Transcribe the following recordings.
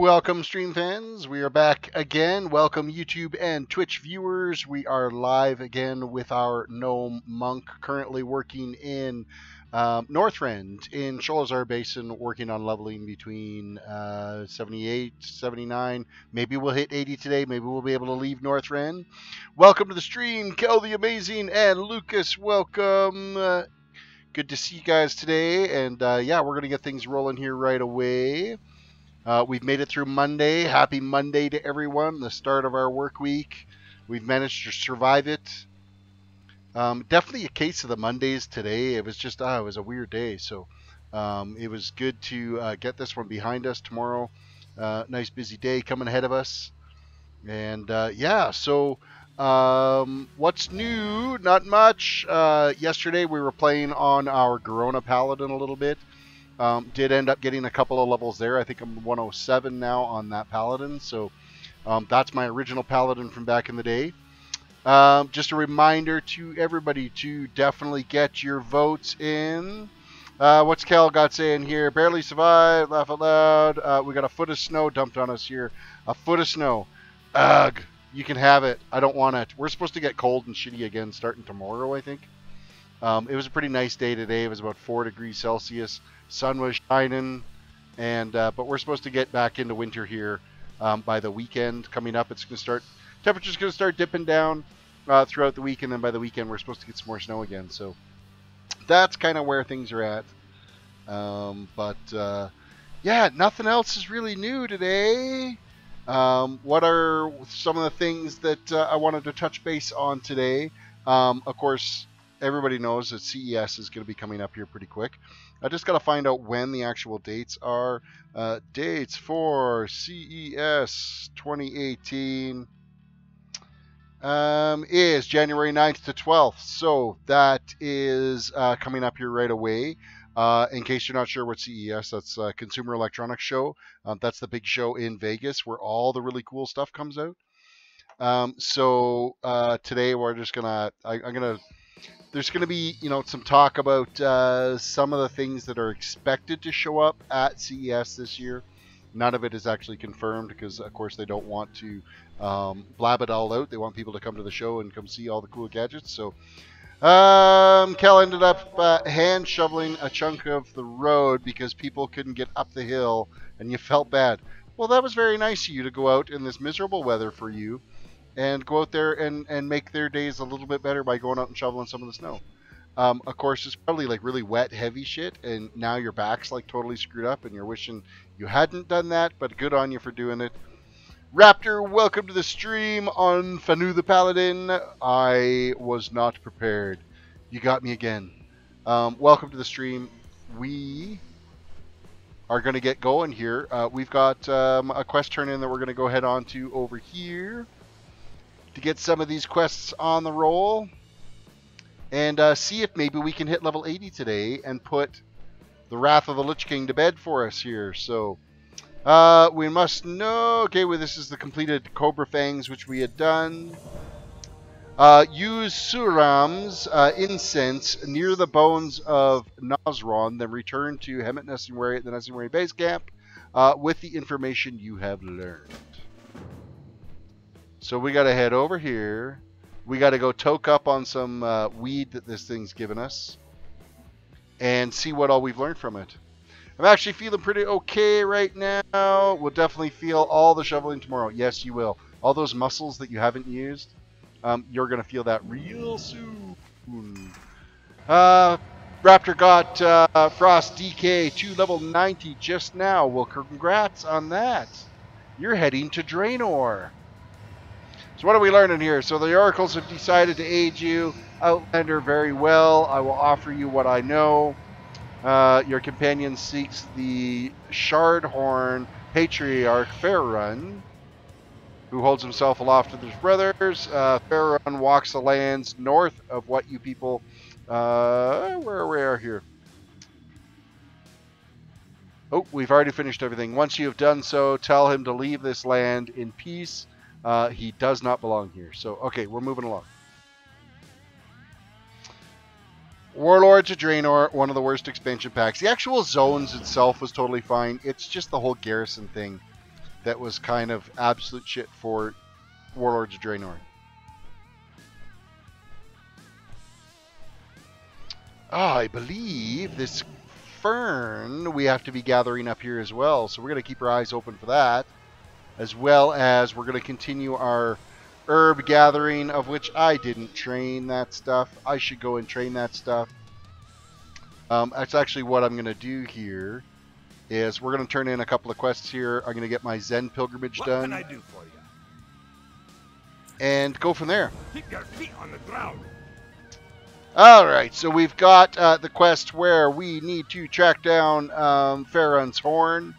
Welcome, stream fans. We are back again. Welcome, YouTube and Twitch viewers. We are live again with our Gnome Monk, currently working in Northrend in Sholazar Basin, working on leveling between 78, 79. Maybe we'll hit 80 today. Maybe we'll be able to leave Northrend. Welcome to the stream, Kel the Amazing and Lucas. Welcome. Good to see you guys today. And yeah, we're going to get things rolling here right away. We've made it through Monday. Happy Monday to everyone. The start of our work week. We've managed to survive it. Definitely a case of the Mondays today. It was just, it was a weird day. So it was good to get this one behind us tomorrow. Nice busy day coming ahead of us. And yeah, so what's new? Not much. Yesterday we were playing on our Garona Paladin a little bit. Did end up getting a couple of levels there. I think I'm 107 now on that Paladin. So that's my original Paladin from back in the day. Just a reminder to everybody to definitely get your votes in. What's Cal got saying here? Barely survived, laugh out loud. We got a foot of snow dumped on us here. A foot of snow. Ugh, you can have it. I don't want it. We're supposed to get cold and shitty again starting tomorrow, I think. It was a pretty nice day today. It was about 4 degrees Celsius. Sun was shining, and but we're supposed to get back into winter here by the weekend coming up. It's going to start, temperature's going to start dipping down throughout the week, and then by the weekend we're supposed to get some more snow again. So that's kind of where things are at. Yeah, nothing else is really new today. What are some of the things that I wanted to touch base on today? Of course, everybody knows that CES is going to be coming up here pretty quick. I just got to find out when the actual dates are. Dates for CES 2018 is January 9th to 12th. So that is coming up here right away. In case you're not sure what CES, that's Consumer Electronics Show. That's the big show in Vegas where all the really cool stuff comes out. Today we're just going to... There's going to be, some talk about some of the things that are expected to show up at CES this year. None of it is actually confirmed because, of course, they don't want to blab it all out. They want people to come to the show and come see all the cool gadgets. So, Kel ended up hand shoveling a chunk of the road because people couldn't get up the hill, and you felt bad. Well, that was very nice of you to go out in this miserable weather for you. And go out there and make their days a little bit better by going out and shoveling some of the snow. Of course, it's probably like really wet, heavy shit, and now your back's like totally screwed up, and you're wishing you hadn't done that, but good on you for doing it. Raptor, welcome to the stream on Fanu the Paladin. I was not prepared. You got me again. Welcome to the stream. We are going to get going here. We've got a quest turn-in that we're going to go head on to over here to get some of these quests on the roll and see if maybe we can hit level 80 today and put the Wrath of the Lich King to bed for us here. So we must know, okay, well, this is the completed Cobra Fangs, which we had done. Use Suram's incense near the bones of Nazron, then return to Hemet Nestingwary at the Nestingwary base camp with the information you have learned. So we got to head over here. We got to go toke up on some weed that this thing's given us and see what all we've learned from it. I'm actually feeling pretty okay right now. We'll definitely feel all the shoveling tomorrow. Yes, you will. All those muscles that you haven't used, you're going to feel that real soon. Raptor got Frost DK to level 90 just now. Well, congrats on that. You're heading to Draenor. So what are we learning here? So the oracles have decided to aid you, Outlander, very well. I will offer you what I know. Your companion seeks the Shardhorn Patriarch Faerun, who holds himself aloft with his brothers. Faerun walks the lands north of what you people... where we are here. Oh, we've already finished everything. Once you have done so, tell him to leave this land in peace. He does not belong here. So, okay, we're moving along. Warlords of Draenor, one of the worst expansion packs. The actual zones itself was totally fine. It's just the whole garrison thing that was kind of absolute shit for Warlords of Draenor. I believe this fern we have to be gathering up here as well, so we're going to keep our eyes open for that, as well as we're going to continue our herb gathering, of which I didn't train that stuff. I should go and train that stuff. That's actually what I'm going to do here, is we're going to turn in a couple of quests here. I'm going to get my Zen pilgrimage done. What can I do for you? And go from there. Keep your feet on the ground. Alright, so we've got the quest where we need to track down Farron's Horn.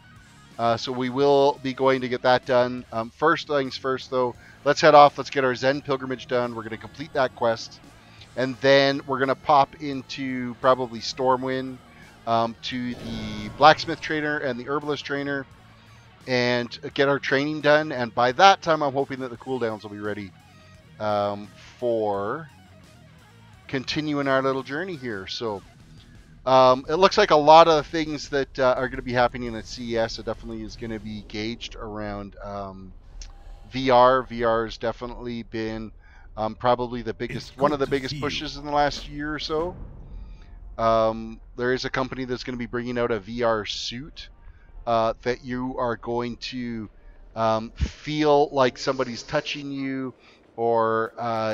So we will be going to get that done. First things first, though, let's head off. Let's get our Zen pilgrimage done. We're going to complete that quest. And then we're going to pop into probably Stormwind to the blacksmith trainer and the herbalist trainer and get our training done. And by that time, I'm hoping that the cooldowns will be ready for continuing our little journey here. So it looks like a lot of things that are going to be happening at CES. It definitely is going to be gauged around VR. VR has definitely been probably the biggest, one of the biggest pushes in the last year or so. There is a company that's going to be bringing out a VR suit that you are going to feel like somebody's touching you, or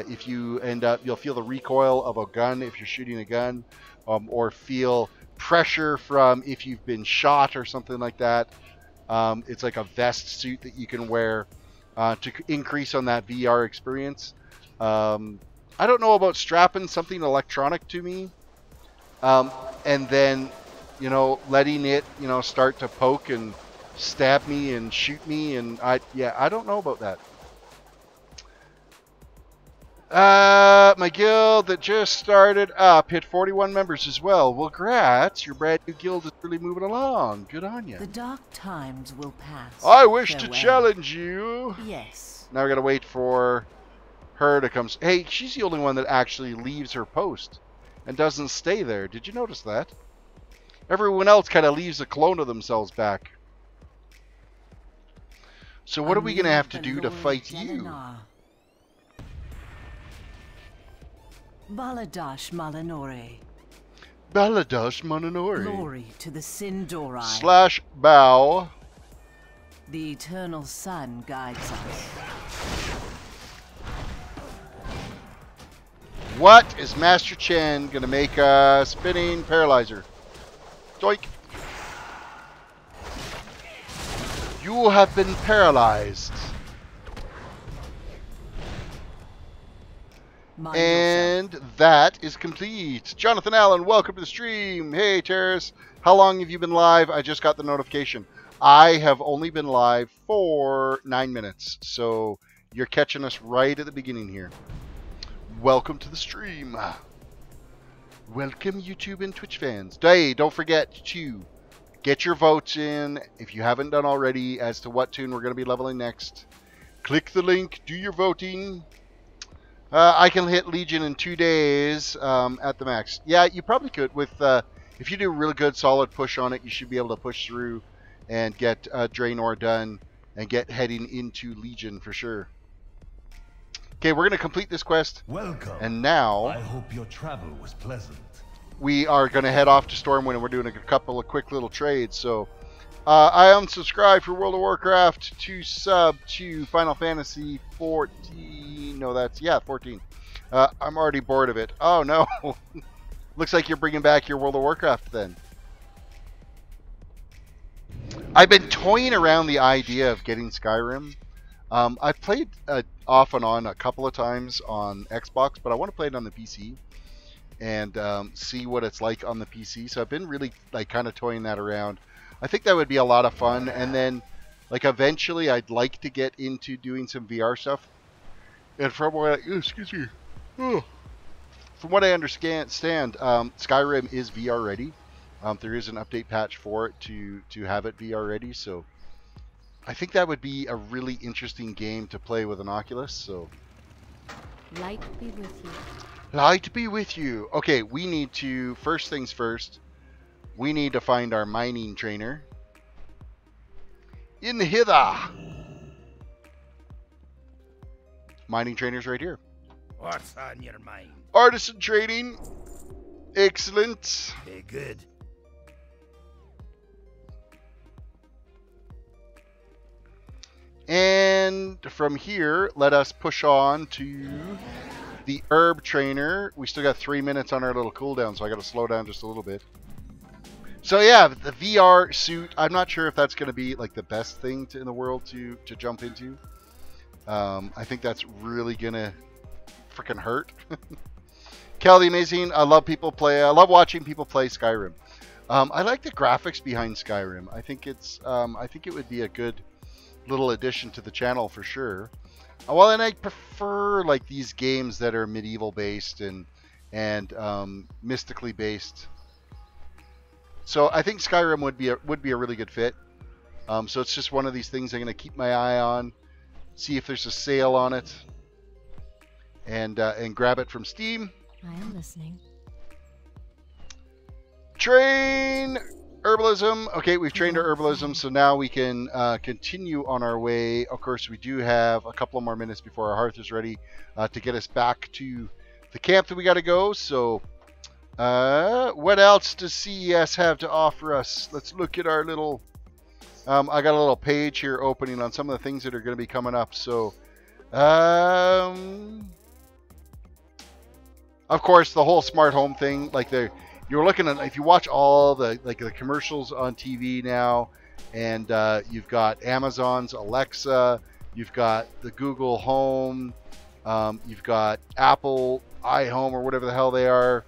if you end up, you'll feel the recoil of a gun if you're shooting a gun, or feel pressure from if you've been shot or something like that. It's like a vest suit that you can wear to increase on that VR experience. I don't know about strapping something electronic to me and then, you know, letting it, you know, start to poke and stab me and shoot me, and I don't know about that. My guild that just started up hit 41 members as well. Well, congrats, your brand new guild is really moving along. Good on you. The dark times will pass. I wish Farewell. to challenge you. Yes. Now we gotta wait for her to come. Hey, she's the only one that actually leaves her post and doesn't stay there. Did you notice that? Everyone else kind of leaves a clone of themselves back. So what are we gonna have to do to fight you? Baladash Malanore. Baladash Mananori. Glory to the Sindorai. Slash bow. The eternal sun guides us. What is Master Chen gonna make a spinning paralyzer? Doink. You have been paralyzed. And that is complete. Jonathan Allen, welcome to the stream. Hey, Terris. How long have you been live? I just got the notification. I have only been live for 9 minutes. So you're catching us right at the beginning here. Welcome to the stream. Welcome, YouTube and Twitch fans. Hey, don't forget to get your votes in if you haven't done already as to what toon we're going to be leveling next. Click the link, do your voting. I can hit Legion in 2 days at the max. Yeah, you probably could. With if you do a really good solid push on it, you should be able to push through and get Draenor done and get heading into Legion for sure. Okay, we're going to complete this quest. Welcome. And now I hope your travel was pleasant. we are going to head off to Stormwind, and we're doing a couple of quick little trades. So I unsubscribed for World of Warcraft to sub to Final Fantasy 14. No, that's, yeah, 14. I'm already bored of it. Oh, no. Looks like you're bringing back your World of Warcraft then. I've been toying around the idea of getting Skyrim. I've played off and on a couple of times on Xbox, but I want to play it on the PC and see what it's like on the PC. So I've been really like kind of toying that around. I think that would be a lot of fun, and then like eventually I'd like to get into doing some VR stuff. And from what from what I understand, Skyrim is VR ready. There is an update patch for it to have it VR ready, so I think that would be a really interesting game to play with an Oculus. So Light be with you. light be with you. Okay, we need to, first things first, we need to find our mining trainer. In hither. Mining trainers right here. What's on your mind? Artisan trading. Excellent. Be good. And from here, let us push on to the herb trainer. We still got 3 minutes on our little cooldown, so I got to slow down just a little bit. So yeah, the VR suit, I'm not sure if that's going to be like the best thing in the world to jump into. I think that's really going to freaking hurt. Kel the Amazing, I love watching people play Skyrim. I like the graphics behind Skyrim. I think it would be a good little addition to the channel for sure. Well, and I prefer like these games that are medieval based and mystically based. So I think Skyrim would be a really good fit. So it's just one of these things I'm going to keep my eye on, see if there's a sale on it, and grab it from Steam. I am listening. Train herbalism. Okay, we've trained our herbalism, so now we can continue on our way. Of course, we do have a couple of more minutes before our hearth is ready to get us back to the camp that we got to go. So what else does CES have to offer us? Let's look at our little... I got a little page here opening on some of the things that are going to be coming up. So, of course, the whole smart home thing. Like you're looking at, if you watch all the the commercials on TV now, and you've got Amazon's Alexa, you've got the Google Home, you've got Apple iHome or whatever the hell they are.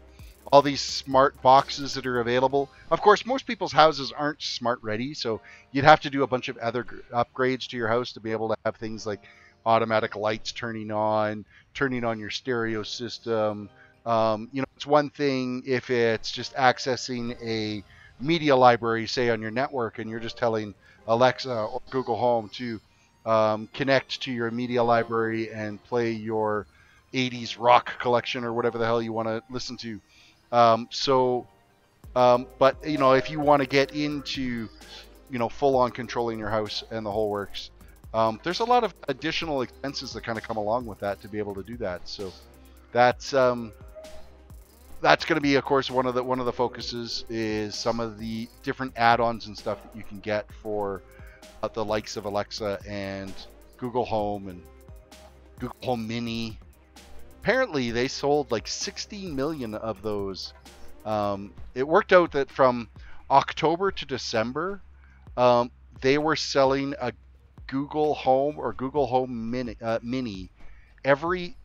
All these smart boxes that are available. Of course, most people's houses aren't smart ready, so you'd have to do a bunch of other upgrades to your house to be able to have things like automatic lights turning on your stereo system. It's one thing if it's just accessing a media library, say on your network, and you're just telling Alexa or Google Home to connect to your media library and play your 80s rock collection or whatever the hell you want to listen to. But if you want to get into, full on controlling your house and the whole works, there's a lot of additional expenses that kind of come along with that to be able to do that. So that's going to be, of course, one of the focuses is some of the different add-ons and stuff that you can get for the likes of Alexa and Google Home and Google Home Mini. Apparently, they sold like 16 million of those. It worked out that from October to December, they were selling a Google Home or Google Home Mini every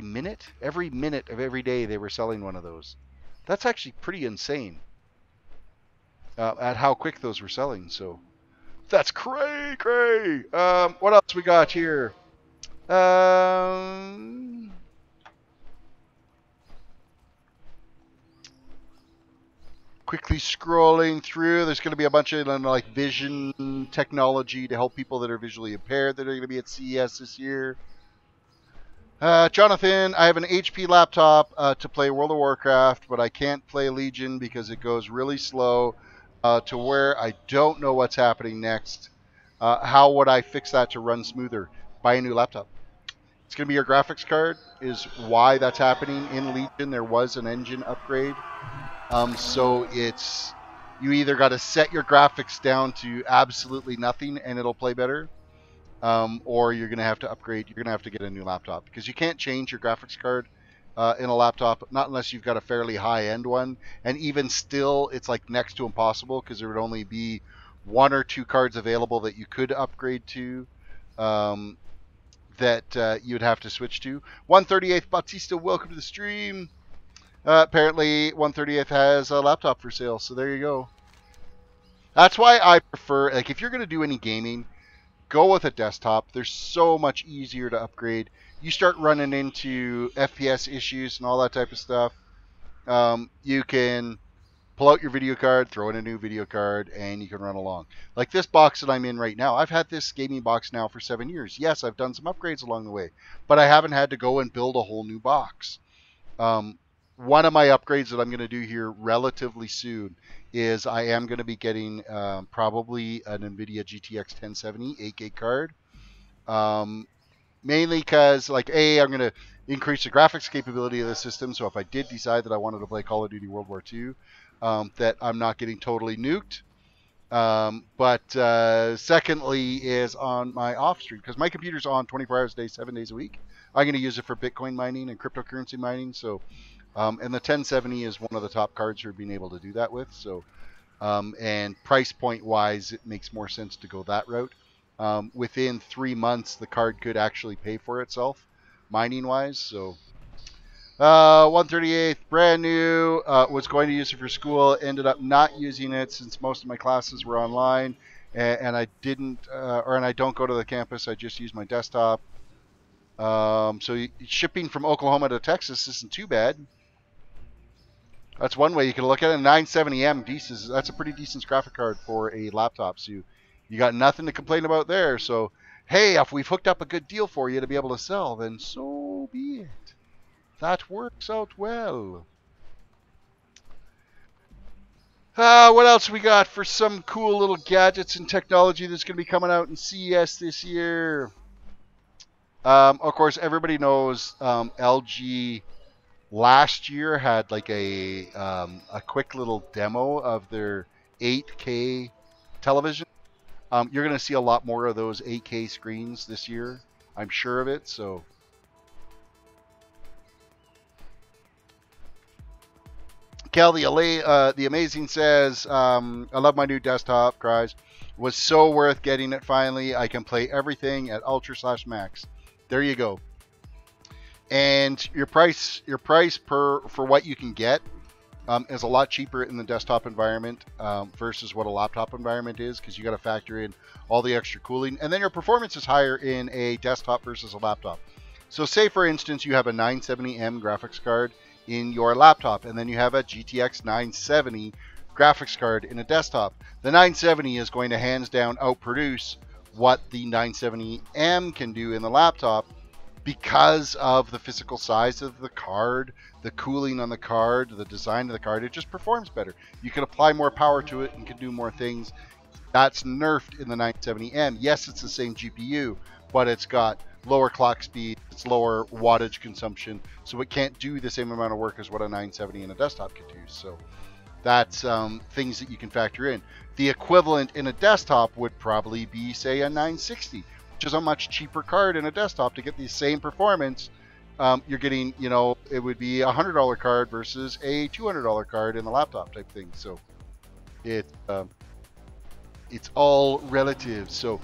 minute? Every minute of every day they were selling one of those. That's actually pretty insane at how quick those were selling. So that's cray. What else we got here? Quickly scrolling through, there's going to be a bunch of like vision technology to help people that are visually impaired that are going to be at CES this year. Jonathan, I have an HP laptop to play World of Warcraft, but I can't play Legion because it goes really slow to where I don't know what's happening next. How would I fix that to run smoother? Buy a new laptop. It's going to be your graphics card is why that's happening. In Legion, there was an engine upgrade. So you either got to set your graphics down to absolutely nothing and it'll play better. Or you're going to have to upgrade. You're going to have to get a new laptop because you can't change your graphics card in a laptop, not unless you've got a fairly high-end one. And even still, it's like next to impossible because there would only be 1 or 2 cards available that you could upgrade to. That you'd have to switch to. 138th Bautista, welcome to the stream. Apparently 138th has a laptop for sale, so there you go. That's why I prefer, like, if you're going to do any gaming, go with a desktop. They're so much easier to upgrade. You start running into FPS issues and all that type of stuff. You can pull out your video card, throw in a new video card, and you can run along. Like this box that I'm in right now. I've had this gaming box now for 7 years. Yes, I've done some upgrades along the way, but I haven't had to go and build a whole new box. one of my upgrades that I'm going to do here relatively soon is I am going to be getting probably an NVIDIA GTX 1070 8K card. Mainly because, like, I'm going to increase the graphics capability of the system. So if I did decide that I wanted to play Call of Duty World War II, that I'm not getting totally nuked. But secondly is on my off stream, because my computer's on 24 hours a day, 7 days a week. I'm going to use it for Bitcoin mining and cryptocurrency mining. So, and the 1070 is one of the top cards for being able to do that with. So, and price point wise, it makes more sense to go that route. Within 3 months, the card could actually pay for itself, mining wise. So, 138th, brand new. Was going to use it for school. Ended up not using it since most of my classes were online, and I didn't, and I don't go to the campus. I just use my desktop. So shipping from Oklahoma to Texas isn't too bad. That's one way you can look at it. 970M, decent. That's a pretty decent graphic card for a laptop. So you got nothing to complain about there. So hey, if we've hooked up a good deal for you to be able to sell, then so be it. That works out well. What else we got for some cool little gadgets and technology that's going to be coming out in CES this year? Of course, everybody knows LG last year had like a quick little demo of their 8K television. You're going to see a lot more of those 8K screens this year. I'm sure of it. So. Cal the Amazing says, I love my new desktop, cries. Was so worth getting it finally. I can play everything at Ultra/Max. There you go. And your price for what you can get is a lot cheaper in the desktop environment versus what a laptop environment is, because you got to factor in all the extra cooling. And then your performance is higher in a desktop versus a laptop. So say, for instance, you have a 970M graphics card in your laptop, and then you have a GTX 970 graphics card in a desktop. The 970 is going to hands down outproduce what the 970M can do in the laptop because of the physical size of the card, the cooling on the card, the design of the card. It just performs better. You can apply more power to it and can do more things. That's nerfed in the 970M. Yes, it's the same GPU, but it's got lower clock speed, it's lower wattage consumption, so it can't do the same amount of work as what a 970 in a desktop could do. So that's things that you can factor in. The equivalent in a desktop would probably be, say, a 960, which is a much cheaper card in a desktop to get the same performance. You're getting, it would be a $100 card versus a $200 card in the laptop type thing. So it's all relative. So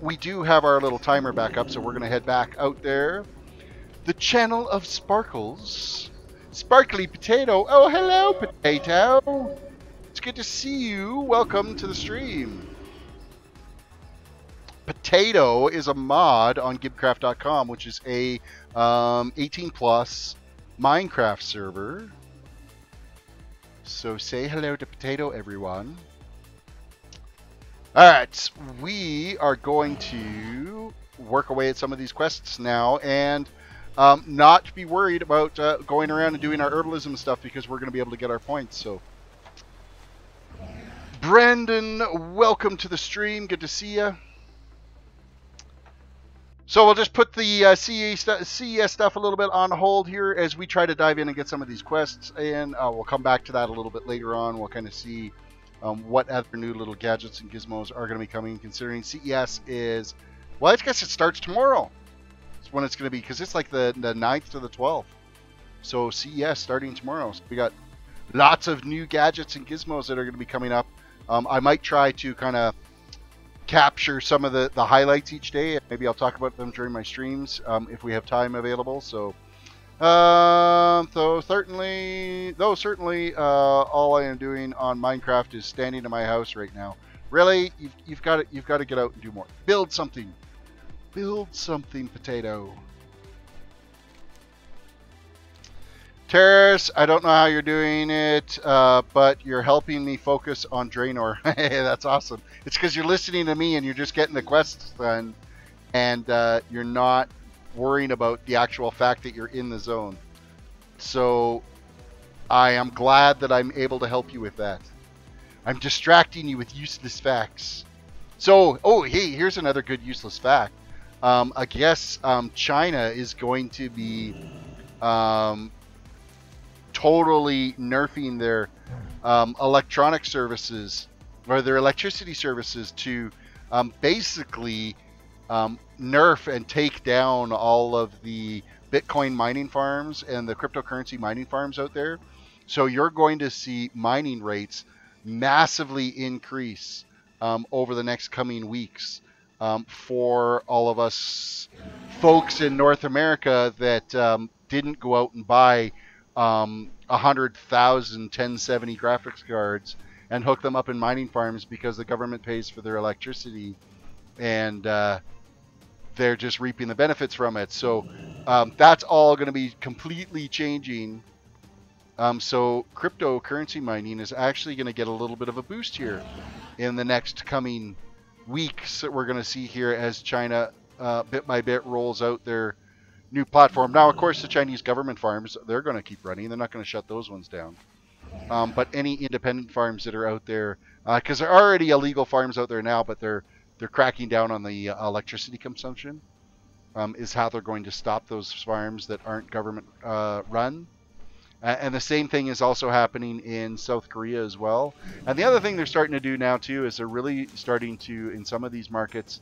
we do have our little timer back up, so we're going to head back out there. The channel of Sparkles. Sparkly Potato. Oh, hello, Potato. It's good to see you. Welcome to the stream. Potato is a mod on gibcraft.com, which is a 18 plus Minecraft server. So say hello to Potato, everyone. Alright, we are going to work away at some of these quests now, and not be worried about going around and doing our herbalism stuff, because we're going to be able to get our points. So, Brandon, welcome to the stream. Good to see you. So we'll just put the CES stuff a little bit on hold here as we try to dive in and get some of these quests, and we'll come back to that a little bit later on. We'll kind of see what other new little gadgets and gizmos are going to be coming, considering CES is, well, I guess it starts tomorrow. It's when it's going to be, because it's like the 9th to the 12th. So CES starting tomorrow. So we got lots of new gadgets and gizmos that are going to be coming up. I might try to kind of capture some of the highlights each day. Maybe I'll talk about them during my streams if we have time available. So certainly, all I am doing on Minecraft is standing in my house right now. Really, you've got to get out and do more. Build something, Potato. Terris, I don't know how you're doing it, but you're helping me focus on Draenor. Hey, that's awesome. It's because you're listening to me and you're just getting the quests done, and you're not worrying about the actual fact that you're in the zone. So I am glad that I'm able to help you with that. I'm distracting you with useless facts. So, oh, hey, here's another good useless fact. I guess China is going to be totally nerfing their electronic services or their electricity services to basically nerf and take down all of the Bitcoin mining farms and the cryptocurrency mining farms out there. So you're going to see mining rates massively increase over the next coming weeks for all of us folks in North America that didn't go out and buy 100,000 1070 graphics cards and hook them up in mining farms because the government pays for their electricity and they're just reaping the benefits from it. So that's all going to be completely changing. So cryptocurrency mining is actually going to get a little bit of a boost here in the next coming weeks that we're going to see here as China bit by bit rolls out their new platform. Now, of course, the Chinese government farms, they're going to keep running. They're not going to shut those ones down. But any independent farms that are out there, because there are already illegal farms out there now, but they're cracking down on the electricity consumption, is how they're going to stop those farms that aren't government run. And the same thing is also happening in South Korea as well. And the other thing they're starting to do now too is they're really starting to, in some of these markets,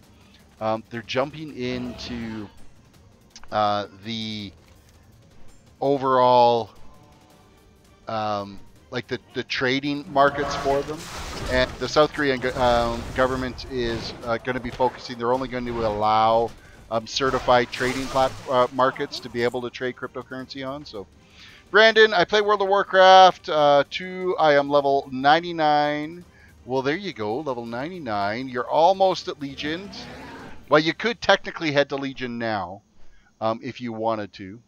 they're jumping into the overall like the trading markets for them. And the South Korean government is going to be focusing, they're only going to allow certified trading markets to be able to trade cryptocurrency on. So Brandon, I play World of Warcraft 2. I am level 99. Well, there you go, level 99. You're almost at Legion. Well, you could technically head to Legion now if you wanted to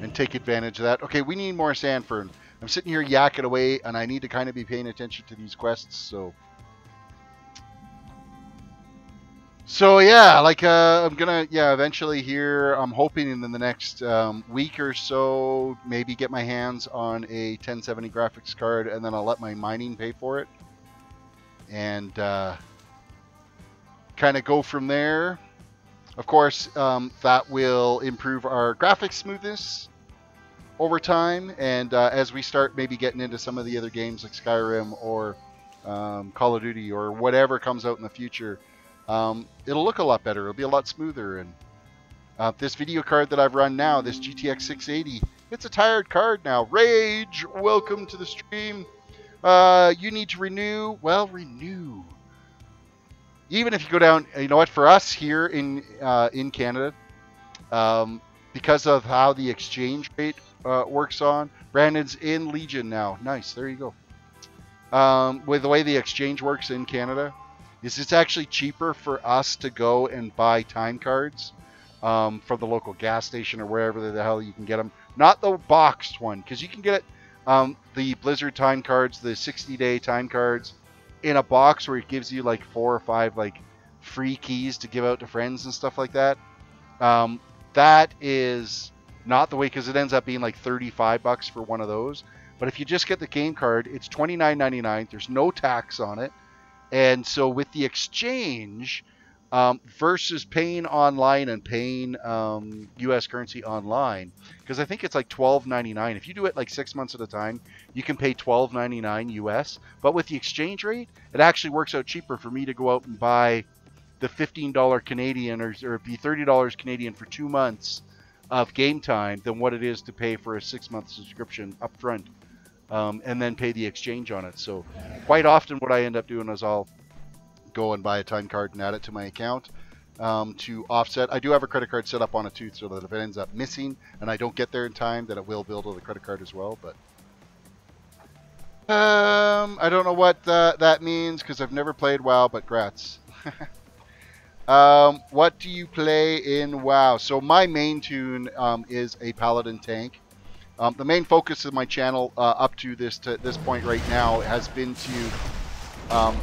and take advantage of that. Okay, we need more Sandfern. I'm sitting here yakking away, and I need to kind of be paying attention to these quests, So yeah, like I'm gonna eventually here. I'm hoping in the next week or so, maybe get my hands on a 1070 graphics card, and then I'll let my mining pay for it, and kind of go from there. Of course, that will improve our graphics smoothness over time, and as we start maybe getting into some of the other games like Skyrim or Call of Duty or whatever comes out in the future. It'll look a lot better. It'll be a lot smoother. And this video card that I've run now, this GTX 680, it's a tired card now. Rage, welcome to the stream. You need to renew. Well, renew. Even if you go down, you know what? For us here in Canada, because of how the exchange rate works on, Brandon's in Legion now. Nice. There you go. With the way the exchange works in Canada, is it's actually cheaper for us to go and buy time cards from the local gas station or wherever the hell you can get them. Not the boxed one, because you can get the Blizzard time cards, the 60-day time cards, in a box where it gives you like 4 or 5 like free keys to give out to friends and stuff like that. That is not the way, because it ends up being like $35 for one of those. But if you just get the game card, it's $29.99. There's no tax on it. And so with the exchange versus paying online and paying U.S. currency online, because I think it's like $12.99. If you do it like 6 months at a time, you can pay $12.99 U.S. But with the exchange rate, it actually works out cheaper for me to go out and buy the $15 Canadian or the $30 Canadian for 2 months of game time than what it is to pay for a 6-month subscription up front. And then pay the exchange on it. So quite often what I end up doing is I'll go and buy a time card and add it to my account to offset. I do have a credit card set up on it too, so that if it ends up missing and I don't get there in time, then it will build on the credit card as well. But I don't know what that means because I've never played WoW, but grats. What do you play in WoW? So my main toon is a Paladin tank. The main focus of my channel up to this point right now has been to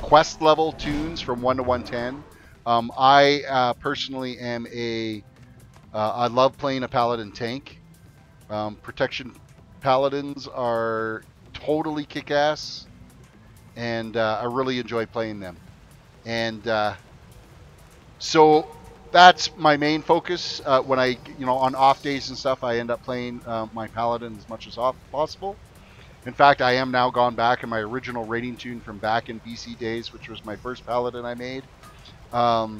quest level toons from 1 to 110. I personally am I love playing a Paladin tank. Protection paladins are totally kick-ass, and I really enjoy playing them. And so that's my main focus. When I, on off days and stuff, I end up playing my paladin as much as possible. In fact, I am now gone back in my original rating tune from back in BC days, which was my first paladin I made. I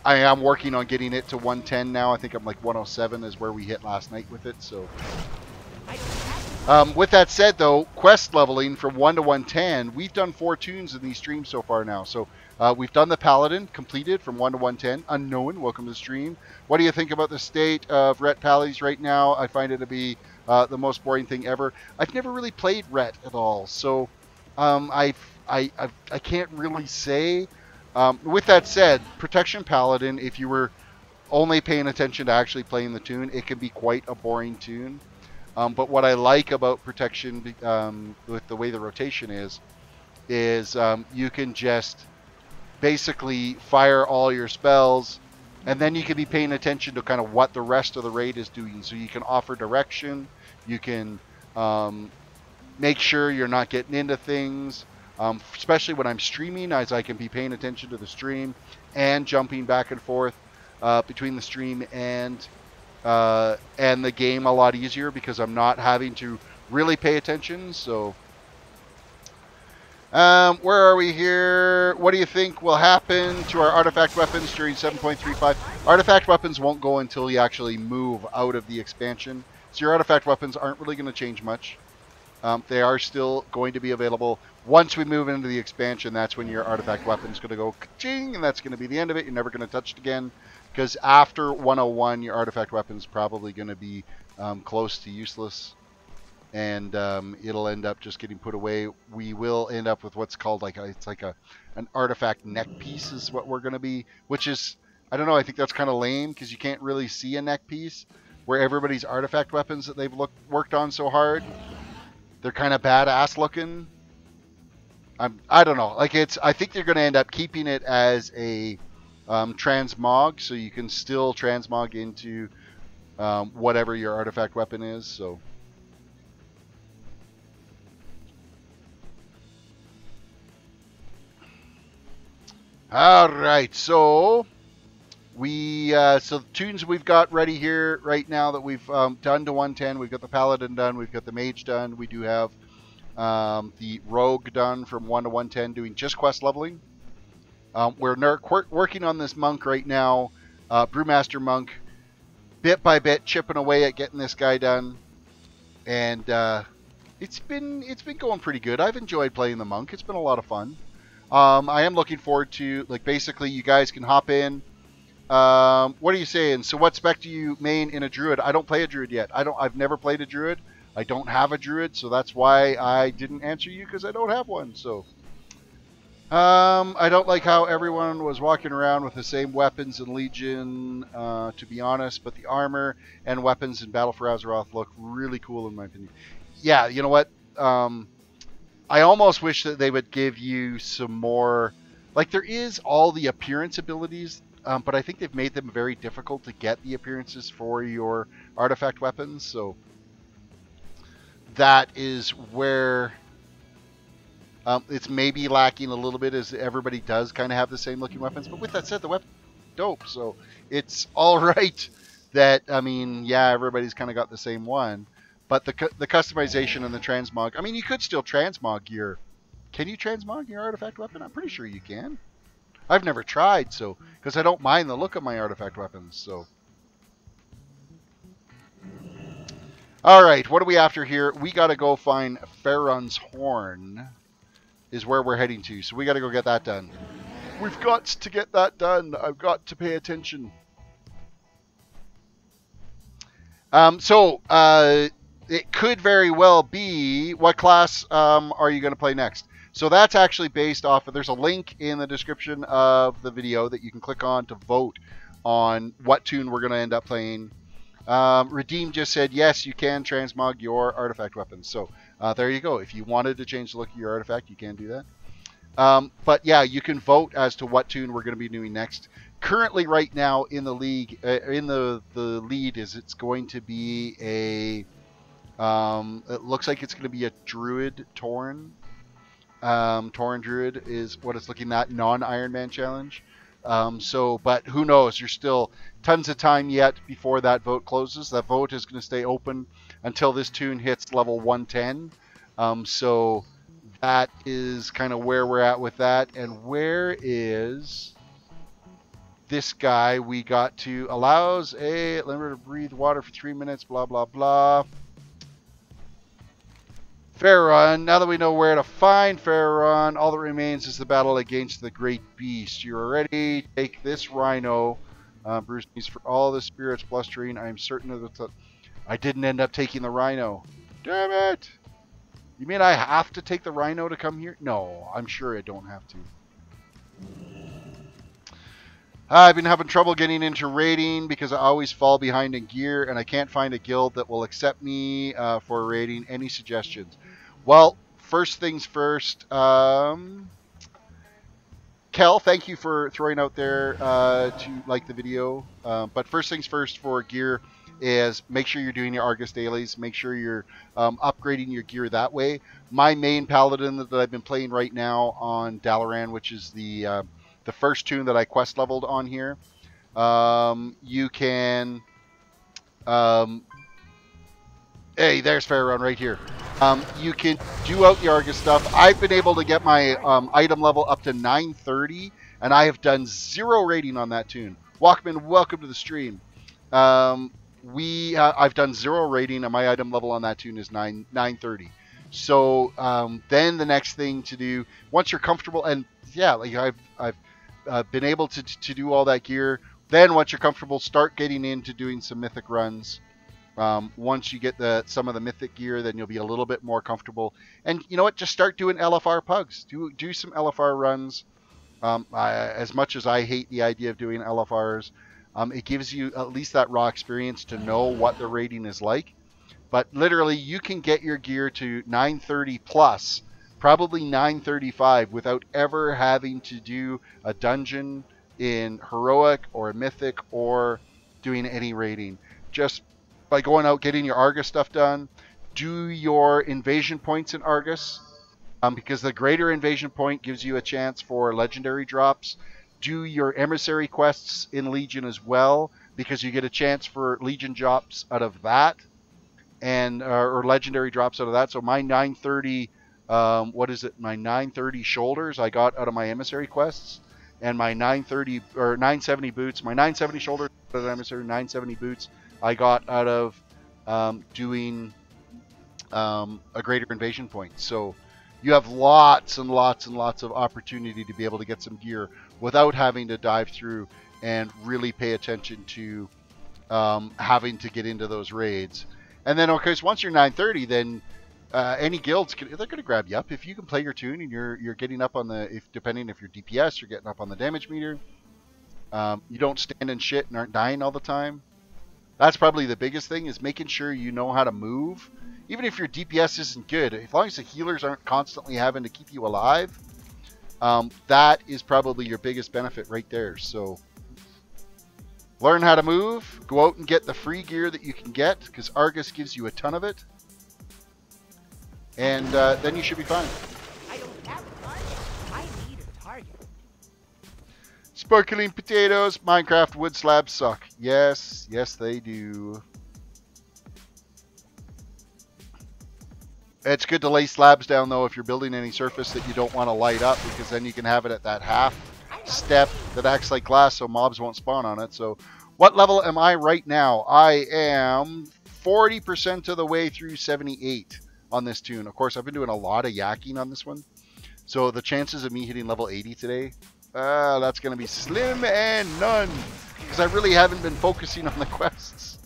am working on getting it to 110 now. I think I'm like 107 is where we hit last night with it. So, with that said, though, quest leveling from 1 to 110, we've done 4 tunes in these streams so far now. So, we've done the Paladin, completed from 1 to 110. Unknown, welcome to the stream. What do you think about the state of Ret Pallies right now? I find it to be the most boring thing ever. I've never really played Ret at all, so I can't really say. With that said, Protection Paladin, if you were only paying attention to actually playing the tune, it can be quite a boring tune. But what I like about Protection, with the way the rotation is you can just basically fire all your spells, and then you can be paying attention to kind of what the rest of the raid is doing. So you can offer direction, you can make sure you're not getting into things. Especially when I'm streaming, as I can be paying attention to the stream and jumping back and forth between the stream and the game a lot easier because I'm not having to really pay attention. So, where are we here? What do you think will happen to our artifact weapons during 7.35? Artifact weapons won't go until you actually move out of the expansion. So your artifact weapons aren't really going to change much. They are still going to be available. Once we move into the expansion, that's when your artifact weapon is going to go ka-ching, and that's going to be the end of it. You're never going to touch it again, because after 101, your artifact weapon is probably going to be close to useless, and it'll end up just getting put away. We will end up with what's called an artifact neck piece is what we're going to be, which is, I don't know, I think that's kind of lame, because you can't really see a neck piece, where everybody's artifact weapons that they've worked on so hard, they're kind of badass looking. I don't know. I think they're going to end up keeping it as a transmog, so you can still transmog into whatever your artifact weapon is. So, all right. So the tunes we've got ready here right now that we've done to 110. We've got the Paladin done. We've got the Mage done. We do have the Rogue done from 1 to 110, doing just quest leveling. We're working on this Monk right now, Brewmaster Monk, bit by bit, chipping away at getting this guy done, and it's been going pretty good. I've enjoyed playing the Monk. It's been a lot of fun. I am looking forward to, basically you guys can hop in. What are you saying? So what spec do you main in a Druid? I don't play a Druid yet. I've never played a Druid. I don't have a Druid, so that's why I didn't answer you, because I don't have one. So, I don't like how everyone was walking around with the same weapons in Legion, to be honest, but the armor and weapons in Battle for Azeroth look really cool in my opinion. Yeah, you know what? I almost wish that they would give you some more, there is all the appearance abilities, but I think they've made them very difficult to get the appearances for your artifact weapons, so that is where it's maybe lacking a little bit, as everybody does kind of have the same looking weapons. But with that said, the weapon dope, so it's all right that, yeah, everybody's kind of got the same one, but the customization and the transmog, you could still transmog your, can you transmog your artifact weapon? I'm pretty sure you can. I've never tried, so, because I don't mind the look of my artifact weapons, so. All right, what are we after here? We got to go find Farron's Horn is where we're heading to. So we got to go get that done. We've got to get that done. I've got to pay attention. It could very well be, what class are you going to play next? So that's actually based off of, there's a link in the description of the video that you can click on to vote on what tune we're going to end up playing. Redeem just said, yes, you can transmog your artifact weapons. So there you go. If you wanted to change the look of your artifact, you can do that. But yeah, you can vote as to what tune we're going to be doing next. Currently, right now in the league, in the lead is it's going to be a It looks like it's going to be a Druid Tauren. Tauren Druid is what it's looking at, non-Iron Man challenge. But who knows? There's still tons of time yet before that vote closes. That vote is going to stay open until this toon hits level 110. So that is kind of where we're at with that. And where is this guy? We got to allows a limiter to breathe water for 3 minutes, blah, blah, blah. Pharaon, now that we know where to find Pharaon, all that remains is the battle against the great beast. You are ready. Take this rhino. Bruce needs for all the spirits blustering. I am certain of the... I didn't end up taking the rhino. Damn it! You mean I have to take the rhino to come here? No, I'm sure I don't have to. I've been having trouble getting into raiding because I always fall behind in gear and I can't find a guild that will accept me for raiding. Any suggestions? Well, first things first, Kel, thank you for throwing out there to like the video. But first things first for gear is make sure you're doing your Argus dailies. Make sure you're upgrading your gear that way. My main paladin that I've been playing right now on Dalaran, which is the first toon that I quest leveled on here, you can... hey, there's Pharaon right here. You can do out the Argus stuff. I've been able to get my item level up to 930, and I have done 0 raiding on that toon. Walkman, welcome to the stream. I've done 0 raiding, and my item level on that toon is 930. So then the next thing to do, once you're comfortable, and yeah, like I've been able to do all that gear. Then once you're comfortable, start getting into doing some mythic runs. Once you get some of the mythic gear, then you'll be a little bit more comfortable. And you know what? Just start doing LFR pugs. Do some LFR runs. As much as I hate the idea of doing LFRs, it gives you at least that raw experience to know what the raiding is like. But literally, you can get your gear to 930 plus, probably 935, without ever having to do a dungeon in heroic or mythic or doing any raiding. Just by going out, getting your Argus stuff done, do your invasion points in Argus, because the greater invasion point gives you a chance for legendary drops. Do your emissary quests in Legion as well, because you get a chance for Legion drops out of that, and or legendary drops out of that. So my 930, my 930 shoulders I got out of my emissary quests, and my 930 or 970 boots, my 970 shoulders out of emissary, 970 boots I got out of doing a greater invasion point. So you have lots and lots and lots of opportunity to be able to get some gear without having to dive through and really pay attention to having to get into those raids. And then, of course, once you're 930, then any guilds, they're going to grab you up. If you can play your toon and you're getting up on the, depending if you're DPS, you're getting up on the damage meter. You don't stand in shit and aren't dying all the time. That's probably the biggest thing, is making sure you know how to move. Even if your DPS isn't good, as long as the healers aren't constantly having to keep you alive, that is probably your biggest benefit right there. So learn how to move. Go out and get the free gear that you can get, because Argus gives you a ton of it. And then you should be fine. I don't have a target. I need a target. Sparkling potatoes. Minecraft wood slabs suck. Yes, yes they do. It's good to lay slabs down, though, if you're building any surface that you don't want to light up, because then you can have it at that half step that acts like glass, so mobs won't spawn on it. So what level am I right now? I am 40% of the way through 78 on this toon. Of course, I've been doing a lot of yakking on this one, so the chances of me hitting level 80 today, that's going to be slim and none, because I really haven't been focusing on the quests.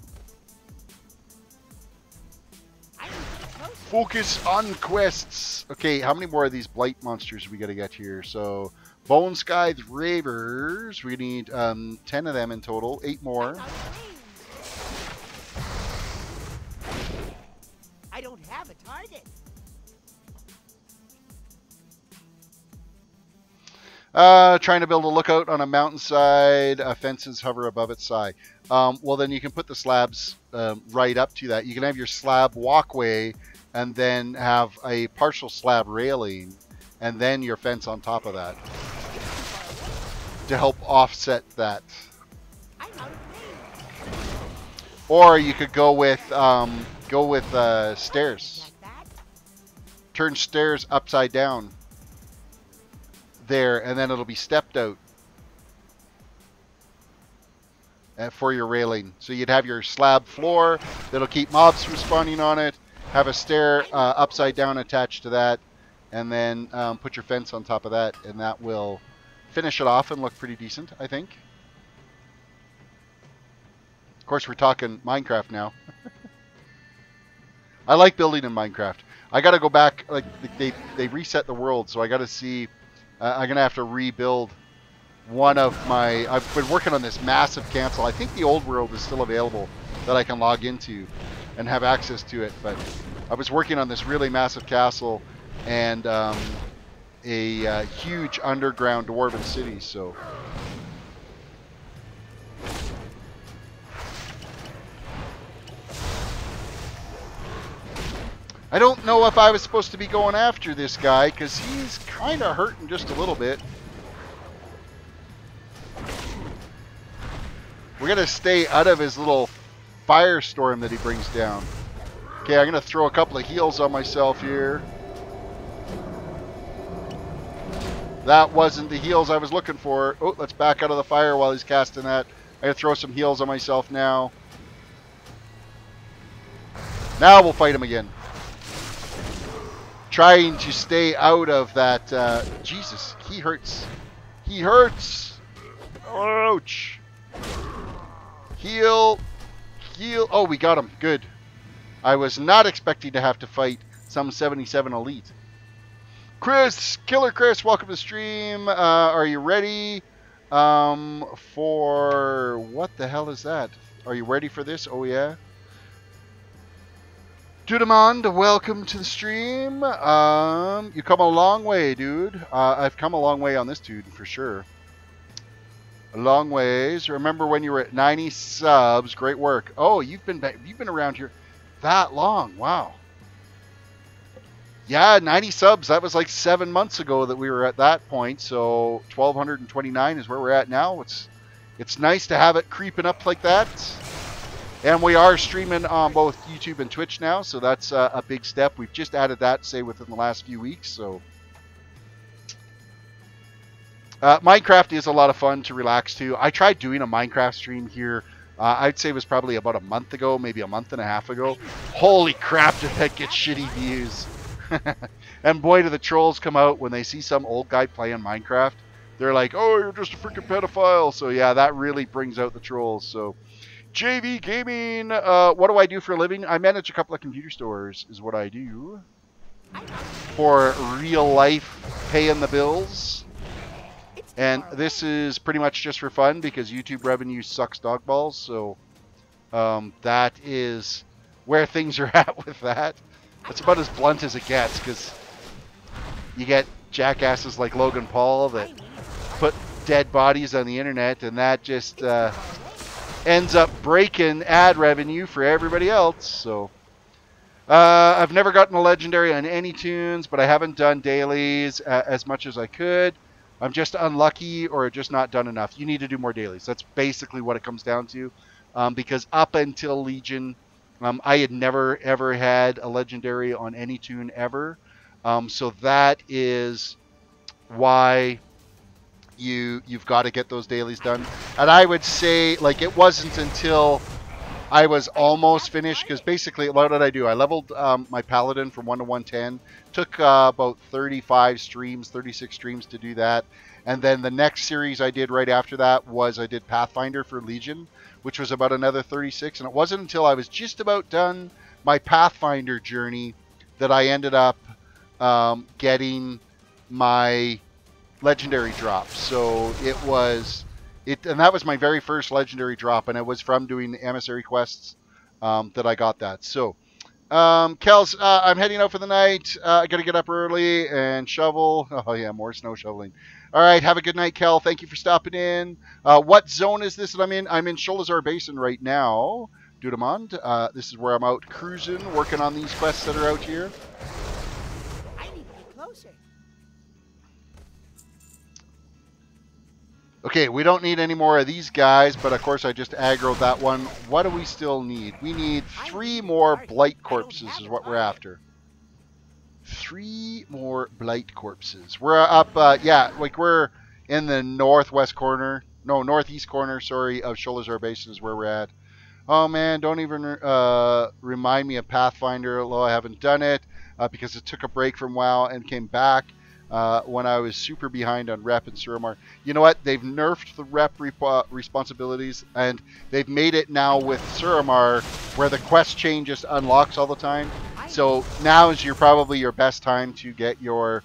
Focus on quests. Okay, how many more of these blight monsters we got to get here? So Bone Scythe Ravers, we need 10 of them in total, 8 more. I don't have a target. Trying to build a lookout on a mountainside. Fences hover above its side. Well, then you can put the slabs right up to that. You can have your slab walkway and then have a partial slab railing and then your fence on top of that to help offset that. Or you could go with stairs. Turn stairs upside down there, and then it'll be stepped out for your railing. So you'd have your slab floor that'll keep mobs from spawning on it, have a stair upside down attached to that, and then put your fence on top of that, and that will finish it off and look pretty decent, I think. Of course, we're talking Minecraft now. I like building in Minecraft. I got to go back. Like they reset the world, so I got to see. I'm gonna have to rebuild one of my. I've been working on this massive cancel. I think the old world is still available that I can log into and have access to it. But I was working on this really massive castle and a huge underground dwarven city. So. I don't know if I was supposed to be going after this guy because he's kind of hurting just a little bit. We're going to stay out of his little firestorm that he brings down. Okay, I'm going to throw a couple of heals on myself here. That wasn't the heals I was looking for. Oh, let's back out of the fire while he's casting that. I'm going to throw some heals on myself now. Now we'll fight him again. Trying to stay out of that. Jesus, he hurts. He hurts. Ouch. Heal. Heal. Oh, we got him. Good. I was not expecting to have to fight some 77 elite. Chris, Killer Chris, welcome to the stream. Are you ready for... What the hell is that? Are you ready for this? Oh, yeah. Dudamond, welcome to the stream. You come a long way, dude. I've come a long way on this dude, for sure. A long ways. Remember when you were at 90 subs? Great work. Oh, you've been around here that long. Wow. Yeah, 90 subs. That was like 7 months ago that we were at that point. So 1,229 is where we're at now. It's nice to have it creeping up like that. And we are streaming on both YouTube and Twitch now, so that's a big step. We've just added that, say, within the last few weeks. So Minecraft is a lot of fun to relax to. I tried doing a Minecraft stream here. I'd say it was probably about a month ago, maybe a month and a half ago. Holy crap, did that get shitty views. And boy, do the trolls come out when they see some old guy playing Minecraft. They're like, oh, you're just a freaking pedophile. So yeah, that really brings out the trolls. So JV Gaming, what do I do for a living? I manage a couple of computer stores is what I do. For real life, paying the bills. And this is pretty much just for fun because YouTube revenue sucks dog balls. So that is where things are at with that. That's about as blunt as it gets because you get jackasses like Logan Paul that put dead bodies on the internet and that just... ends up breaking ad revenue for everybody else. So I've never gotten a legendary on any toons, but I haven't done dailies as much as I could. I'm just unlucky or just not done enough. You need to do more dailies. That's basically what it comes down to. Because up until Legion, I had never ever had a legendary on any toon ever. So that is why you've got to get those dailies done. And I would say, like, it wasn't until I was almost finished, because basically, what did I do? I leveled my Paladin from 1 to 110. Took about 36 streams to do that. And then the next series I did right after that was I did Pathfinder for Legion, which was about another 36. And it wasn't until I was just about done my Pathfinder journey that I ended up getting my legendary drop. So it was and that was my very first legendary drop, and it was from doing the emissary quests that I got that. So Kels, I'm heading out for the night. I gotta get up early and shovel. Oh yeah, more snow shoveling. All right, have a good night, Kel. Thank you for stopping in. What zone is this that I'm in? I'm in Sholazar Basin right now, Dudamond. This is where I'm out cruising, working on these quests that are out here. I need to be closer. Okay, we don't need any more of these guys, but of course I just aggroed that one. What do we still need? We need 3 more Blight Corpses is what we're after. 3 more Blight Corpses. We're up, yeah, like we're in the northeast corner, sorry, of Sholazar Basin is where we're at. Oh man, don't even remind me of Pathfinder, although I haven't done it, because it took a break from WoW and came back when I was super behind on rep and Suramar. You know what? They've nerfed the rep responsibilities, and they've made it now with Suramar where the quest chain just unlocks all the time. So now is probably your best time to get your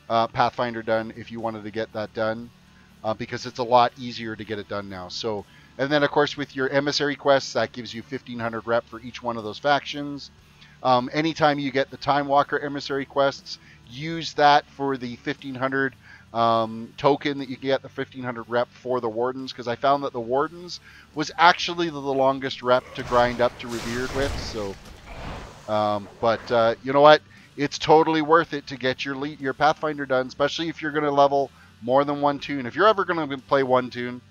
Pathfinder done if you wanted to get that done, because it's a lot easier to get it done now. So, and then of course with your emissary quests, that gives you 1500 rep for each one of those factions. Anytime you get the Time Walker emissary quests, use that for the 1500 token that you get, the 1500 rep for the Wardens, because I found that the Wardens was actually the longest rep to grind up to Revered with. So, but you know what? It's totally worth it to get your Pathfinder done, especially if you're going to level more than one toon. If you're ever going to play one toon,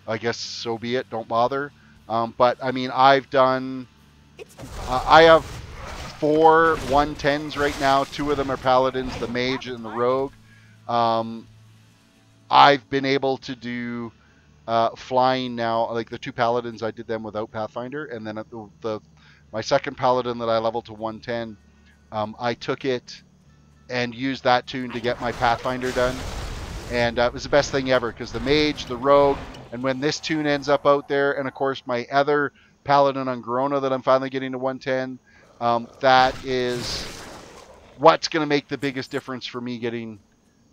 I guess so be it. Don't bother. But I mean, I've done. I have 4 110s right now. 2 of them are Paladins, the Mage and the Rogue. I've been able to do flying now. Like the 2 Paladins, I did them without Pathfinder, and then my second Paladin that I leveled to 110, I took it and used that toon to get my Pathfinder done. And it was the best thing ever, because the Mage, the Rogue, and when this toon ends up out there, and of course my other Paladin on Garona that I'm finally getting to 110, that is what's going to make the biggest difference for me getting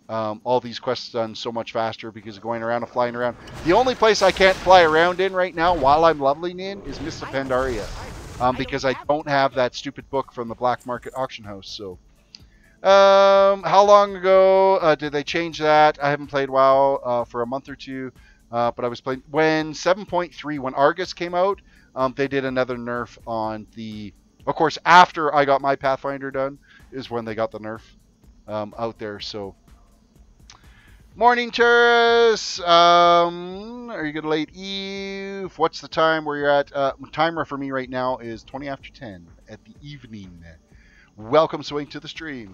all these quests done so much faster, because going around and flying around. The only place I can't fly around in right now while I'm leveling in is Mists of Pandaria, because I don't have that stupid book from the Black Market Auction House. So, how long ago did they change that? I haven't played WoW for a month or two, but I was playing when 7.3, when Argus came out. They did another nerf on the. Of course, after I got my Pathfinder done is when they got the nerf out there. So, morning, Terris. Are you gonna late Eve? What's the time where you're at? Timer for me right now is 20 after 10 at the evening. Welcome, Swing, to the stream.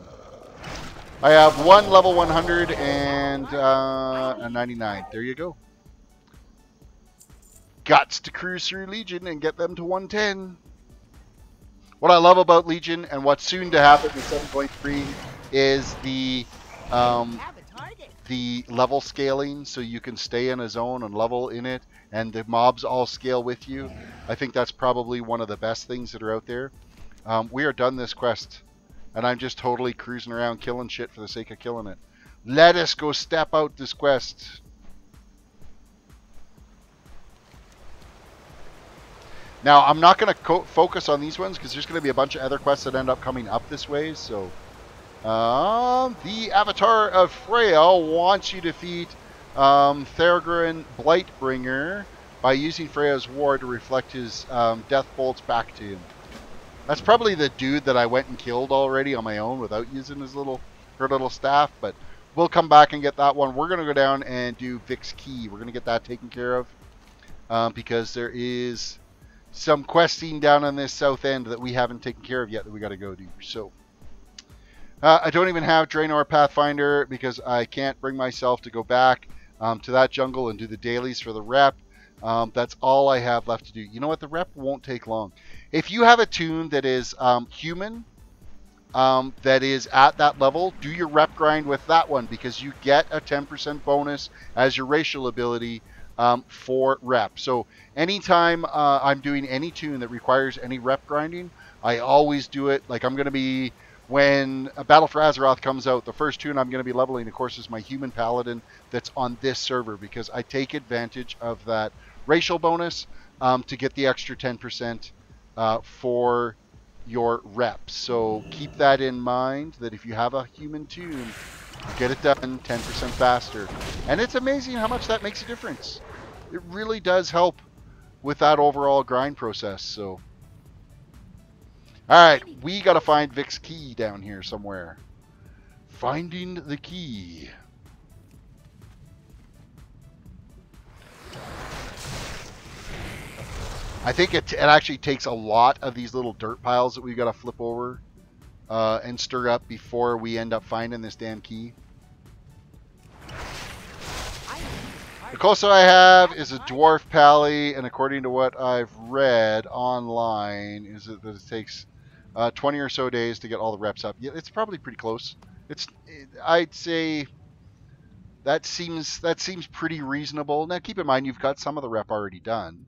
I have 1 level 100 and a 99. There you go. Gots to cruise through Legion and get them to 110. What I love about Legion and what's soon to happen with 7.3 is the level scaling, so you can stay in a zone and level in it, and the mobs all scale with you. I think that's probably one of the best things that are out there. We are done this quest, and I'm just totally cruising around killing shit for the sake of killing it. Let us go step out this quest. Now, I'm not going to focus on these ones, because there's going to be a bunch of other quests that end up coming up this way. So, the Avatar of Freya wants you to defeat Thorgrin Blightbringer by using Freya's ward to reflect his death bolts back to him. That's probably the dude that I went and killed already on my own without using her little staff, but we'll come back and get that one. We're going to go down and do Vic's Key. We're going to get that taken care of, because there is some questing down on this south end that we haven't taken care of yet that we got to go do. So, I don't even have Draenor Pathfinder, because I can't bring myself to go back to that jungle and do the dailies for the rep. That's all I have left to do. You know what? The rep won't take long. If you have a toon that is human, that is at that level, do your rep grind with that one, because you get a 10% bonus as your racial ability for rep. So anytime I'm doing any toon that requires any rep grinding, I always do it. Like, I'm going to be, when a Battle for Azeroth comes out, the first toon I'm going to be leveling, of course, is my human paladin that's on this server, because I take advantage of that racial bonus to get the extra 10% for your reps. So keep that in mind, that if you have a human toon, Get it done 10% faster. And it's amazing how much that makes a difference. It really does help with that overall grind process. So, alright, we got to find Vic's key down here somewhere. Finding the key. I think it actually takes a lot of these little dirt piles that we've got to flip over and stir up before we end up finding this damn key. The closest I have is a dwarf pally, and according to what I've read online, is that it takes 20 or so days to get all the reps up. Yeah, it's probably pretty close. I'd say that seems pretty reasonable. Now keep in mind you've got some of the rep already done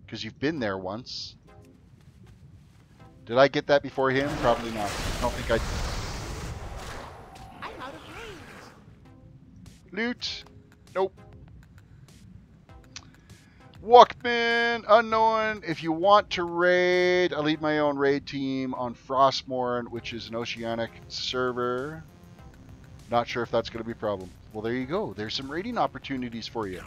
because you've been there once. Did I get that before him? Probably not. I don't think I did. I'm out of range. Loot. Nope. Walkman, unknown. If you want to raid, I lead my own raid team on Frostmourne, which is an oceanic server. Not sure if that's going to be a problem. Well, there you go. There's some raiding opportunities for you.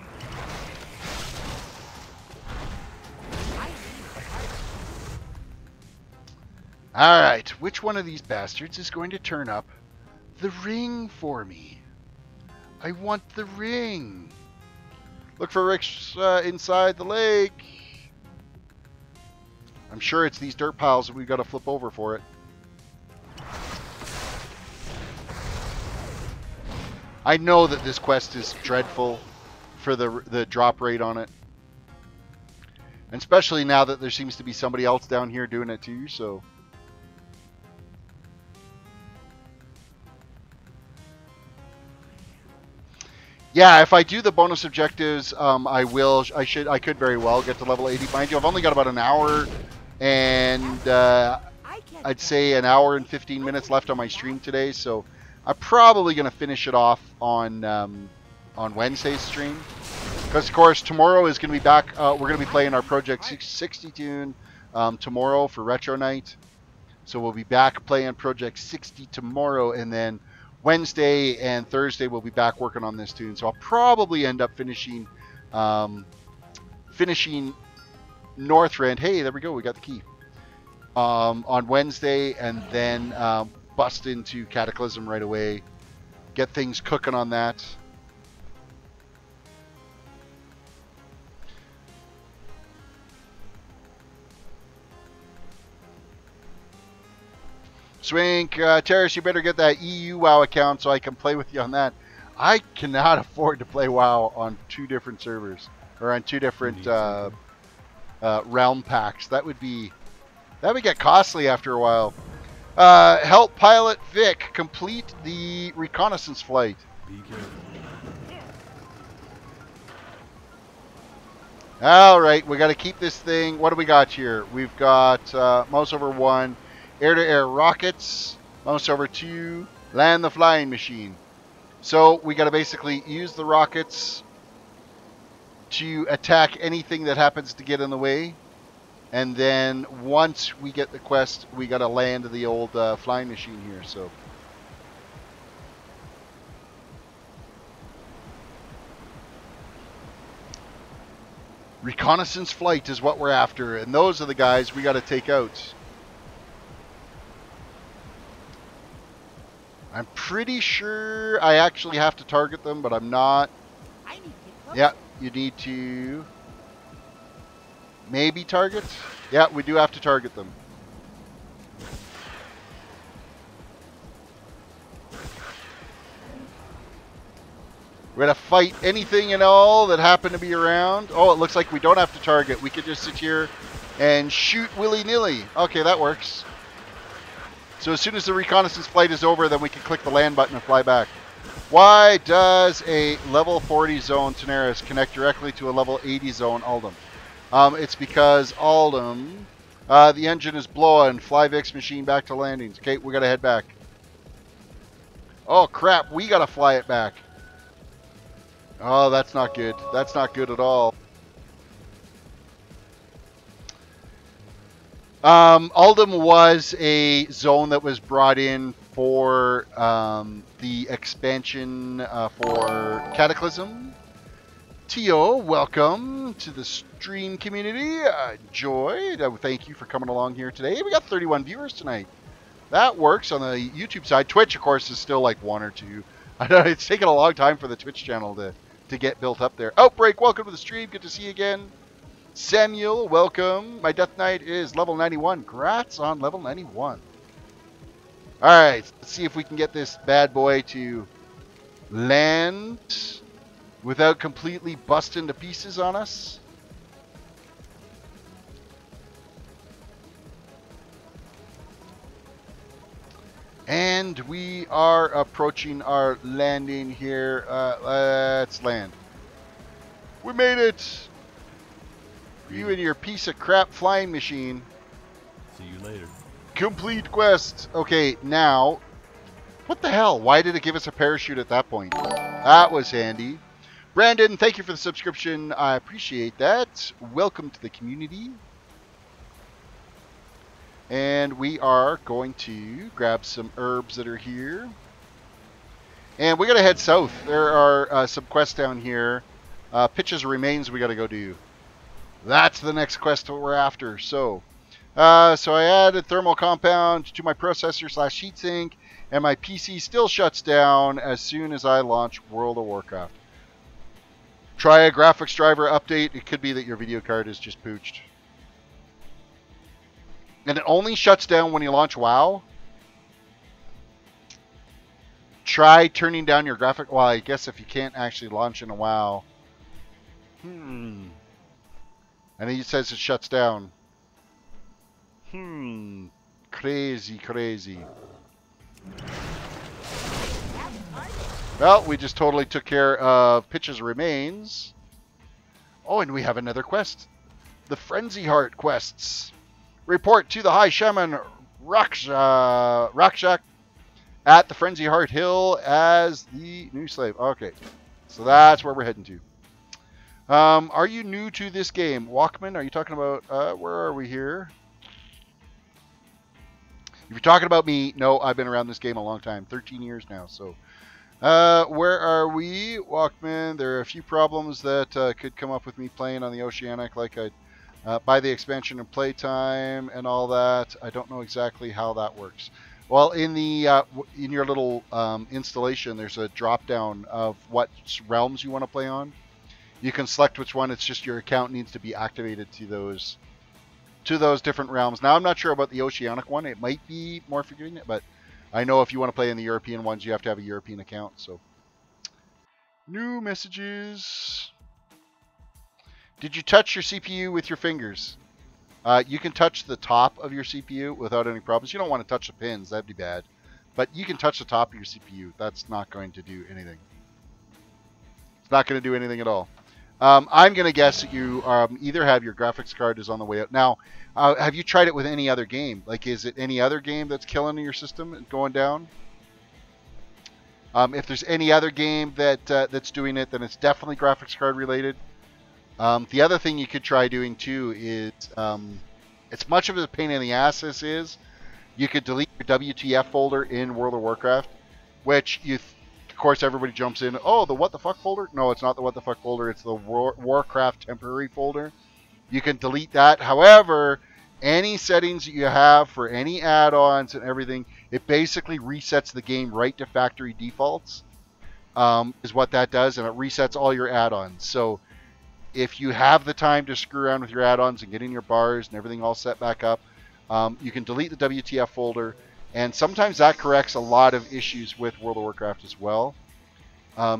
Alright, which one of these bastards is going to turn up the ring for me? I want the ring. Look for Rick's inside the lake. I'm sure it's these dirt piles that we've got to flip over for it. I know that this quest is dreadful for the drop rate on it. And especially now that there seems to be somebody else down here doing it too, so... Yeah, if I do the bonus objectives, I could very well get to level 80. Mind you, I've only got about an hour and I'd say an hour and 15 minutes left on my stream today, so I'm probably going to finish it off on Wednesday's stream. Because, of course, tomorrow is going to be back. We're going to be playing our Project 60 toon tomorrow for Retro Night. So we'll be back playing Project 60 tomorrow, and then Wednesday and Thursday we'll be back working on this toon. So I'll probably end up finishing Northrend. Hey, there we go. We got the key. On Wednesday, and then bust into Cataclysm right away. Get things cooking on that. Swink, Terris, you better get that EU WoW account so I can play with you on that. I cannot afford to play WoW on 2 different servers, or on 2 different realm packs. That would get costly after a while. Help Pilot Vic complete the reconnaissance flight. Be careful. All right, we got to keep this thing. What do we got here? We've got mouse over 1. Air-to-air rockets, mouse over 2, land the flying machine. So we got to basically use the rockets to attack anything that happens to get in the way. And then once we get the quest, we got to land the old flying machine here. So reconnaissance flight is what we're after. And those are the guys we got to take out. I'm pretty sure I actually have to target them, but I'm not. I need to get close. Yeah, you need to maybe target. Yeah, we do have to target them. We're going to fight anything and all that happen to be around. Oh, it looks like we don't have to target. We could just sit here and shoot willy-nilly. Okay, that works. So as soon as the reconnaissance flight is over, then we can click the land button and fly back. Why does a level 40 zone Daenerys connect directly to a level 80 zone Uldum? It's because Uldum, the engine is blowing. Fly Vic's machine back to landings. Okay, we got to head back. Oh, crap. We got to fly it back. Oh, that's not good. That's not good at all. Uldum was a zone that was brought in for the expansion for Cataclysm. Tio, welcome to the stream community. Joy, thank you for coming along here today. We got 31 viewers tonight. That works on the YouTube side. Twitch, of course, is still like 1 or 2. I know it's taken a long time for the Twitch channel to get built up there. Outbreak, welcome to the stream. Good to see you again. Samuel, welcome. My Death Knight is level 91. Congrats on level 91. Alright, let's see if we can get this bad boy to land without completely busting to pieces on us. And we are approaching our landing here. Let's land. We made it! You and your piece of crap flying machine. See you later. Complete quest. Okay, now, what the hell? Why did it give us a parachute at that point? That was handy. Brandon, thank you for the subscription. I appreciate that. Welcome to the community. And we are going to grab some herbs that are here. And we got to head south. There are some quests down here. Pitches Remains we got to go do. That's the next quest that we're after. So I added thermal compound to my processor / heatsink, and my PC still shuts down as soon as I launch World of Warcraft. Try a graphics driver update. It could be that your video card is just pooched. And it only shuts down when you launch WoW. Try turning down your graphic. Well, I guess if you can't actually launch in a WoW. And he says it shuts down. Crazy, crazy. Well, we just totally took care of Pitch's Remains. Oh, and we have another quest. The Frenzy Heart quests. Report to the High Shaman Rakshak at the Frenzy Heart Hill as the new slave. Okay, so that's where we're heading to. Are you new to this game? Walkman, are you talking about, where are we here? If you're talking about me, no, I've been around this game a long time, 13 years now, so. Where are we? Walkman, there are a few problems that could come up with me playing on the Oceanic, like buy the expansion and playtime and all that. I don't know exactly how that works. Well, in the in your little installation, there's a drop down of what realms you want to play on. You can select which one. It's just your account needs to be activated to those different realms. Now, I'm not sure about the Oceanic one. It might be more forgiving, but I know if you want to play in the European ones, you have to have a European account. So, new messages. Did you touch your CPU with your fingers? You can touch the top of your CPU without any problems. You don't want to touch the pins. That'd be bad. But you can touch the top of your CPU. That's not going to do anything. It's not going to do anything at all. I'm going to guess that you either have your graphics card is on the way out. Now, have you tried it with any other game? Like, is it any other game that's killing your system and going down? If there's any other game that's doing it, then it's definitely graphics card related. The other thing you could try doing too is, it's much of a pain in the ass this is, you could delete your WTF folder in World of Warcraft, which of course everybody jumps in, oh, the what the fuck folder? No, it's not the what the fuck folder, it's the Warcraft temporary folder. You can delete that. However, any settings that you have for any add-ons and everything, it basically resets the game right to factory defaults, is what that does, and it resets all your add-ons. So if you have the time to screw around with your add-ons and get in your bars and everything all set back up, you can delete the WTF folder, and sometimes that corrects a lot of issues with World of Warcraft as well.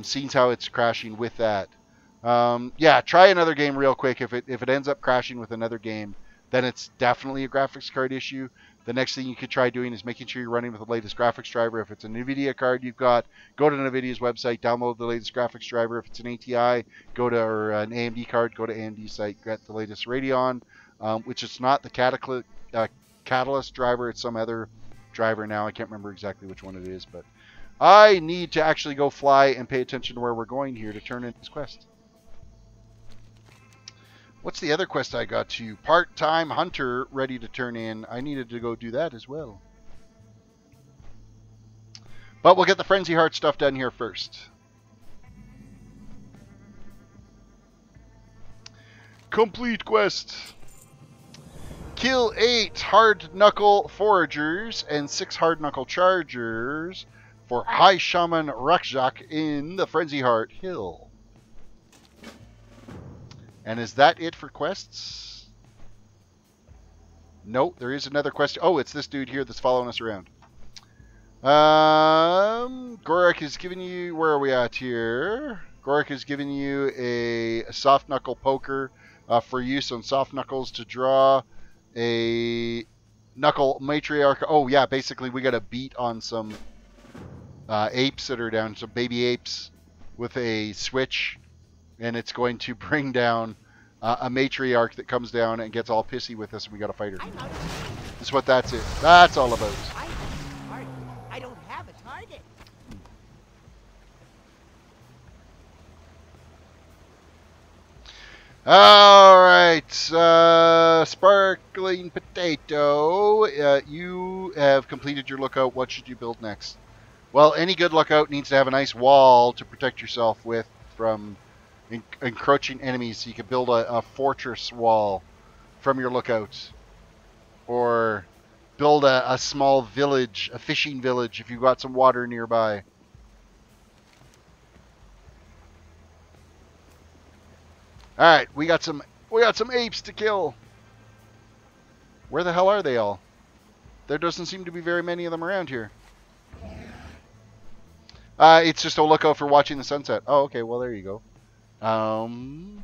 Seeing how it's crashing with that. Yeah, try another game real quick. If it ends up crashing with another game, then it's definitely a graphics card issue. The next thing you could try doing is making sure you're running with the latest graphics driver. If it's a NVIDIA card you've got, go to NVIDIA's website, download the latest graphics driver. If it's an ATI, or an AMD card, go to AMD's site, get the latest Radeon, which is not the Catalyst driver. It's some other driver now. I can't remember exactly which one it is, but I need to actually go fly and pay attention to where we're going here to turn in this quest. What's the other quest I got to? Part-time hunter ready to turn in. I needed to go do that as well. But we'll get the Frenzy Heart stuff done here first. Complete quest. Kill 8 Hard Knuckle Foragers and 6 Hard Knuckle Chargers for High Shaman Rakjak in the Frenzy Heart Hill. And is that it for quests? Nope, there is another quest. Oh, it's this dude here that's following us around. Gorak is giving you... Where are we at here? Gorak is giving you a soft knuckle poker for use on soft knuckles to draw a knuckle matriarch. Oh, yeah, basically we got to beat on some apes that are down, some baby apes with a switch. And it's going to bring down a matriarch that comes down and gets all pissy with us, and we got to fight her. That's what that's it. That's all about. I don't have a target. All right, Sparkling Potato, you have completed your lookout. What should you build next? Well, any good lookout needs to have a nice wall to protect yourself with from encroaching enemies, so you can build a fortress wall from your lookout, or build a small village, a fishing village, if you've got some water nearby. All right, we got some apes to kill. Where the hell are they all? There doesn't seem to be very many of them around here. It's just a lookout for watching the sunset. Oh, okay. Well, there you go. I'm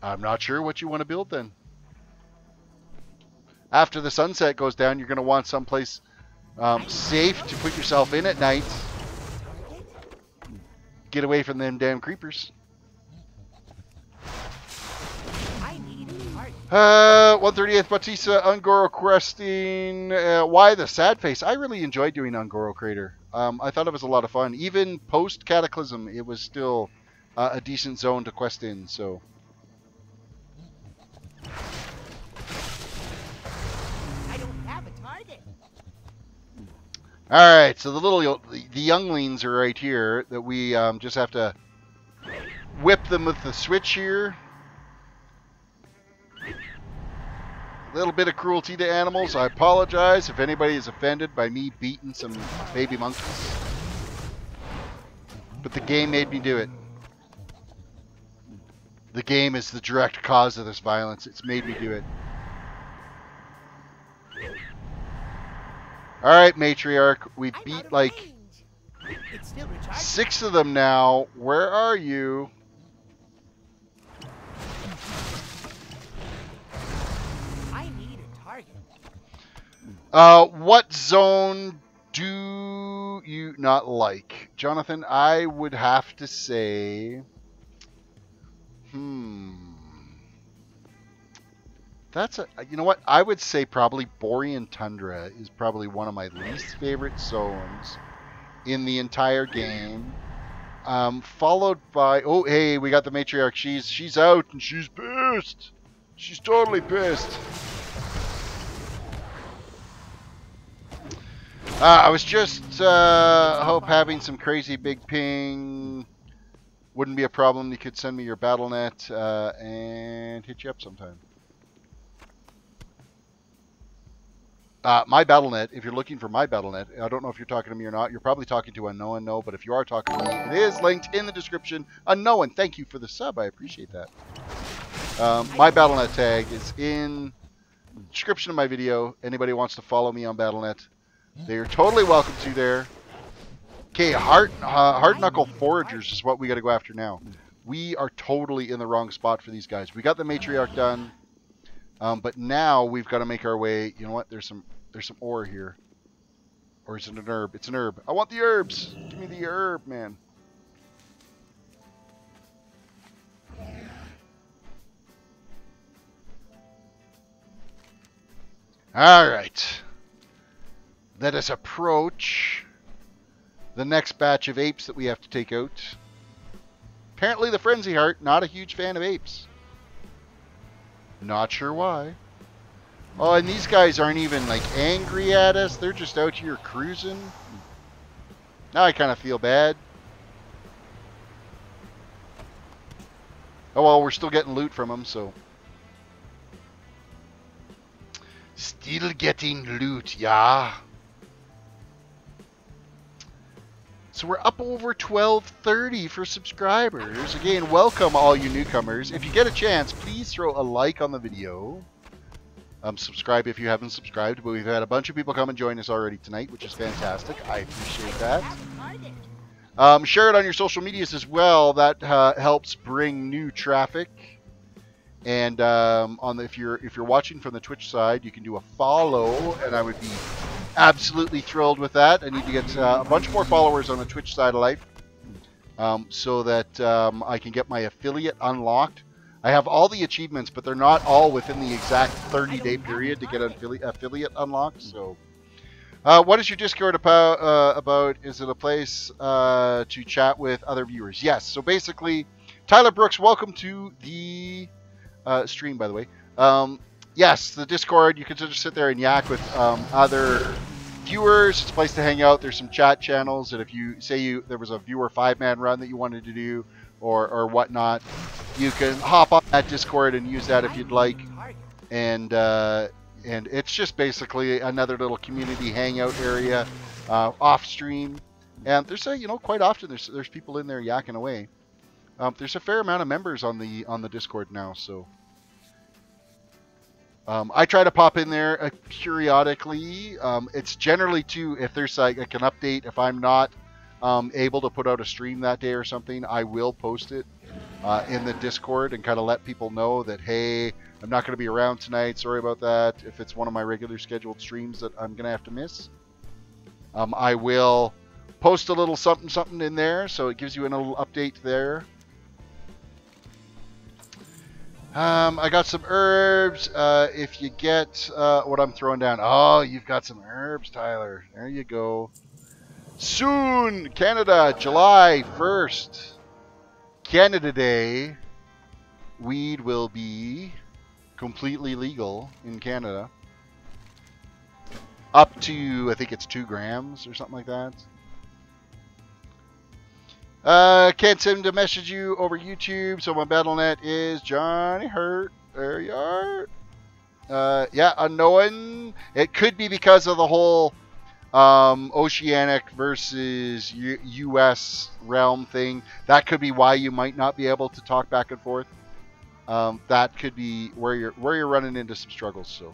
not sure what you want to build then. After the sunset goes down, you're going to want someplace safe to put yourself in at night. Get away from them damn creepers. 138th Batista, Ungoro questing. Why the sad face? I really enjoyed doing Ungoro Crater. I thought it was a lot of fun. Even post Cataclysm, it was still a decent zone to quest in. So, I don't have a target. all right. So the younglings are right here. That we just have to whip them with the switch here. Little bit of cruelty to animals. I apologize if anybody is offended by me beating some baby monkeys. But the game made me do it. The game is the direct cause of this violence. It's made me do it. Alright, Matriarch. We beat like It's still recharging. 6 of them now. Where are you? What zone do you not like? Jonathan, I would have to say... That's a... You know what? I would say probably Borean Tundra is probably one of my least favorite zones in the entire game. Followed by... Oh, hey, we got the Matriarch. She's out and she's pissed. She's totally pissed. I was just hope having some crazy big ping wouldn't be a problem. You could send me your BattleNet and hit you up sometime. My BattleNet, if you're looking for my BattleNet, I don't know if you're talking to me or not. You're probably talking to Unknown, no, but if you are talking to me, it is linked in the description. Unknown, thank you for the sub. I appreciate that. My BattleNet tag is in the description of my video. Anybody wants to follow me on BattleNet, they are totally welcome to there. Okay, hard knuckle foragers is what we got to go after now. We are totally in the wrong spot for these guys. We got the matriarch done, but now we've got to make our way. You know what? There's some ore here, or is it an herb? It's an herb. I want the herbs. Give me the herb, man. All right. Let us approach the next batch of apes that we have to take out. Apparently the Frenzy Heart, not a huge fan of apes. Not sure why. Oh, and these guys aren't even like angry at us. They're just out here cruising. Now I kind of feel bad. Oh well, we're still getting loot from them, so. Still getting loot, yeah. So we're up over 1230 for subscribers. Again, welcome all you newcomers. If you get a chance, please throw a like on the video. Subscribe if you haven't subscribed, but we've had a bunch of people come and join us already tonight, which is fantastic. I appreciate that. Share it on your social medias as well. That helps bring new traffic. And if you're watching from the Twitch side, you can do a follow, and I would be absolutely thrilled with that. I need to get a bunch more followers on the Twitch side of life, so that I can get my affiliate unlocked. I have all the achievements, but they're not all within the exact 30-day period to get an affiliate unlocked. So, what is your Discord about? Is it a place to chat with other viewers? Yes. So basically, Tyler Brooks, welcome to the stream, by the way. Yes, the Discord. You can just sit there and yak with other viewers. It's a place to hang out. There's some chat channels, and if you say there was a viewer 5-man run that you wanted to do, or whatnot, you can hop on that Discord and use that if you'd like. And it's just basically another little community hangout area off stream. And there's quite often there's people in there yakking away. There's a fair amount of members on the Discord now, so I try to pop in there periodically. It's generally if there's like an update. If I'm not able to put out a stream that day or something, I will post it in the Discord and kind of let people know that, hey, I'm not going to be around tonight. Sorry about that. If it's one of my regular scheduled streams that I'm going to have to miss, I will post a little something in there, so it gives you a little update there. I got some herbs. If you get what I'm throwing down. Oh, you've got some herbs, Tyler. There you go. Soon, Canada, July 1st, Canada Day, weed will be completely legal in Canada. Up to, I think it's 2 grams or something like that. Can't seem to message you over YouTube, so my BattleNet is Johnny Hurt. There you are. Yeah, unknown. It could be because of the whole oceanic versus U.S. realm thing. That could be why you might not be able to talk back and forth. That could be where you're running into some struggles. So,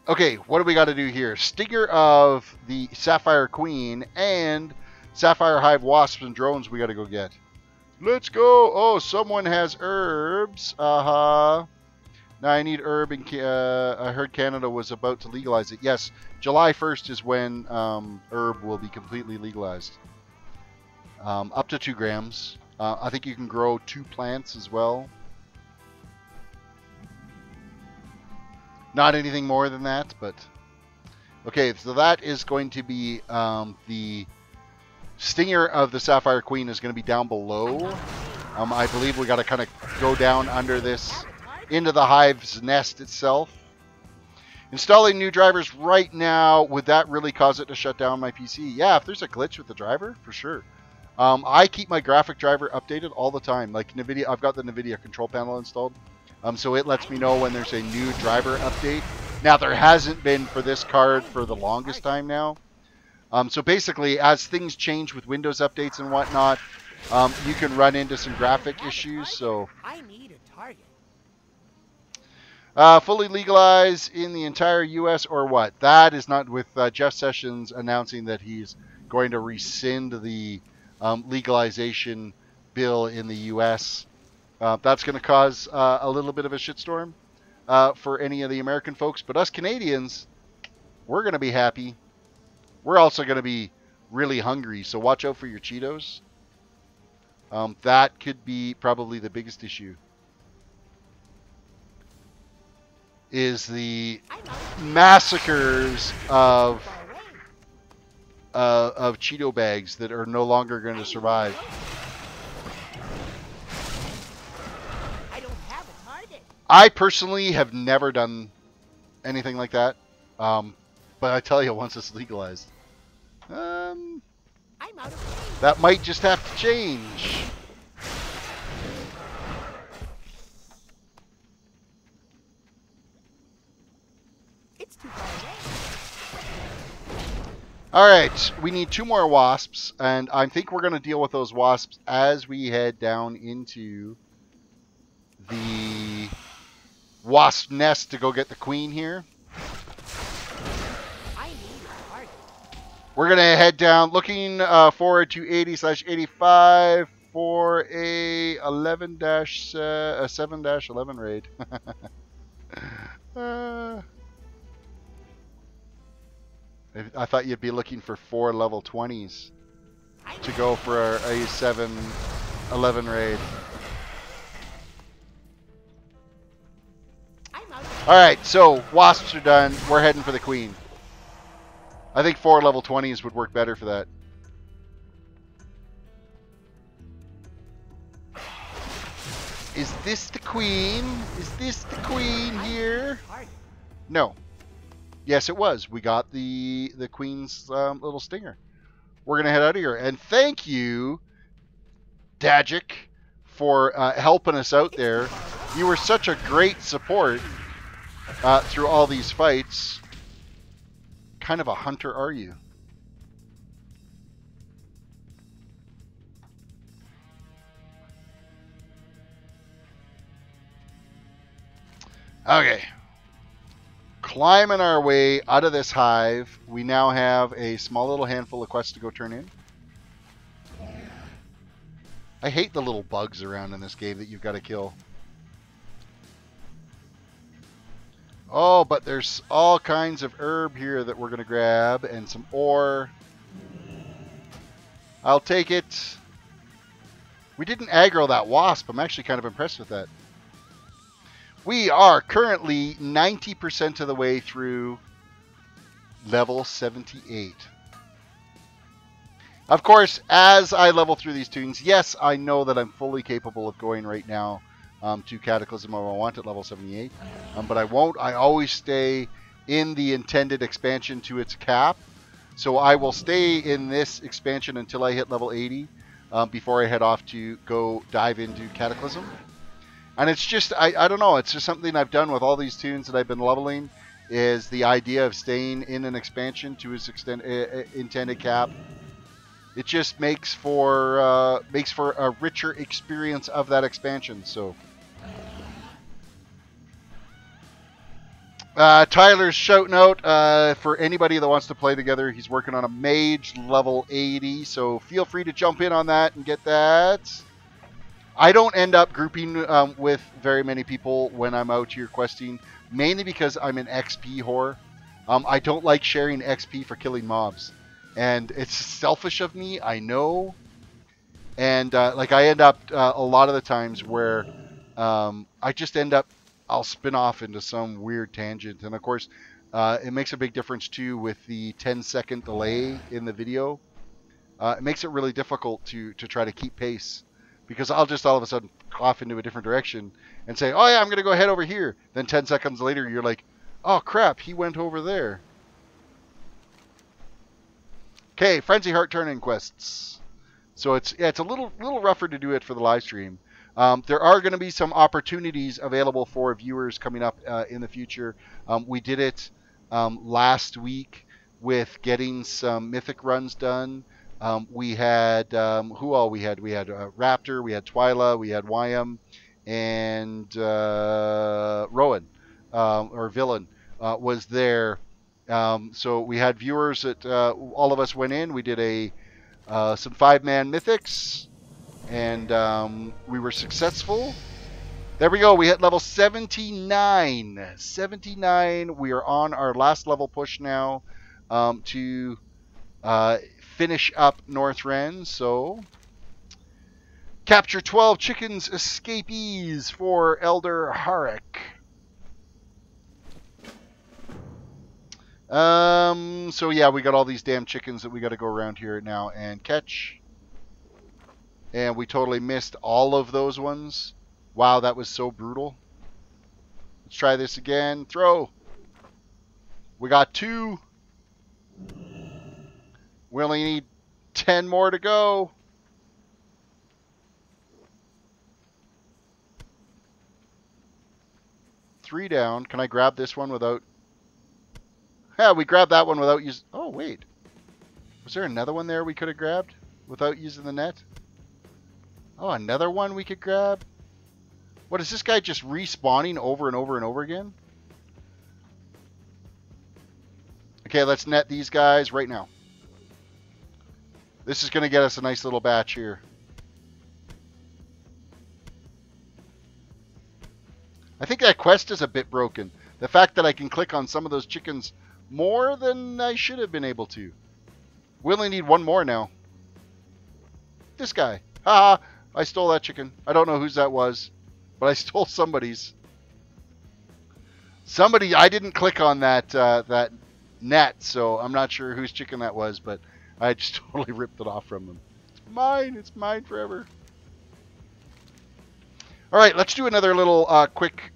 okay, what do we got to do here? Stinger of the Sapphire Queen and Sapphire Hive Wasps and Drones we got to go get. Let's go. Oh, someone has herbs. Now I need herb, and I heard Canada was about to legalize it. Yes, July 1st is when herb will be completely legalized. Up to 2 grams. I think you can grow 2 plants as well. Not anything more than that, but... Okay, so that is going to be the Stinger of the Sapphire Queen is going to be down below. I believe we got to kind of go down under this into the hive's nest itself. Installing new drivers right now. Would that really cause it to shut down my PC? Yeah, if there's a glitch with the driver, for sure. I keep my graphic driver updated all the time. Like NVIDIA, I've got the NVIDIA control panel installed. So it lets me know when there's a new driver update. Now, there hasn't been for this card for the longest time now. So basically, as things change with Windows updates and whatnot, you can run into some graphic issues. So I need a target. fully legalized in the entire U.S. or what? That is not with Jeff Sessions announcing that he's going to rescind the legalization bill in the U.S. That's going to cause a little bit of a shitstorm for any of the American folks. But us Canadians, we're going to be happy. We're also going to be really hungry, so watch out for your Cheetos. That could be probably the biggest issue. Is the massacres of Cheeto bags that are no longer going to survive. I personally have never done anything like that. But I tell you, once it's legalized, I'm out of range. that might just have to change. It's too far away. All right, we need 2 more wasps, and I think we're going to deal with those wasps as we head down into the wasp nest to go get the queen here. I need a target. We're going to head down, looking forward to 80/85 for a 7-11 raid. I thought you'd be looking for 4 level 20s to go for a 7-11 raid. I'm out of All right, so wasps are done. We're heading for the queen. I think 4 level 20s would work better for that. Is this the queen? Is this the queen here? target. No. Yes, it was. We got the queen's little stinger. We're going to head out of here. And thank you, Dagic, for helping us out there. You were such a great support through all these fights. Kind of a hunter are you? Okay. Climbing our way out of this hive. We now have a small little handful of quests to go turn in. I hate the little bugs around in this game that you've got to kill. Oh, but there's all kinds of herb here that we're going to grab and some ore. I'll take it. We didn't aggro that wasp. I'm actually kind of impressed with that. We are currently 90% of the way through level 78. Of course, as I level through these toons, yes, I know that I'm fully capable of going right now to Cataclysm if I want at level 78. But I won't. I always stay in the intended expansion to its cap. So I will stay in this expansion until I hit level 80 before I head off to go dive into Cataclysm. And it's just, I don't know, it's just something I've done with all these toons that I've been leveling, is the idea of staying in an expansion to its intended cap. It just makes for a richer experience of that expansion. So, Tyler's shouting out for anybody that wants to play together. He's working on a mage level 80, so feel free to jump in on that and get that. I don't end up grouping with very many people when I'm out here questing, mainly because I'm an XP whore. I don't like sharing XP for killing mobs. And it's selfish of me, I know. And like I end up a lot of the times where I just end up, I'll spin off into some weird tangent. And of course, it makes a big difference too with the 10-second delay in the video. It makes it really difficult to try to keep pace. Because I'll just all of a sudden off into a different direction and say, oh yeah, I'm going to go head over here. Then 10 seconds later, you're like, oh crap, he went over there. Okay, Frenzy Heart Turn-In quests. So it's a little rougher to do it for the live stream. There are going to be some opportunities available for viewers coming up in the future. We did it last week with getting some mythic runs done. We had, who all we had? We had Raptor, we had Twyla, we had YM, and Rowan, or Villain, was there. So we had viewers that all of us went in. We did some 5-man mythics, and we were successful. There we go. We hit level 79. 79. We are on our last level push now to finish up Northrend. So capture 12 chickens escapees for Elder Harek. So yeah, we got all these damn chickens that we got to go around here now and catch. And we totally missed all of those ones. Wow, that was so brutal. Let's try this again. Throw. We got 2. We only need 10 more to go. Three down. Can I grab this one without... Yeah, we grabbed that one without using... Oh, wait. Was there another one there we could have grabbed without using the net? Oh, another one we could grab? What, is this guy just respawning over and over and over again? Okay, let's net these guys right now. This is going to get us a nice little batch here. I think that quest is a bit broken. The fact that I can click on some of those chickens more than I should have been able to. We only need one more now. This guy. Haha, I stole that chicken. I don't know whose that was, but I stole somebody's. Somebody, I didn't click on that that net, so I'm not sure whose chicken that was, but I just totally ripped it off from them. It's mine forever. All right, let's do another little quick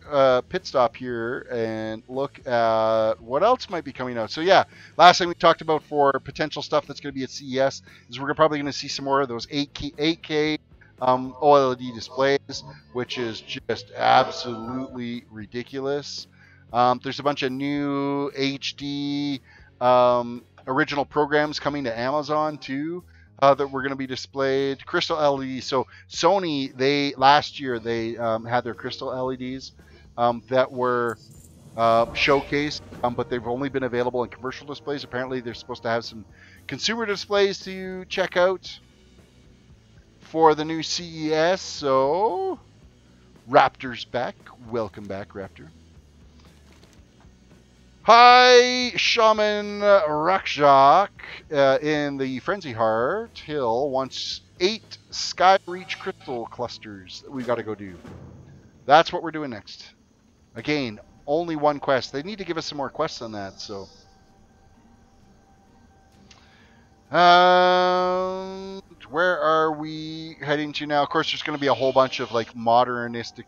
pit stop here and look at what else might be coming out. So yeah, last time we talked about for potential stuff that's going to be at CES is we're probably going to see some more of those 8K OLED displays, which is just absolutely ridiculous. There's a bunch of new HD original programs coming to Amazon too. That were going to be displayed. Crystal LEDs. So Sony, last year they had their crystal LEDs that were showcased, but they've only been available in commercial displays. Apparently, they're supposed to have some consumer displays to check out for the new CES. So Raptor's back. Welcome back, Raptor. Hi, Shaman Rakshak in the Frenzy Heart Hill wants 8 Skyreach crystal clusters that we got to go do. That's what we're doing next. Again, only one quest. They need to give us some more quests on that. So, where are we heading to now? Of course, there's going to be a whole bunch of like modernistic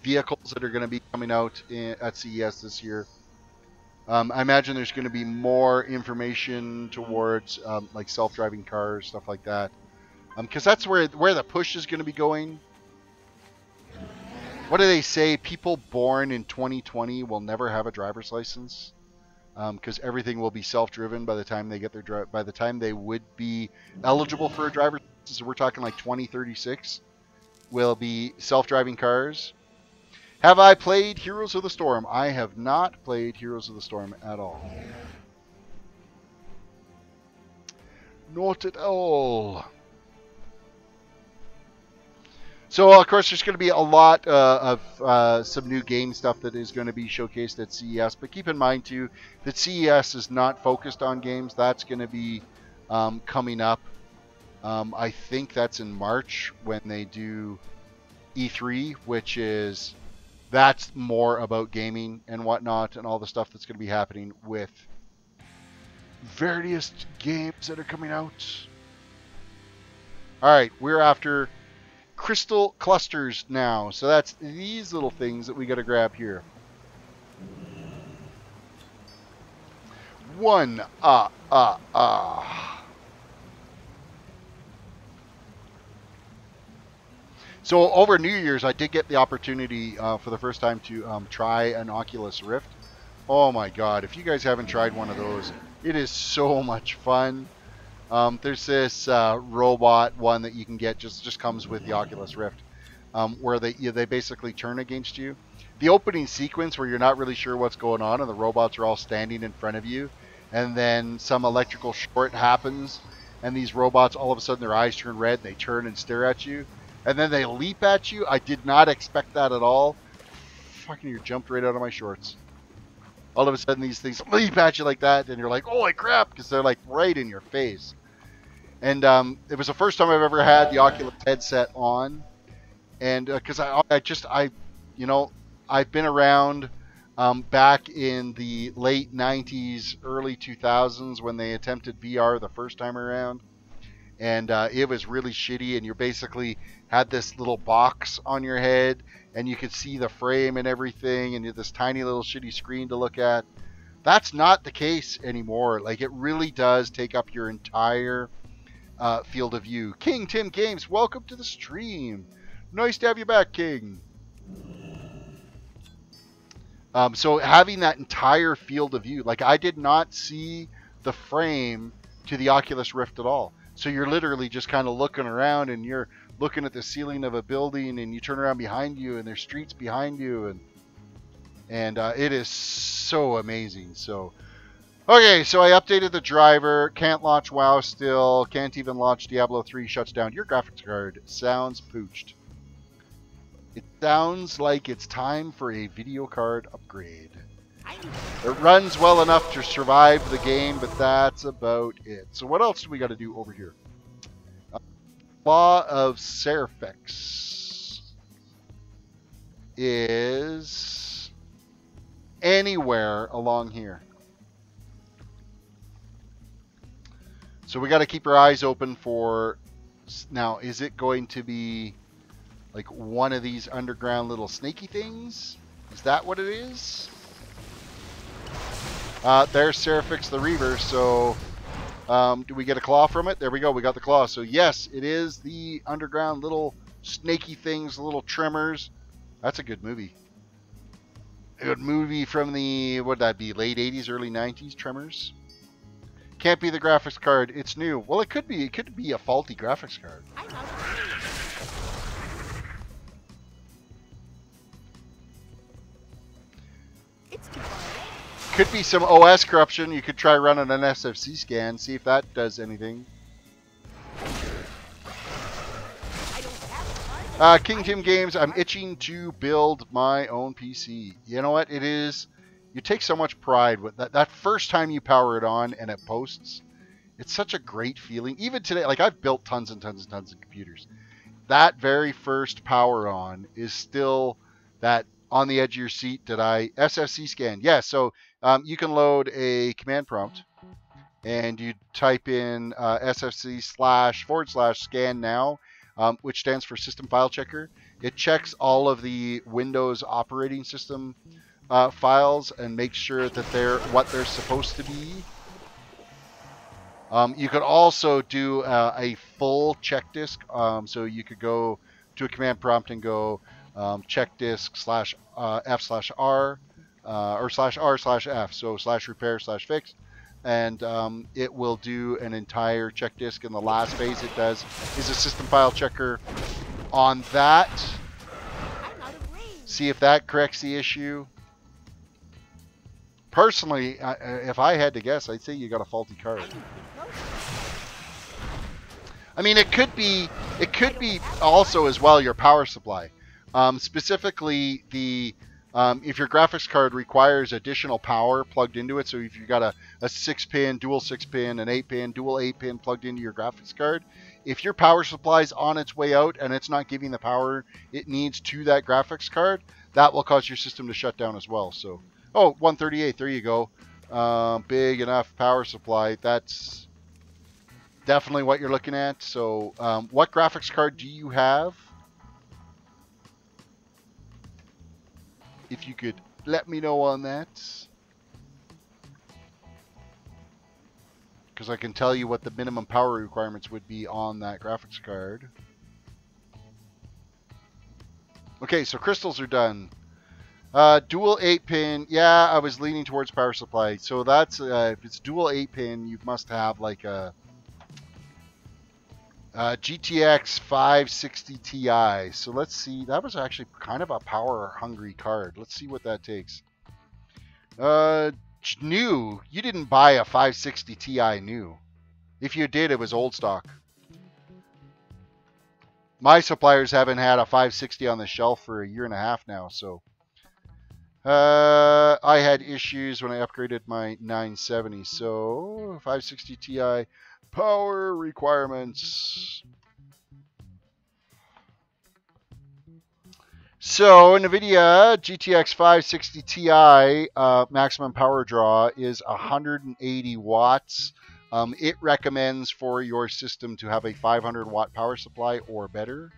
vehicles that are going to be coming out at CES this year. I imagine there's going to be more information towards like self-driving cars, stuff like that, because that's where the push is going to be going. What do they say? People born in 2020 will never have a driver's license because everything will be self-driven by the time they get their by the time they would be eligible for a driver's license. So we're talking like 2036 will be self-driving cars. Have I played Heroes of the Storm? I have not played Heroes of the Storm at all. Not at all. So, of course, there's going to be a lot of some new game stuff that is going to be showcased at CES. But keep in mind, too, that CES is not focused on games. That's going to be coming up. I think that's in March when they do E3, which is... That's more about gaming and whatnot and all the stuff that's going to be happening with various games that are coming out. All right, we're after crystal clusters now. So that's these little things that we got to grab here. One, So over New Year's, I did get the opportunity for the first time to try an Oculus Rift. Oh my God, if you guys haven't tried one of those, it is so much fun. There's this robot one that you can get, just comes with the Oculus Rift, where they basically turn against you. The opening sequence where you're not really sure what's going on and the robots are all standing in front of you, and then some electrical short happens, and these robots, all of a sudden their eyes turn red, and they turn and stare at you. And then they leap at you. I did not expect that at all. Fucking, you jumped right out of my shorts. All of a sudden, these things leap at you like that, and you're like, holy crap, because they're like right in your face. And it was the first time I've ever had the Oculus headset on. And because I've been around back in the late 90s, early 2000s when they attempted VR the first time around. and it was really shitty. And you basically had this little box on your head, and you could see the frame and everything, and you had this tiny little shitty screen to look at. That's not the case anymore. Like, it really does take up your entire field of view. King Tim Games, welcome to the stream. Nice to have you back, King. So having that entire field of view, like, I did not see the frame to the Oculus Rift at all. So you're literally just kind of looking around, and you're looking at the ceiling of a building, and you turn around behind you, and there's streets behind you, and it is so amazing. So, okay, so I updated the driver. Can't launch WoW still. Can't even launch Diablo 3. Shuts down your graphics card. Sounds pooched. It sounds like it's time for a video card upgrade. It runs well enough to survive the game, but that's about it. So what else do we got to do over here? Law of Serifex is anywhere along here. So we got to keep our eyes open for... Now, is it going to be like one of these underground little snaky things? Is that what it is? There's Serifex the Reaver. So do we get a claw from it? There we go. We got the claw. So yes, it is the underground little snaky things, little tremors. That's a good movie. A good movie from the, what would that be, late 80s, early 90s, Tremors? Can't be the graphics card. It's new. Well, it could be. It could be a faulty graphics card. Could be some OS corruption. You could try running an SFC scan, see if that does anything. King Tim Games, I'm itching to build my own PC. You know what? It is... You take so much pride with that first time you power it on and it posts. It's such a great feeling. Even today, like, I've built tons and tons and tons of computers. That very first power on is still that on the edge of your seat. Did I SFC scan? Yeah, so you can load a command prompt and you type in SFC//scan now, which stands for System File Checker. It checks all of the Windows operating system files and makes sure that they're what they're supposed to be. You could also do a full check disk. So you could go to a command prompt and go check disk /f/r or /r/f. So /repair/fix. And it will do an entire check disk. And the last phase it does is a system file checker on that. See if that corrects the issue. Personally, if I had to guess, I'd say you got a faulty card. I mean, it could be also as well your power supply. Specifically, the if your graphics card requires additional power plugged into it, so if you got a 6-pin, dual 6-pin, an 8-pin, dual 8-pin plugged into your graphics card, if your power supply is on its way out and it's not giving the power it needs to that graphics card, that will cause your system to shut down as well. So. Oh, 138, there you go. Big enough power supply. That's definitely what you're looking at. So, what graphics card do you have? If you could let me know on that. Because I can tell you what the minimum power requirements would be on that graphics card. Okay, so crystals are done. Dual 8-pin, yeah, I was leaning towards power supply. So that's, if it's dual 8-pin, you must have like a GTX 560 Ti. So let's see, that was actually kind of a power-hungry card. Let's see what that takes. New, you didn't buy a 560 Ti new. If you did, it was old stock. My suppliers haven't had a 560 on the shelf for 1.5 years now, so... I had issues when I upgraded my 970, so 560 Ti power requirements. So NVIDIA GTX 560 Ti maximum power draw is 180 watts It recommends for your system to have a 500 watt power supply or better.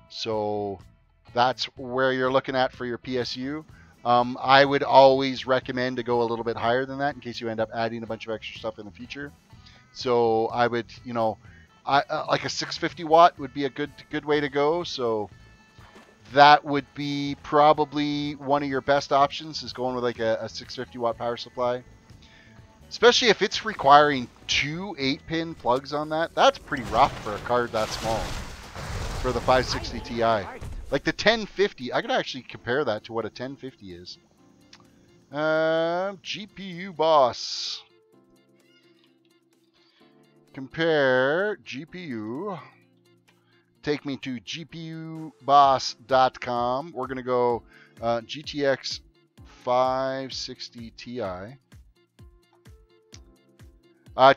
So that's where you're looking at for your PSU. I would always recommend to go a little bit higher than that in case you end up adding a bunch of extra stuff in the future. So I would, you know, like a 650 watt would be a good way to go. So that would be probably one of your best options, is going with like a 650 watt power supply. Especially if it's requiring 2 8-pin plugs on that. That's pretty rough for a card that small for the 560 Ti. Like the 1050, I could actually compare that to what a 1050 is. GPU boss. Compare GPU. Take me to gpuboss.com. We're going to go GTX 560 Ti.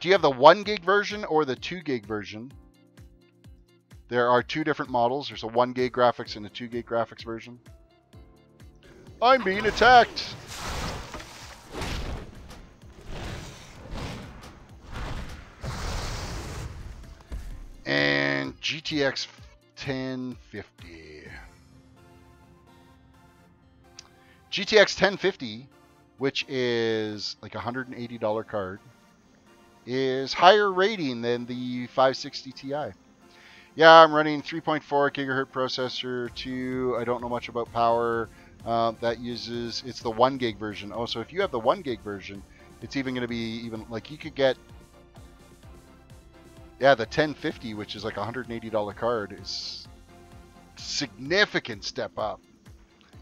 Do you have the 1 gig version or the 2 gig version? There are 2 different models. There's a 1 gig graphics and a 2 gig graphics version. I'm being attacked. And GTX 1050. GTX 1050, which is like a $180 card, is higher rating than the 560 Ti. Yeah, I'm running 3.4 gigahertz processor, 2. I don't know much about power. That uses, it's the 1 gig version. Oh, so if you have the 1 gig version, it's even going to be even, like you could get, yeah, the 1050, which is like a $180 card, is significant step up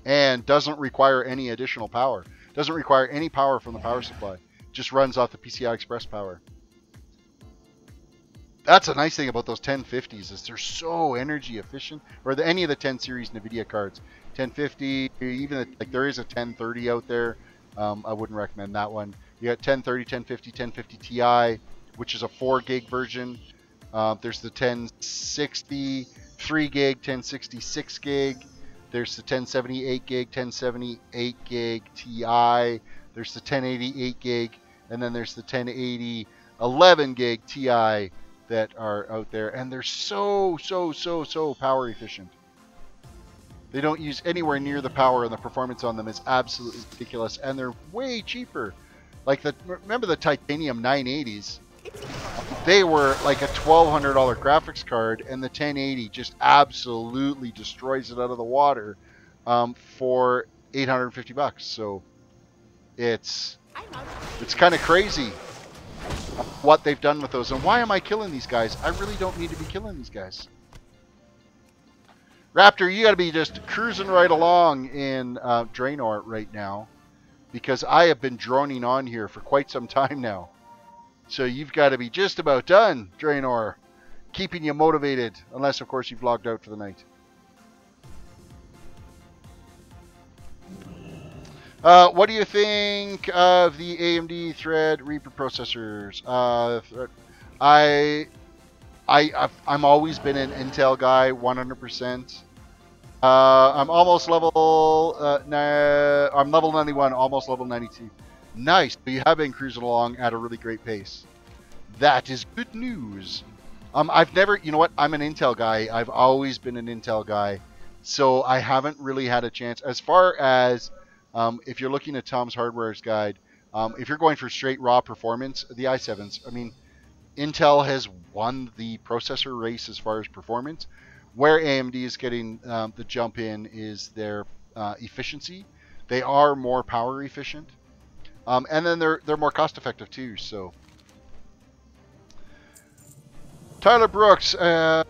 and doesn't require any additional power. Doesn't require any power from the power supply. Just runs off the PCI Express power. That's a nice thing about those 1050s, is they're so energy efficient. Or any of the 10 series NVIDIA cards. 1050, even like there is a 1030 out there. I wouldn't recommend that one. You got 1030, 1050, 1050 Ti, which is a 4 gig version. There's the 1060 3 gig, 1060 6 gig. There's the 1070 8 gig, 1070 8 gig Ti. There's the 1080 8 gig, and then there's the 1080 11 gig Ti that are out there, and they're so power efficient. They don't use anywhere near the power, and the performance on them is absolutely ridiculous, and they're way cheaper. Like remember the titanium 980s? They were like a $1,200 graphics card, and the 1080 just absolutely destroys it out of the water for $850. So it's kind of crazy what they've done with those. And why am I killing these guys? I really don't need to be killing these guys. Raptor, you got to be just cruising right along in Draenor right now, because I have been droning on here for quite some time now. So you've got to be just about done, Draenor. Keeping you motivated, unless of course you've logged out for the night. What do you think of the AMD Thread Reaper processors? I'm always been an Intel guy, 100%. I'm almost level. I'm level 91, almost level 92. Nice, but you have been cruising along at a really great pace. That is good news. I've never, you know what? I'm an Intel guy. I've always been an Intel guy, so I haven't really had a chance. As far as if you're looking at Tom's Hardware's guide, if you're going for straight raw performance, the i7s, I mean, Intel has won the processor race as far as performance. Where AMD is getting the jump in is their efficiency. They are more power efficient, and then they're more cost effective too. So, Tyler Brooks, I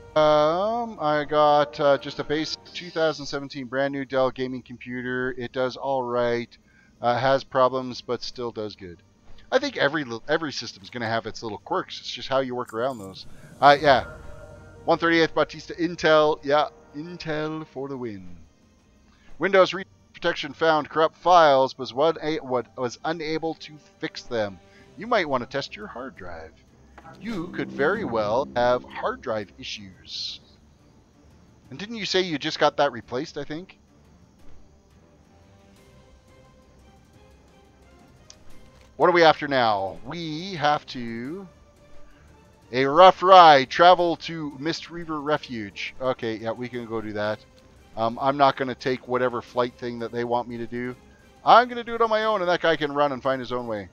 got just a base 2017 brand new Dell gaming computer. It does all right, has problems, but still does good. I think every system is going to have its little quirks. It's just how you work around those. Yeah. 138th Bautista Intel. Yeah, Intel for the win. Windows protection found corrupt files, but was unable to fix them. You might want to test your hard drive. You could very well have hard drive issues. And didn't you say you just got that replaced, I think? What are we after now? We have to... A rough ride. Travel to Mist Reaver Refuge. Okay, yeah, we can go do that. I'm not going to take whatever flight thing that they want me to do. I'm going to do it on my own, and that guy can run and find his own way.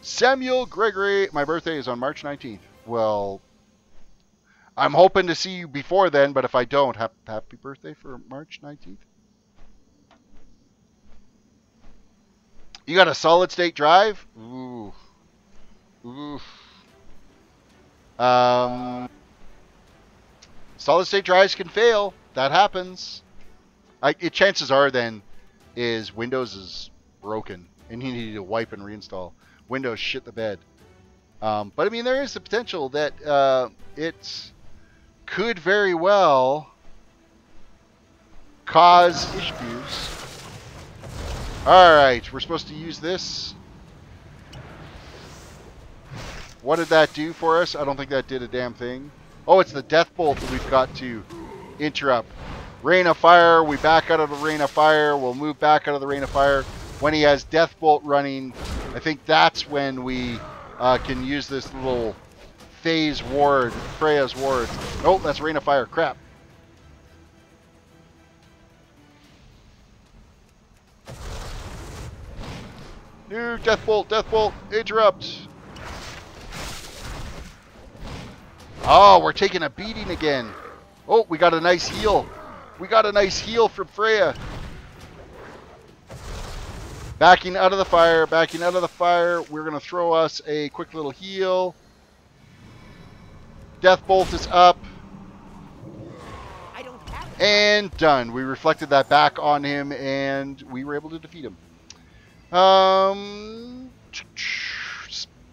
Samuel Gregory. My birthday is on March 19th. Well, I'm hoping to see you before then, but if I don't, happy birthday for March 19th. You got a solid state drive? Ooh. Ooh. Solid state drives can fail. That happens. Chances are then is Windows is broken and you need to wipe and reinstall. Windows shit the bed. But I mean, there is the potential that it could very well cause issues. Alright, we're supposed to use this. What did that do for us? I don't think that did a damn thing. Oh, it's the death bolt that we've got to interrupt. Rain of fire, we back out of the rain of fire. We'll move back out of the rain of fire. When he has death bolt running, I think that's when we can use this little phase ward, Freya's ward. Oh, that's rain of fire, crap. New death bolt, interrupt. Oh, we're taking a beating again. Oh, we got a nice heal. We got a nice heal from Freya. Backing out of the fire, backing out of the fire. We're going to throw us a quick little heal. Death bolt is up. And done. We reflected that back on him, and we were able to defeat him.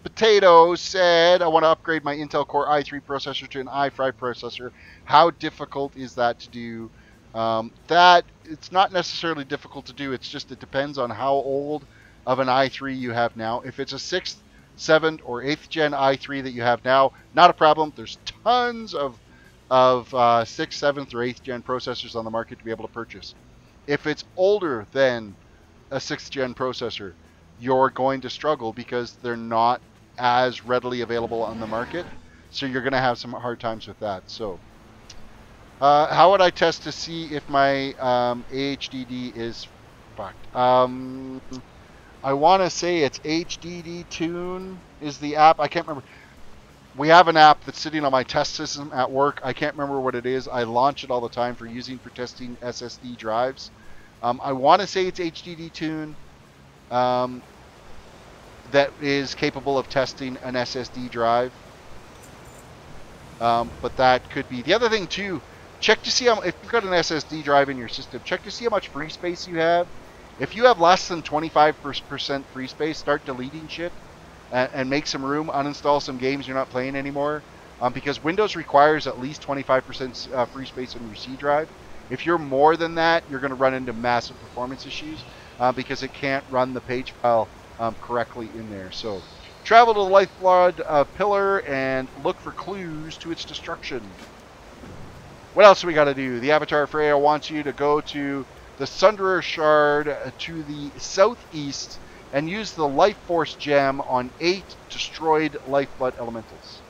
Potato said, I want to upgrade my Intel Core i3 processor to an i5 processor. How difficult is that to do? That it's not necessarily difficult to do. It's just it depends on how old of an i3 you have now. If it's a 6th, 7th, or 8th gen i3 that you have now, not a problem. There's tons of 6th, 7th, or 8th gen processors on the market to be able to purchase. If it's older than a 6th gen processor, you're going to struggle because they're not as readily available on the market. So you're going to have some hard times with that. So how would I test to see if my AHDD is fucked? I want to say it's HDD Toon is the app. I can't remember. We have an app that's sitting on my test system at work. I can't remember what it is. I launch it all the time for testing SSD drives. I want to say it's HDD Toon that is capable of testing an SSD drive. But that could be. The other thing too, check to see how, if you've got an SSD drive in your system, check to see how much free space you have. If you have less than 25% free space, start deleting shit and make some room, uninstall some games you're not playing anymore. Because Windows requires at least 25% free space on your C drive. If you're more than that, you're going to run into massive performance issues because it can't run the page file correctly in there. So travel to the Lifeblood Pillar and look for clues to its destruction. What else do we got to do? The Avatar Freya wants you to go to the Sunderer Shard to the southeast and use the Life Force Gem on 8 destroyed Lifeblood Elementals.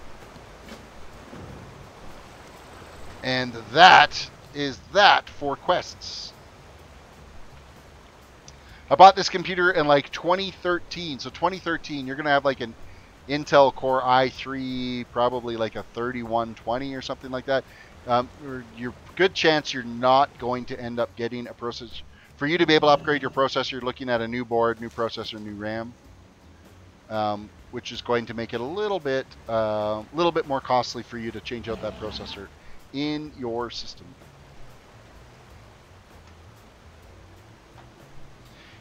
And that is that for quests. I bought this computer in like 2013. So 2013, you're going to have like an Intel Core i3, probably like a 3120 or something like that. Your good chance you're not going to end up getting a processor. For you to be able to upgrade your processor, you're looking at a new board, new processor, new RAM, which is going to make it a little bit more costly for you to change out that processor in your system.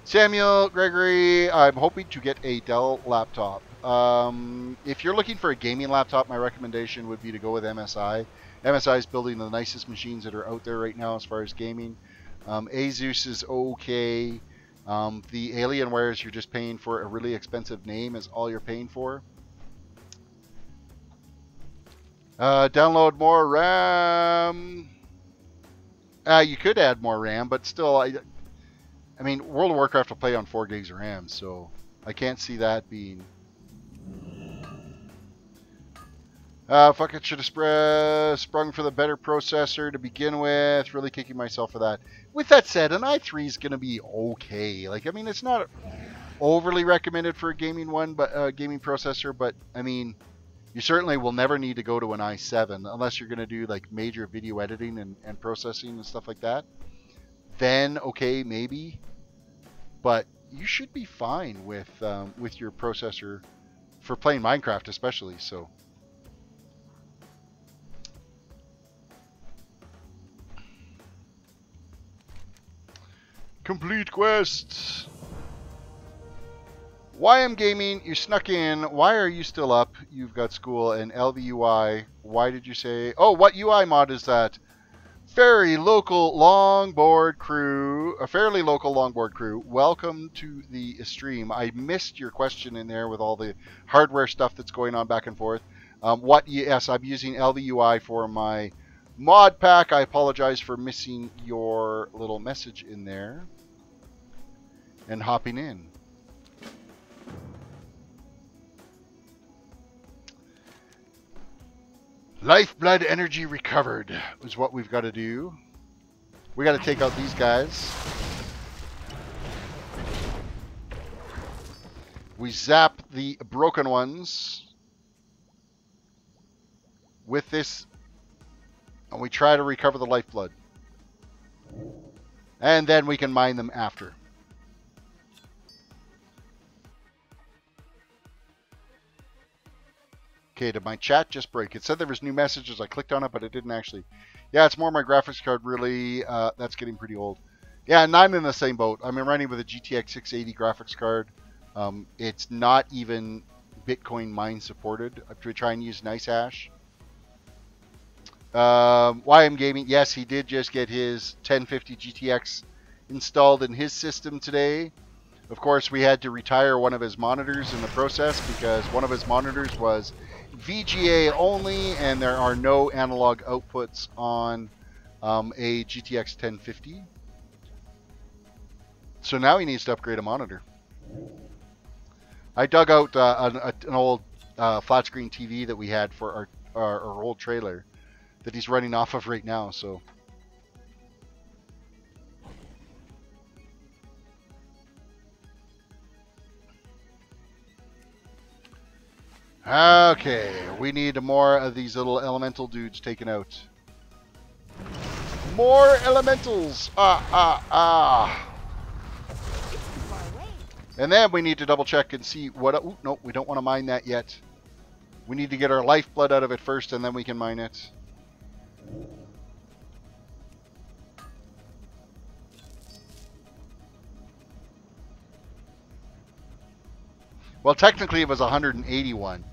Samuel Gregory, I'm hoping to get a Dell laptop. If you're looking for a gaming laptop, my recommendation would be to go with MSI. MSI is building the nicest machines that are out there right now as far as gaming. Asus is okay. The Alienwares, you're just paying for a really expensive name is all you're paying for. Download more RAM. You could add more RAM, but still, I mean, World of Warcraft will play on 4 gigs of RAM, so I can't see that being. Fuck it, should have sprung for the better processor to begin with. Really kicking myself for that. With that said, an i3 is going to be okay. Like, I mean, it's not overly recommended for a gaming one, but gaming processor. But I mean, you certainly will never need to go to an i7 unless you're going to do like major video editing and processing and stuff like that. Then okay, maybe. But you should be fine with your processor for playing Minecraft, especially. So. Complete quest. YM Gaming, you snuck in. Why are you still up? You've got school and ELVUI. Why did you say? Oh, what UI mod is that? Fairly local longboard crew. A fairly local longboard crew. Welcome to the stream. I missed your question in there with all the hardware stuff that's going on back and forth. Yes, I'm using ELVUI for my mod pack. I apologize for missing your little message in there. And hopping in. Lifeblood energy recovered is what we've got to do. We got to take out these guys. We zap the broken ones with this, and we try to recover the lifeblood. And then we can mine them after. Okay, did my chat just break? It said there was new messages. I clicked on it, but it didn't actually. Yeah, it's more my graphics card, really. That's getting pretty old. Yeah, and I'm in the same boat. I'm running with a GTX 680 graphics card. It's not even Bitcoin mine supported. I'm going to try and use NiceHash. YM Gaming, yes, he did just get his 1050 GTX installed in his system today. Of course, we had to retire one of his monitors in the process because one of his monitors was VGA only, and there are no analog outputs on a GTX 1050. So now he needs to upgrade a monitor. I dug out an old flat screen TV that we had for our old trailer that he's running off of right now. So. Okay, we need more of these little elemental dudes taken out. More elementals! And then we need to double check and see what... Ooh, no, we don't want to mine that yet. We need to get our lifeblood out of it first, and then we can mine it. Well, technically it was 181.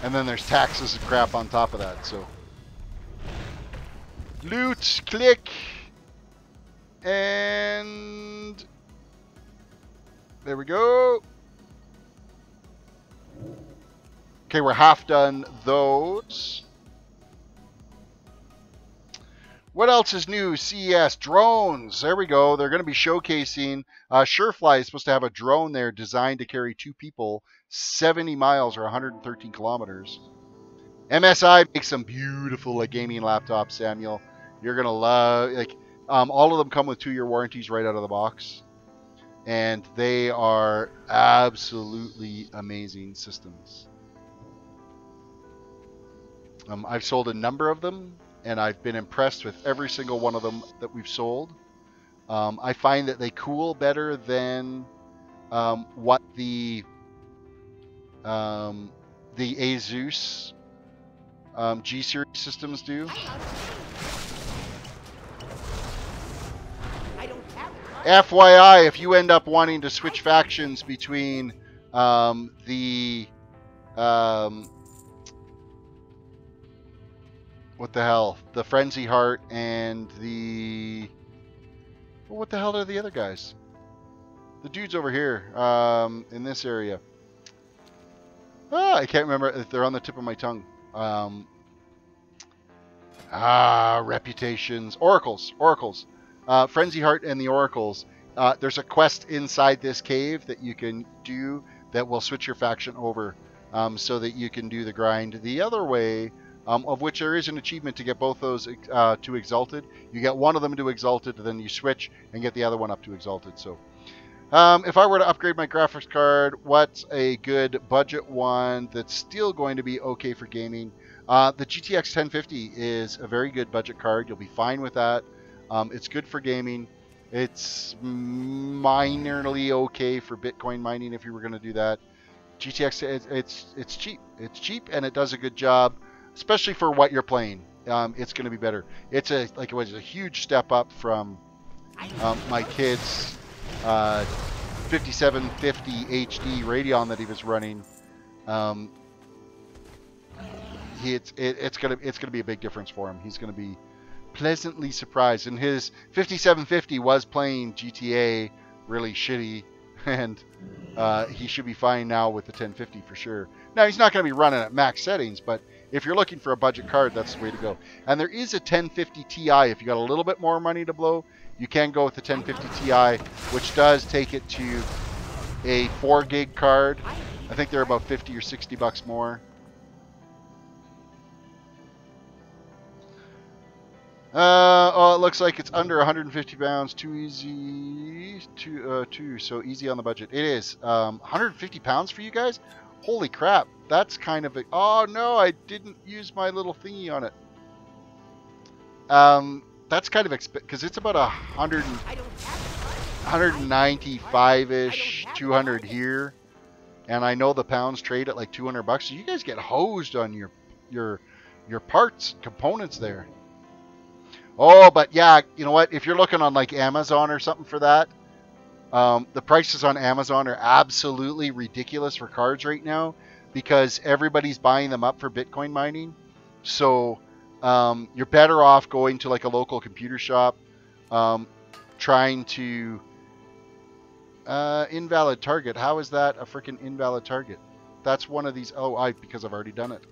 And then there's taxes and crap on top of that, so. Loot, click. And there we go. Okay, we're half done those. What else is new? CES drones. There we go. They're going to be showcasing. Surefly is supposed to have a drone there designed to carry 2 people 70 miles or 113 kilometers. MSI makes some beautiful like gaming laptops, Samuel. You're going to love, like, all of them come with 2-year warranties right out of the box. And they are absolutely amazing systems. I've sold a number of them, and I've been impressed with every single one of them that we've sold. I find that they cool better than what the Asus G series systems do. FYI, if you end up wanting to switch factions between what the hell? The Frenzy Heart and the... Well, what the hell are the other guys? The dudes over here, in this area. I can't remember. They're on the tip of my tongue. Reputations. Oracles. Frenzy Heart and the Oracles. there's a quest inside this cave that you can do that will switch your faction over so that you can do the grind the other way, of which there is an achievement to get both those to Exalted. You get one of them to Exalted, then you switch and get the other one up to Exalted. So if I were to upgrade my graphics card, what's a good budget one that's still going to be okay for gaming? The GTX 1050 is a very good budget card. You'll be fine with that. It's good for gaming. It's minorly okay for Bitcoin mining if you were going to do that. GTX, it's cheap. It's cheap and it does a good job, especially for what you're playing. It's going to be better. It's a huge step up from my kid's 5750 HD Radeon that he was running. It's gonna be a big difference for him. He's gonna be pleasantly surprised. And his 5750 was playing GTA really shitty, and he should be fine now with the 1050 for sure. Now he's not gonna be running at max settings, but if you're looking for a budget card, that's the way to go. And there is a 1050 Ti. If you got a little bit more money to blow, you can go with the 1050 Ti, which does take it to a 4 gig card. I think they're about 50 or 60 bucks more. Oh, it looks like it's under 150 pounds. Too easy. So easy on the budget. It is. 150 pounds for you guys? Holy crap. That's kind of a... Oh, no, I didn't use my little thingy on it. That's kind of because it's about 195-ish, 200 here, and I know the pounds trade at like 200 bucks. So you guys get hosed on your parts, components there. Oh, but yeah, you know what? If you're looking on like Amazon or something for that, the prices on Amazon are absolutely ridiculous for cards right now because everybody's buying them up for Bitcoin mining. So you're better off going to like a local computer shop, trying to invalid target. How is that a freaking invalid target? That's one of these. Oh, because I've already done it.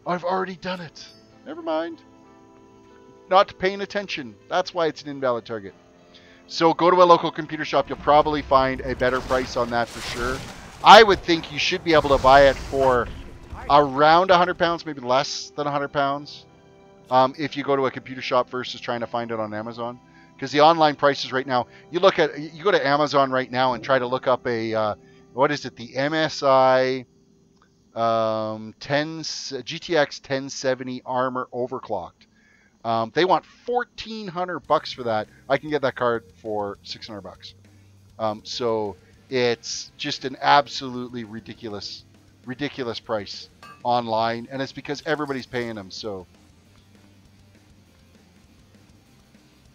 I've already done it. Never mind. Not paying attention. That's why it's an invalid target. So go to a local computer shop. You'll probably find a better price on that for sure. I would think you should be able to buy it for around 100 pounds, maybe less than 100 pounds. If you go to a computer shop versus trying to find it on Amazon. Because the online prices right now, you go to Amazon right now and try to look up a, what is it, the MSI GTX 1070 Armor overclocked. They want $1,400 for that. I can get that card for $600. So it's just an absolutely ridiculous price online, and it's because everybody's paying them. So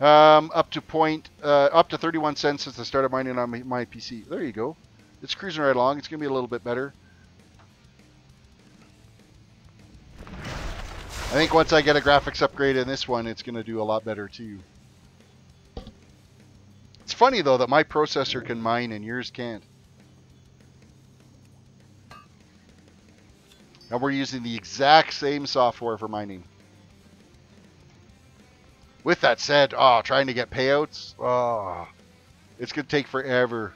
up to 31 cents since the start of mining on my PC. There you go. It's cruising right along. It's gonna be a little bit better. I think once I get a graphics upgrade in this one, it's going to do a lot better too. It's funny though that my processor can mine and yours can't. And we're using the exact same software for mining. With that said, trying to get payouts, it's going to take forever.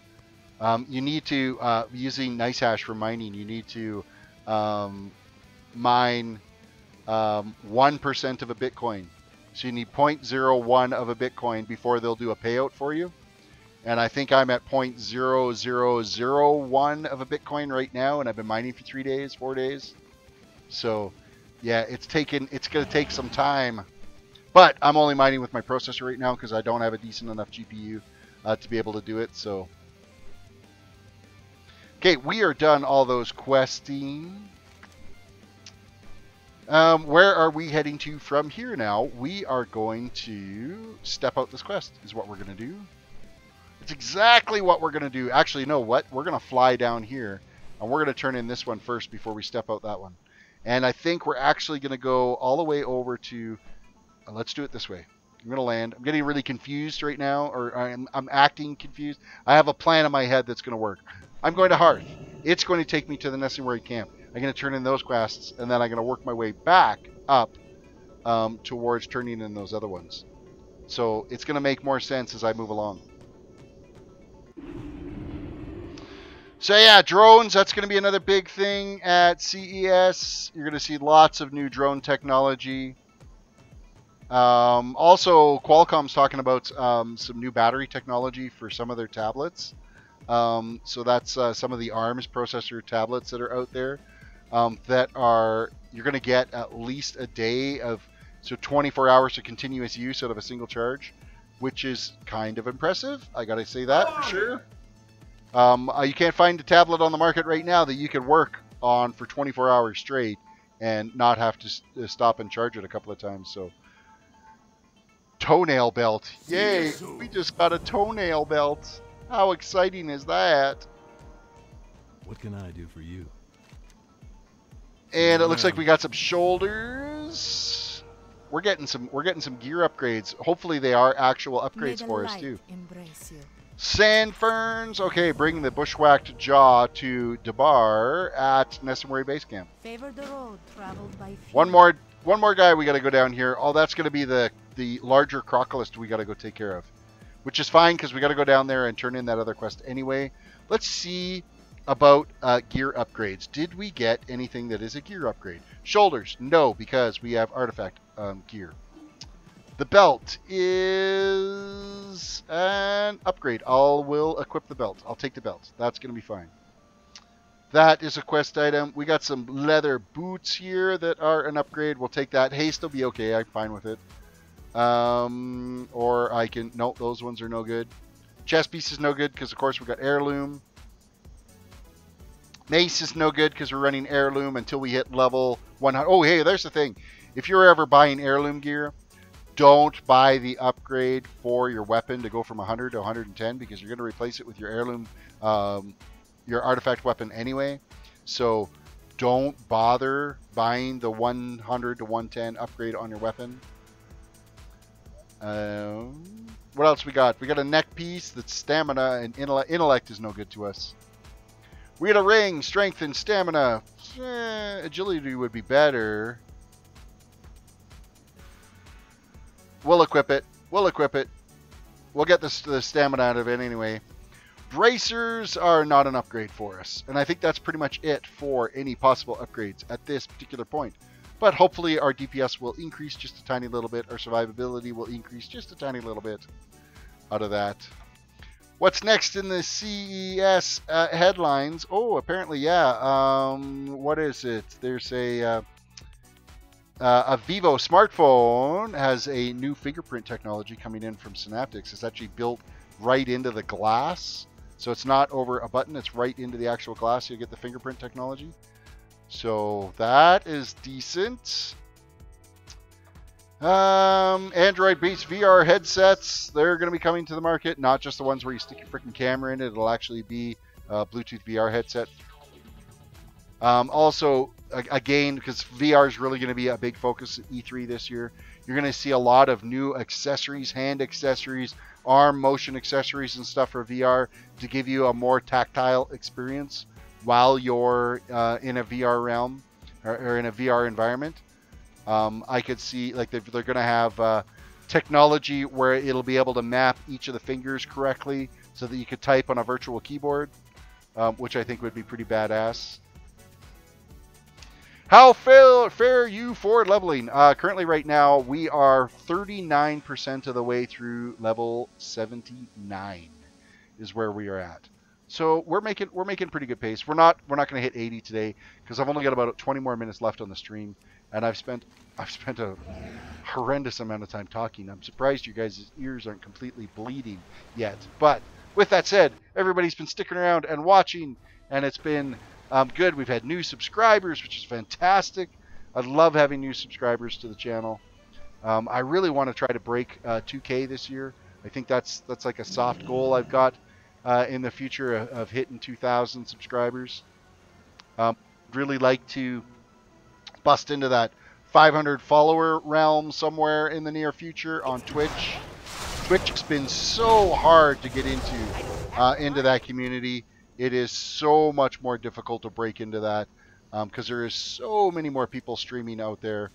You need to, using NiceHash for mining, you need to mine 1% of a Bitcoin. So you need 0.01 of a Bitcoin before they'll do a payout for you. And I think I'm at 0.0001 of a Bitcoin right now, and I've been mining for 4 days. So yeah, it's going to take some time. But I'm only mining with my processor right now because I don't have a decent enough GPU to be able to do it. So okay, we are done all those questing. Where are we heading to from here now? We are going to step out this quest is what we're going to do. It's exactly what we're going to do. Actually, you know what? We're going to fly down here, and we're going to turn in this one first before we step out that one. And I think we're actually going to go all the way over to... let's do it this way. I'm going to land. I'm getting really confused right now, or I'm acting confused. I have a plan in my head that's going to work. I'm going to Hearth. It's going to take me to the Nesting Worry camp. I'm going to turn in those quests, and then I'm going to work my way back up towards turning in those other ones. So it's going to make more sense as I move along. So yeah, drones, that's going to be another big thing at CES. You're going to see lots of new drone technology. Also, Qualcomm's talking about some new battery technology for some of their tablets. So that's some of the ARMS processor tablets that are out there that are, you're going to get at least a day of, so 24 hours of continuous use out of a single charge, which is kind of impressive. I got to say that for sure. You can't find a tablet on the market right now that you can work on for 24 hours straight and not have to stop and charge it a couple of times. So, toenail belt. Yay, we just got a toenail belt. How exciting is that? What can I do for you? And it looks like we got some shoulders. We're getting some gear upgrades. Hopefully they are actual upgrades for us too. Embrace you. Sand ferns. Okay, bring the bushwhacked jaw to Debar at Nessamori Base Camp. Favor the road traveled by few. One more guy we got to go down here. Oh, that's going to be the larger crocodilist we got to go take care of, which is fine because we got to go down there and turn in that other quest anyway. Let's see about gear upgrades. Did we get anything that is a gear upgrade? Shoulders, no, because we have artifact gear. The belt is an upgrade. Will equip the belt. I'll take the belt. That's going to be fine. That is a quest item. We got some leather boots here that are an upgrade. We'll take that. Haste will be okay. I'm fine with it. Or I can... No, those ones are no good. Chest piece is no good because, of course, we got heirloom. Mace is no good because we're running heirloom until we hit level 100. Oh, hey, there's the thing. If you're ever buying heirloom gear, don't buy the upgrade for your weapon to go from 100 to 110 because you're going to replace it with your heirloom, your artifact weapon anyway. So don't bother buying the 100 to 110 upgrade on your weapon. What else we got? We got a neck piece that's stamina and intellect. Intellect is no good to us. We got a ring, strength and stamina. Agility would be better. We'll equip it. We'll equip it. We'll get the stamina out of it anyway. Bracers are not an upgrade for us. And I think that's pretty much it for any possible upgrades at this particular point. But hopefully our DPS will increase just a tiny little bit. Our survivability will increase just a tiny little bit out of that. What's next in the CES headlines? Oh, apparently, yeah. What is it? There's a Vivo smartphone has a new fingerprint technology coming in from Synaptics. It's actually built right into the glass. So it's not over a button. It's right into the actual glass. You get the fingerprint technology. So that is decent. Android-based VR headsets, they're going to be coming to the market. Not just the ones where you stick your freaking camera in it. It'll actually be a Bluetooth VR headset. Also, again, because VR is really going to be a big focus at E3 this year, you're going to see a lot of new accessories, hand accessories, arm motion accessories and stuff for VR to give you a more tactile experience while you're in a VR realm or in a VR environment. I could see like they're going to have technology where it'll be able to map each of the fingers correctly so that you could type on a virtual keyboard, which I think would be pretty badass. How fare you for leveling? Currently right now we are 39% of the way through level 79 is where we are at. So we're making pretty good pace. We're not going to hit 80 today because I've only got about 20 more minutes left on the stream, and I've spent a horrendous amount of time talking. I'm surprised you guys' ears aren't completely bleeding yet. But with that said, everybody's been sticking around and watching, and it's been good. We've had new subscribers, which is fantastic. I love having new subscribers to the channel. I really want to try to break 2K this year. I think that's like a soft goal I've got in the future of hitting 2,000 subscribers. Really like to bust into that 500 follower realm somewhere in the near future on Twitch. Twitch has been so hard to get into that community. It is so much more difficult to break into that because there is so many more people streaming out there.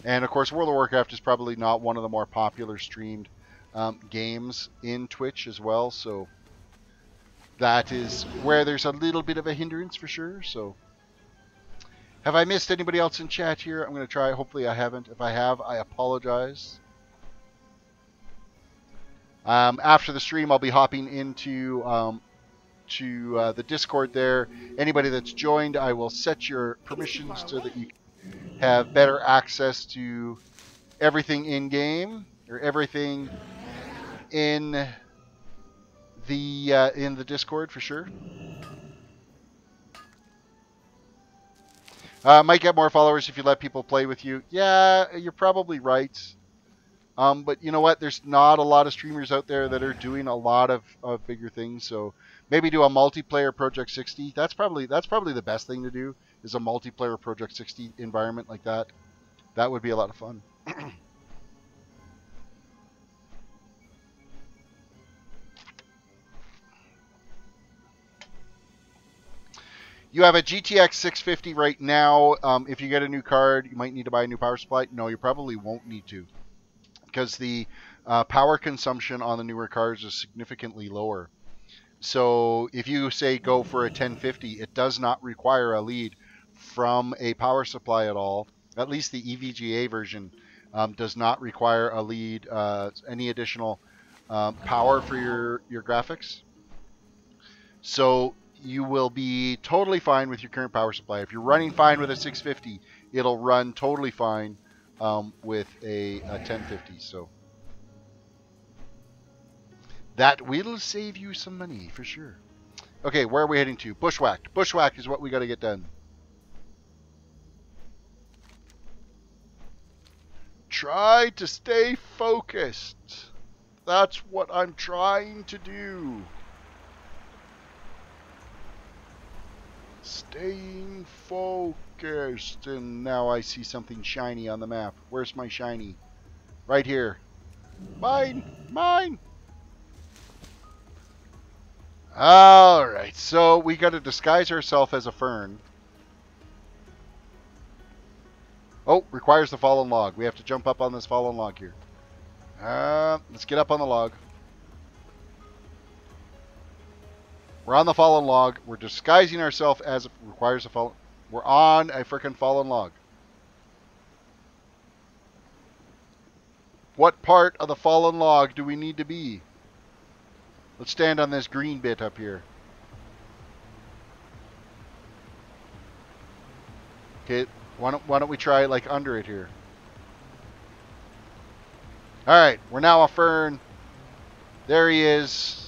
And of course, World of Warcraft is probably not one of the more popular streamed games in Twitch as well. So that is where there's a little bit of a hindrance for sure. So, have I missed anybody else in chat here? I'm going to try. Hopefully I haven't. If I have, I apologize. After the stream, I'll be hopping into the Discord there. Anybody that's joined, I will set your permissions so that you have better access to everything in game or everything in the Discord for sure. Might get more followers if you let people play with you. Yeah, you're probably right. But you know what? There's not a lot of streamers out there that are doing a lot of bigger things. So maybe do a multiplayer Project 60. That's probably the best thing to do, is a multiplayer Project 60 environment like that. That would be a lot of fun. You have a GTX 650 right now. If you get a new card, you might need to buy a new power supply. No, you probably won't need to, because the power consumption on the newer cards is significantly lower. So if you say go for a 1050, it does not require a lead from a power supply at all. At least the EVGA version does not require a lead, any additional power for your graphics. So you will be totally fine with your current power supply. If you're running fine with a 650, it'll run totally fine with a 1050. So that will save you some money for sure. Okay, where are we heading to? Bushwhacked. Bushwhack is what we got to get done. Try to stay focused. That's what I'm trying to do. Staying focused. And now I see something shiny on the map. Where's my shiny? Right here. Mine! Mine! Alright, so we got to disguise ourselves as a fern. Oh, requires the fallen log. We have to jump up on this fallen log here. Let's get up on the log. We're on the fallen log. We're disguising ourselves as requires a fallen. We're on a freaking fallen log. What part of the fallen log do we need to be? Let's stand on this green bit up here. Okay, why don't we try like under it here? All right, we're now a fern. There he is.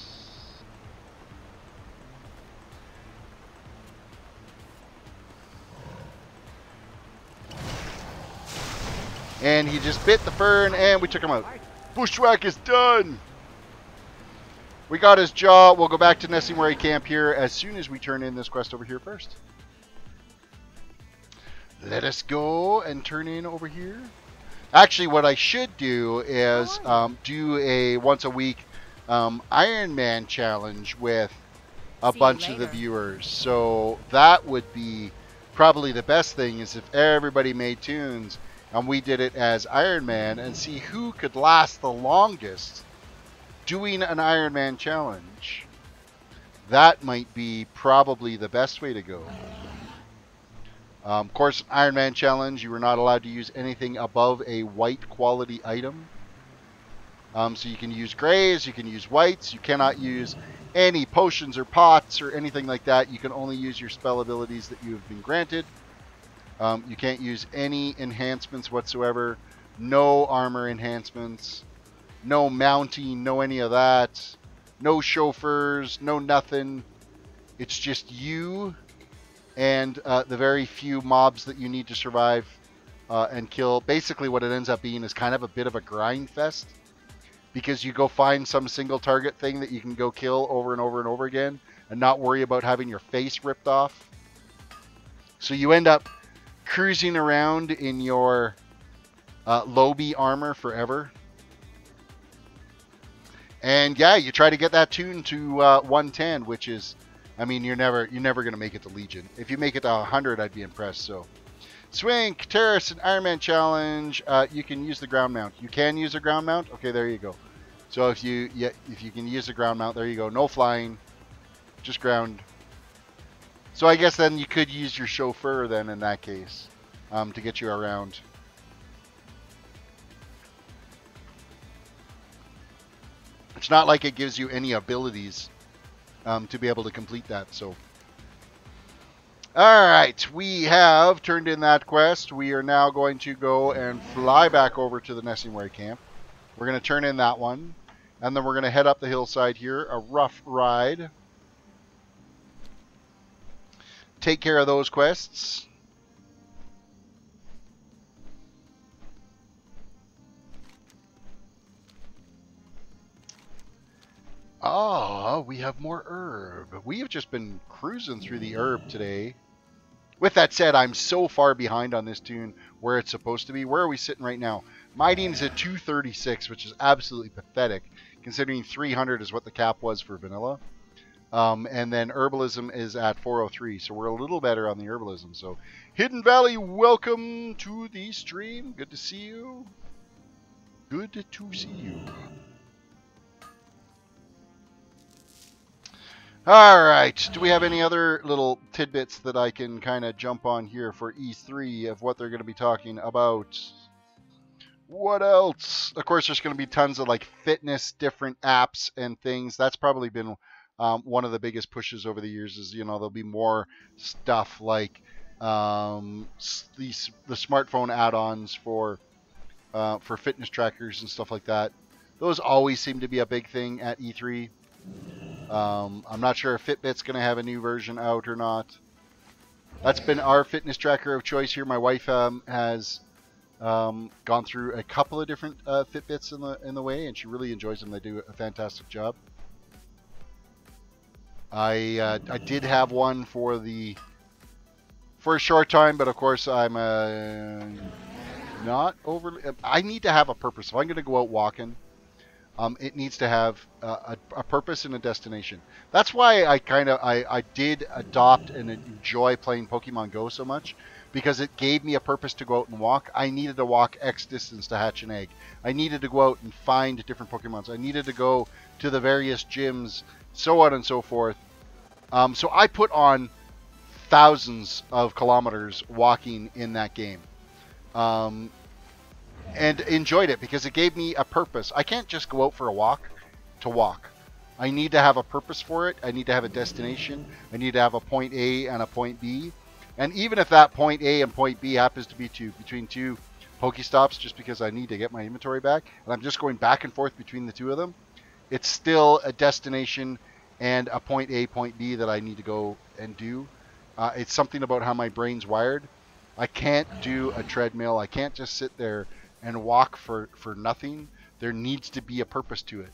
And he just bit the fern, and we took him out. Bushwhack is done. We got his jaw. We'll go back to Nessimwari camp here as soon as we turn in this quest over here first. Let us go and turn in over here. Actually, what I should do is do a once a week Iron Man challenge with a bunch of the viewers. So that would be probably the best thing, is if everybody made tunes and we did it as Iron Man and see who could last the longest doing an Iron Man challenge. That might be probably the best way to go. Of course, Iron Man challenge, you are not allowed to use anything above a white quality item. So you can use grays, you can use whites, you cannot use any potions or pots or anything like that. You can only use your spell abilities that you have been granted. You can't use any enhancements whatsoever. No armor enhancements. No mounting, no any of that. No chauffeurs, no nothing. It's just you and the very few mobs that you need to survive and kill. Basically what it ends up being is kind of a bit of a grind fest, because you go find some single target thing that you can go kill over and over and over again and not worry about having your face ripped off. So you end up cruising around in your Lobby armor forever. And yeah, you try to get that toon to 110, which is, I mean, you're never going to make it to Legion. If you make it to 100, I'd be impressed. So, Swink, Terrace, and Iron Man challenge. You can use the ground mount. You can use the ground mount. Okay, there you go. So if you can use the ground mount, there you go. No flying. Just ground. So I guess then you could use your chauffeur then in that case to get you around. It's not like it gives you any abilities to be able to complete that. So, all right, we have turned in that quest. We are now going to go and fly back over to the Nessingware camp. We're going to turn in that one, and then we're going to head up the hillside here. A rough ride. Take care of those quests. Ah, we have more herb. We have just been cruising through the herb today. With that said, I'm so far behind on this toon where it's supposed to be. Where are we sitting right now? Mighting is at 236, which is absolutely pathetic, considering 300 is what the cap was for vanilla. And then herbalism is at 403, so we're a little better on the herbalism. So, Hidden Valley, welcome to the stream. Good to see you. Good to see you. All right. Do we have any other little tidbits that I can kind of jump on here for E3 of what they're going to be talking about? What else? Of course, there's going to be tons of like fitness, different apps and things. That's probably been one of the biggest pushes over the years. Is there'll be more stuff like the smartphone add-ons for fitness trackers and stuff like that. Those always seem to be a big thing at E3. I'm not sure if Fitbit's going to have a new version out or not. That's been our fitness tracker of choice here. My wife has gone through a couple of different Fitbits in the way, and she really enjoys them. They do a fantastic job. I did have one for a short time, but of course I'm not overly. I need to have a purpose. If I'm going to go out walking, it needs to have a purpose and a destination. That's why I did adopt and enjoy playing Pokemon Go so much, because it gave me a purpose to go out and walk. I needed to walk X distance to hatch an egg. I needed to go out and find different Pokemons. I needed to go to the various gyms, so on and so forth. So I put on thousands of kilometers walking in that game. And enjoyed it because it gave me a purpose. I can't just go out for a walk to walk. I need to have a purpose for it. I need to have a destination. I need to have a point A and a point B. And even if that point A and point B happens to be between two Pokestops, just because I need to get my inventory back, and I'm just going back and forth between the two of them, it's still a destination and a point A, point B that I need to go and do. It's something about how my brain's wired. I can't do a treadmill. I can't just sit there and walk for nothing. There needs to be a purpose to it.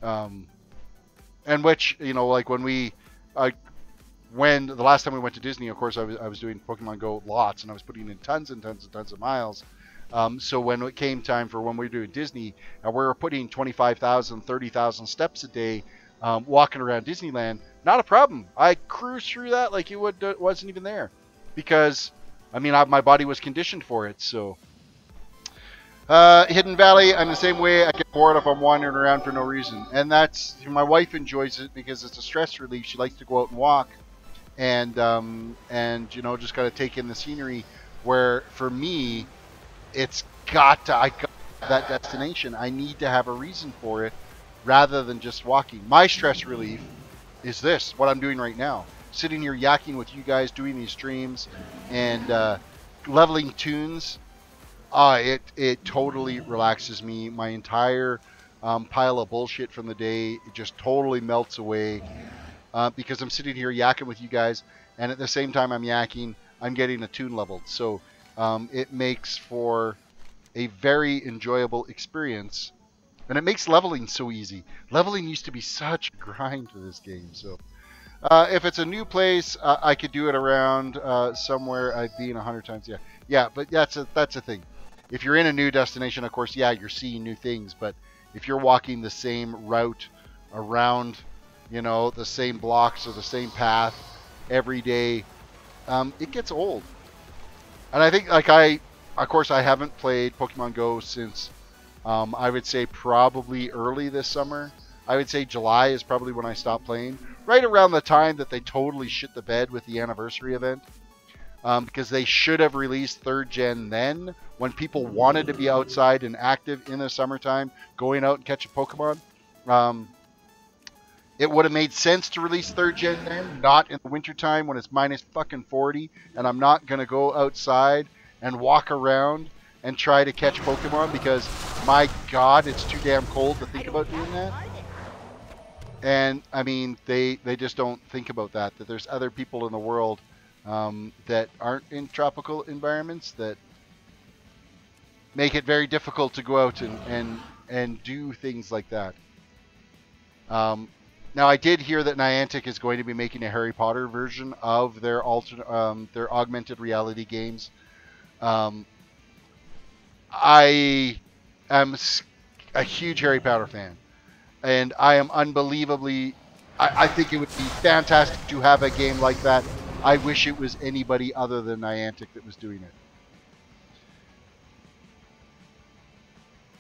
And which, like when the last time we went to Disney, of course, I was doing Pokemon Go lots, and I was putting in tons and tons and tons of miles. So when it came time for when we were doing Disney, we were putting 25,000, 30,000 steps a day, walking around Disneyland, not a problem. I cruised through that like it wasn't even there, because my body was conditioned for it. So Hidden Valley, I'm the same way. I get bored if I'm wandering around for no reason, and that's my wife enjoys it because it's a stress relief. She likes to go out and walk, and just gotta take in the scenery. Where for me, I got that destination. I need to have a reason for it rather than just walking. My stress relief is this, what I'm doing right now. Sitting here yakking with you guys, doing these streams, and leveling toons. It totally relaxes me. My entire pile of bullshit from the day, it just totally melts away because I'm sitting here yakking with you guys, and at the same time I'm yakking, I'm getting a toon leveled. So it makes for a very enjoyable experience, and it makes leveling so easy. Leveling used to be such a grind for this game. So if it's a new place, I could do it around somewhere I've been 100 times. Yeah, but that's a thing. If you're in a new destination, of course, yeah, you're seeing new things. But if you're walking the same route around, the same blocks or the same path every day, it gets old. And I think, of course, I haven't played Pokemon Go since, I would say probably early this summer. I would say July is probably when I stopped playing. Right around the time that they totally shit the bed with the anniversary event. Because they should have released 3rd gen then, when people wanted to be outside and active in the summertime, going out and catching Pokemon. It would have made sense to release 3rd gen then, not in the wintertime when it's minus fucking 40, and I'm not going to go outside and walk around and try to catch Pokemon because, my God, it's too damn cold to think about doing that. And, I mean, they just don't think about that there's other people in the world that aren't in tropical environments that make it very difficult to go out and do things like that. Now, I did hear that Niantic is going to be making a Harry Potter version of their augmented reality games. I am a huge Harry Potter fan, and I am unbelievably. I think it would be fantastic to have a game like that. I wish it was anybody other than Niantic that was doing it.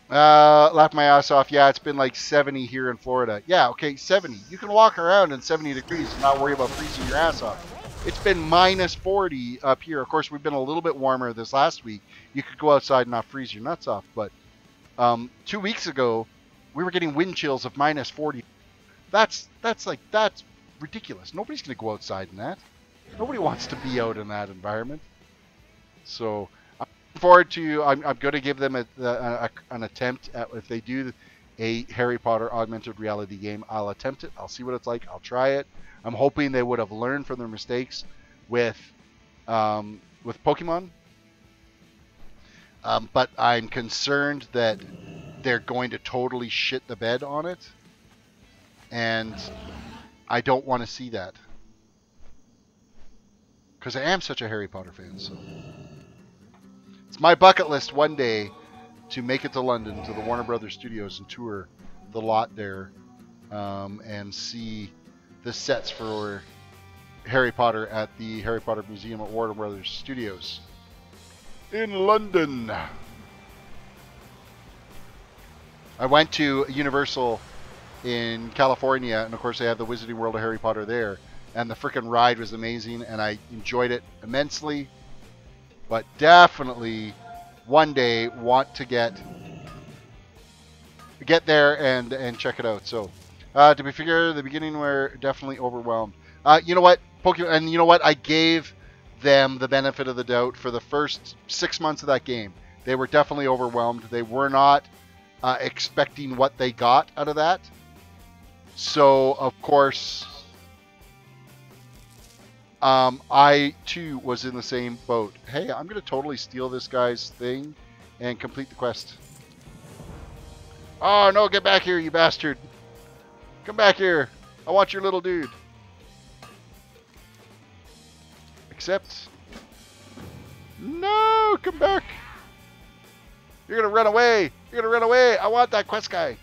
Laughed my ass off. Yeah, it's been like 70 here in Florida. Yeah, okay, 70. You can walk around in 70 degrees and not worry about freezing your ass off. It's been minus 40 up here. Of course, we've been a little bit warmer this last week. You could go outside and not freeze your nuts off. But 2 weeks ago, we were getting wind chills of minus 40. That's ridiculous. Nobody's going to go outside in that. Nobody wants to be out in that environment. So I'm looking forward to. I'm going to give them an attempt at, if they do a Harry Potter augmented reality game. I'll attempt it. I'll see what it's like. I'll try it. I'm hoping they would have learned from their mistakes with Pokemon. But I'm concerned that they're going to totally shit the bed on it, and I don't want to see that. Because I am such a Harry Potter fan, so it's my bucket list one day to make it to London, to the Warner Brothers Studios, and tour the lot there, and see the sets for Harry Potter at the Harry Potter Museum at Warner Brothers Studios in London. I went to Universal in California, and of course they have the Wizarding World of Harry Potter there. And the frickin' ride was amazing, and I enjoyed it immensely. But definitely, one day, want to get there and check it out. So, to be fair, the beginning were definitely overwhelmed. You know what, Pokemon, and you know what, I gave them the benefit of the doubt for the first 6 months of that game. They were definitely overwhelmed. They were not expecting what they got out of that. So, of course, I, too, was in the same boat. Hey, I'm going to totally steal this guy's thing and complete the quest. Oh, no, get back here, you bastard. Come back here. I want your little dude. Except... No, come back. You're going to run away. You're going to run away. I want that quest guy.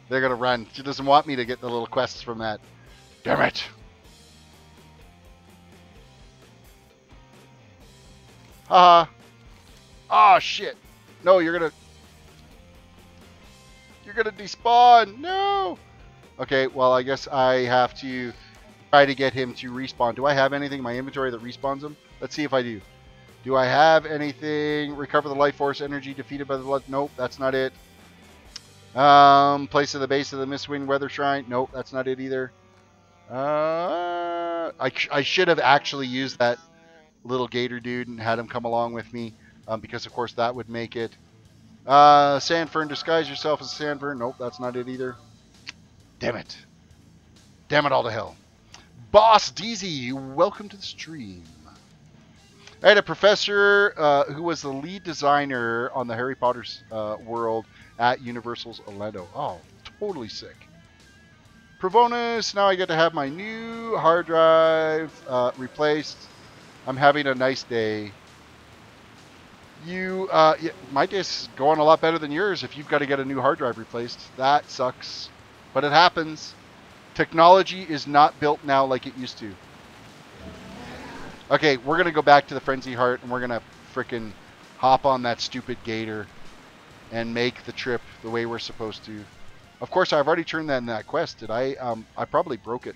They're gonna run. She doesn't want me to get the little quests from that. Damn it! Haha. Oh shit! No, you're gonna despawn. No. Okay, well I guess I have to try to get him to respawn. Do I have anything in my inventory that respawns him? Let's see if I do. Do I have anything? Recover the life force energy defeated by the blood? Nope, that's not it. Place at the base of the Mistwind Weather Shrine. Nope, that's not it either. I should have actually used that little gator dude and had him come along with me, because of course that would make it. Sandfern, disguise yourself as a Sandfern. Nope, that's not it either. Damn it. Damn it all to hell. Boss DZ, welcome to the stream. I had a professor who was the lead designer on the Harry Potter world at Universal's Orlando. Oh, totally sick. Provonus, now I get to have my new hard drive replaced. I'm having a nice day. Yeah, my day's going a lot better than yours if you've got to get a new hard drive replaced. That sucks. But it happens. Technology is not built now like it used to. Okay, we're going to go back to the Frenzy Heart, and we're going to frickin' hop on that stupid gator and make the trip the way we're supposed to. Of course, I've already turned that in that quest. Did I? I probably broke it.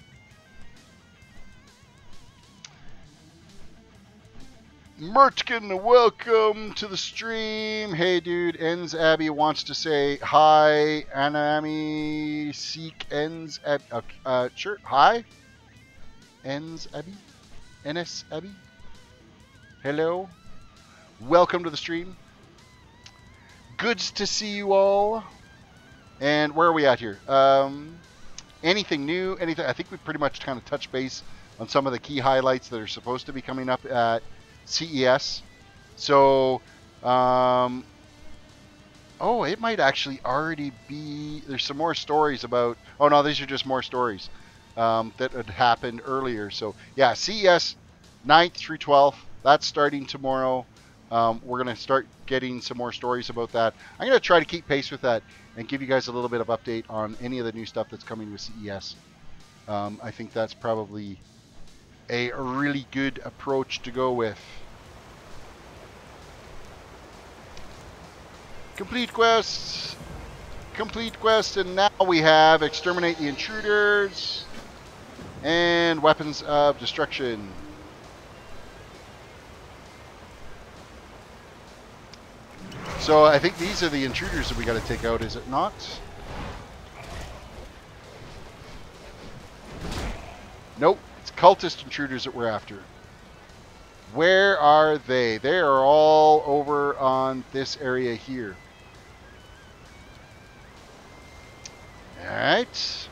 Mertkin, welcome to the stream. Hey, dude. Ens Abby wants to say hi. Anami Seek Ens Abby. Sure. Hi. Ens Abby. NS Abby. Hello. Welcome to the stream. Good to see you all. And where are we at here? Anything new? Anything? I think we pretty much kind of touched base on some of the key highlights that are supposed to be coming up at CES. So, oh, it might actually already be. There's some more stories about. Oh no, these are just more stories that had happened earlier. So yeah, CES 9th through 12th. That's starting tomorrow. We're going to start getting some more stories about that. I'm going to try to keep pace with that and give you guys a little bit of update on any of the new stuff that's coming with CES. I think that's probably a really good approach to go with. Complete quests. Complete quest, and now we have Exterminate the Intruders and Weapons of Destruction. So I think these are the intruders that we got to take out, is it not? Nope, it's cultist intruders that we're after. Where are they? They are all over on this area here. Alright.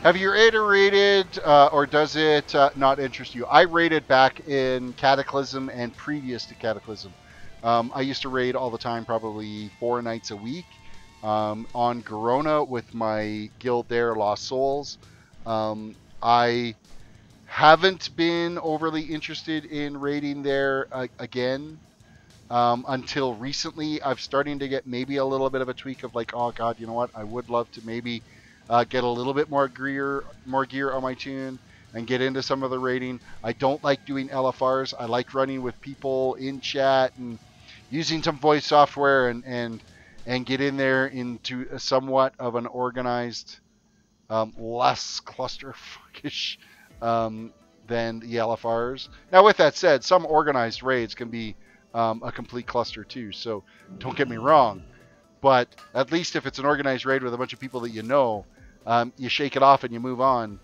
Have you iterated, or does it not interest you? I raided back in Cataclysm and previous to Cataclysm. I used to raid all the time, probably 4 nights a week. On Garona with my guild there, Lost Souls. I haven't been overly interested in raiding there again until recently. I'm starting to get maybe a little bit of a tweak of like, oh god, you know what? I would love to maybe get a little bit more gear on my toon and get into some of the raiding. I don't like doing LFRs. I like running with people in chat and using some voice software and get in there into a somewhat of an organized, less clusterfuckish than the LFRs. Now, with that said, some organized raids can be a complete cluster too. So don't get me wrong, but at least if it's an organized raid with a bunch of people that you know, you shake it off and you move on.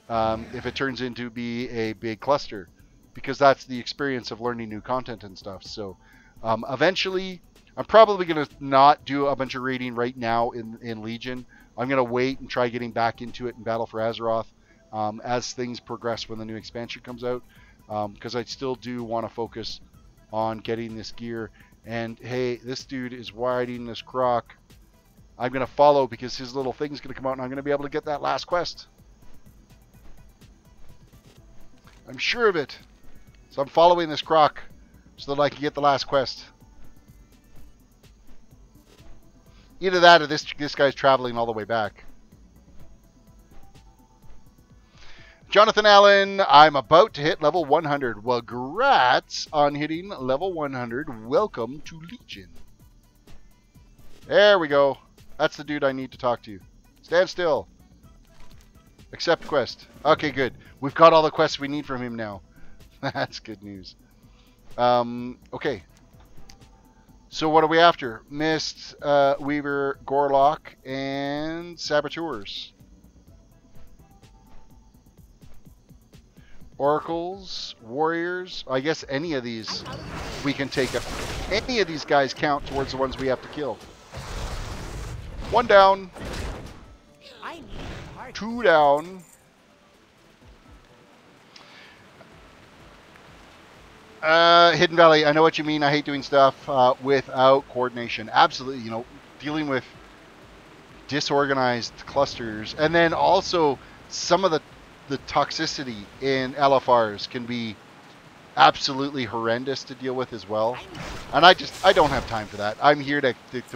If it turns into be a big cluster, because that's the experience of learning new content and stuff. So eventually, I'm probably going to not do a bunch of raiding right now in Legion. I'm going to wait and try getting back into it in Battle for Azeroth as things progress when the new expansion comes out, because I still do want to focus on getting this gear. And hey, this dude is riding this croc. I'm going to follow because his little thing's going to come out and I'm going to be able to get that last quest. I'm sure of it. So I'm following this croc so that I can get the last quest. Either that or this guy's traveling all the way back. Jonathan Allen, I'm about to hit level 100. Well, congrats on hitting level 100. Welcome to Legion. There we go. That's the dude I need to talk to. Stand still. Accept quest. Okay, good. We've got all the quests we need from him now. That's good news. Okay. So what are we after? Mist, Weaver, Gorlock, and Saboteurs. Oracles, Warriors. I guess any of these we can take up. Any of these guys count towards the ones we have to kill. 1 down. 2 down. Hidden Valley, I know what you mean. I hate doing stuff without coordination. Absolutely, you know, dealing with disorganized clusters. And then also some of the toxicity in LFRs can be absolutely horrendous to deal with as well. And I don't have time for that. I'm here to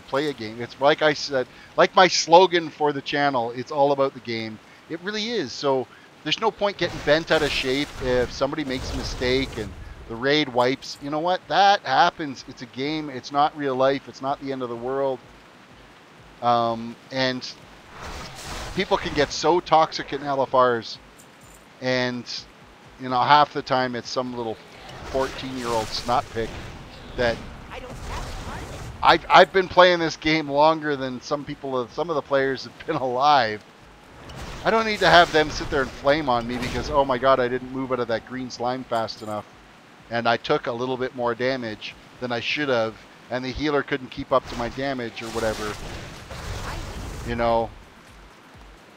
play a game. It's like I said, like my slogan for the channel, it's all about the game. It really is. So There's no point getting bent out of shape if somebody makes a mistake and the raid wipes. You know what? That happens. It's a game. It's not real life. It's not the end of the world. And people can get so toxic in LFRs, and you know, half the time it's some little 14-year-old snot pick that I've been playing this game longer than some of the players have been alive. I don't need to have them sit there and flame on me because, oh my god, I didn't move out of that green slime fast enough and I took a little bit more damage than I should have, and the healer couldn't keep up to my damage or whatever. You know,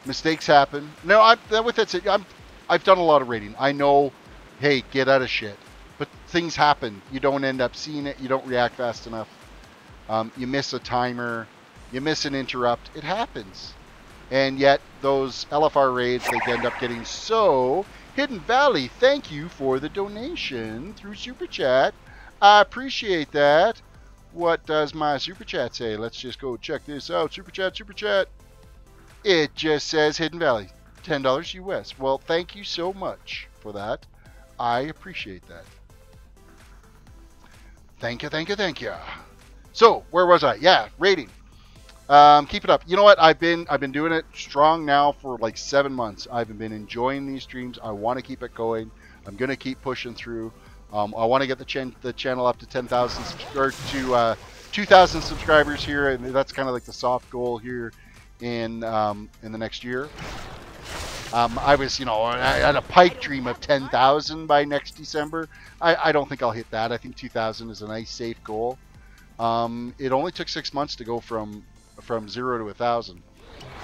mistakes happen. No, I've done a lot of raiding. I know, hey, get out of shit. But things happen. You don't end up seeing it. You don't react fast enough. You miss a timer. You miss an interrupt. It happens. And yet, those LFR raids, they end up getting so... Hidden Valley, thank you for the donation through Super Chat. I appreciate that. What does my Super Chat say? Let's just go check this out. Super Chat, Super Chat. It just says Hidden Valley. $10 US. Well, thank you so much for that. I appreciate that. Thank you, thank you, thank you. So, where was I? Yeah, rating. Keep it up. You know what? I've been doing it strong now for like 7 months. I've been enjoying these streams. I want to keep it going. I'm going to keep pushing through. I want to get the channel up to 10,000 or to 2,000 subscribers here, and that's kind of like the soft goal here in the next year. I was, you know, I had a pipe dream of 10,000 by next December. I don't think I'll hit that. I think 2,000 is a nice safe goal. It only took 6 months to go from 0 to 1,000.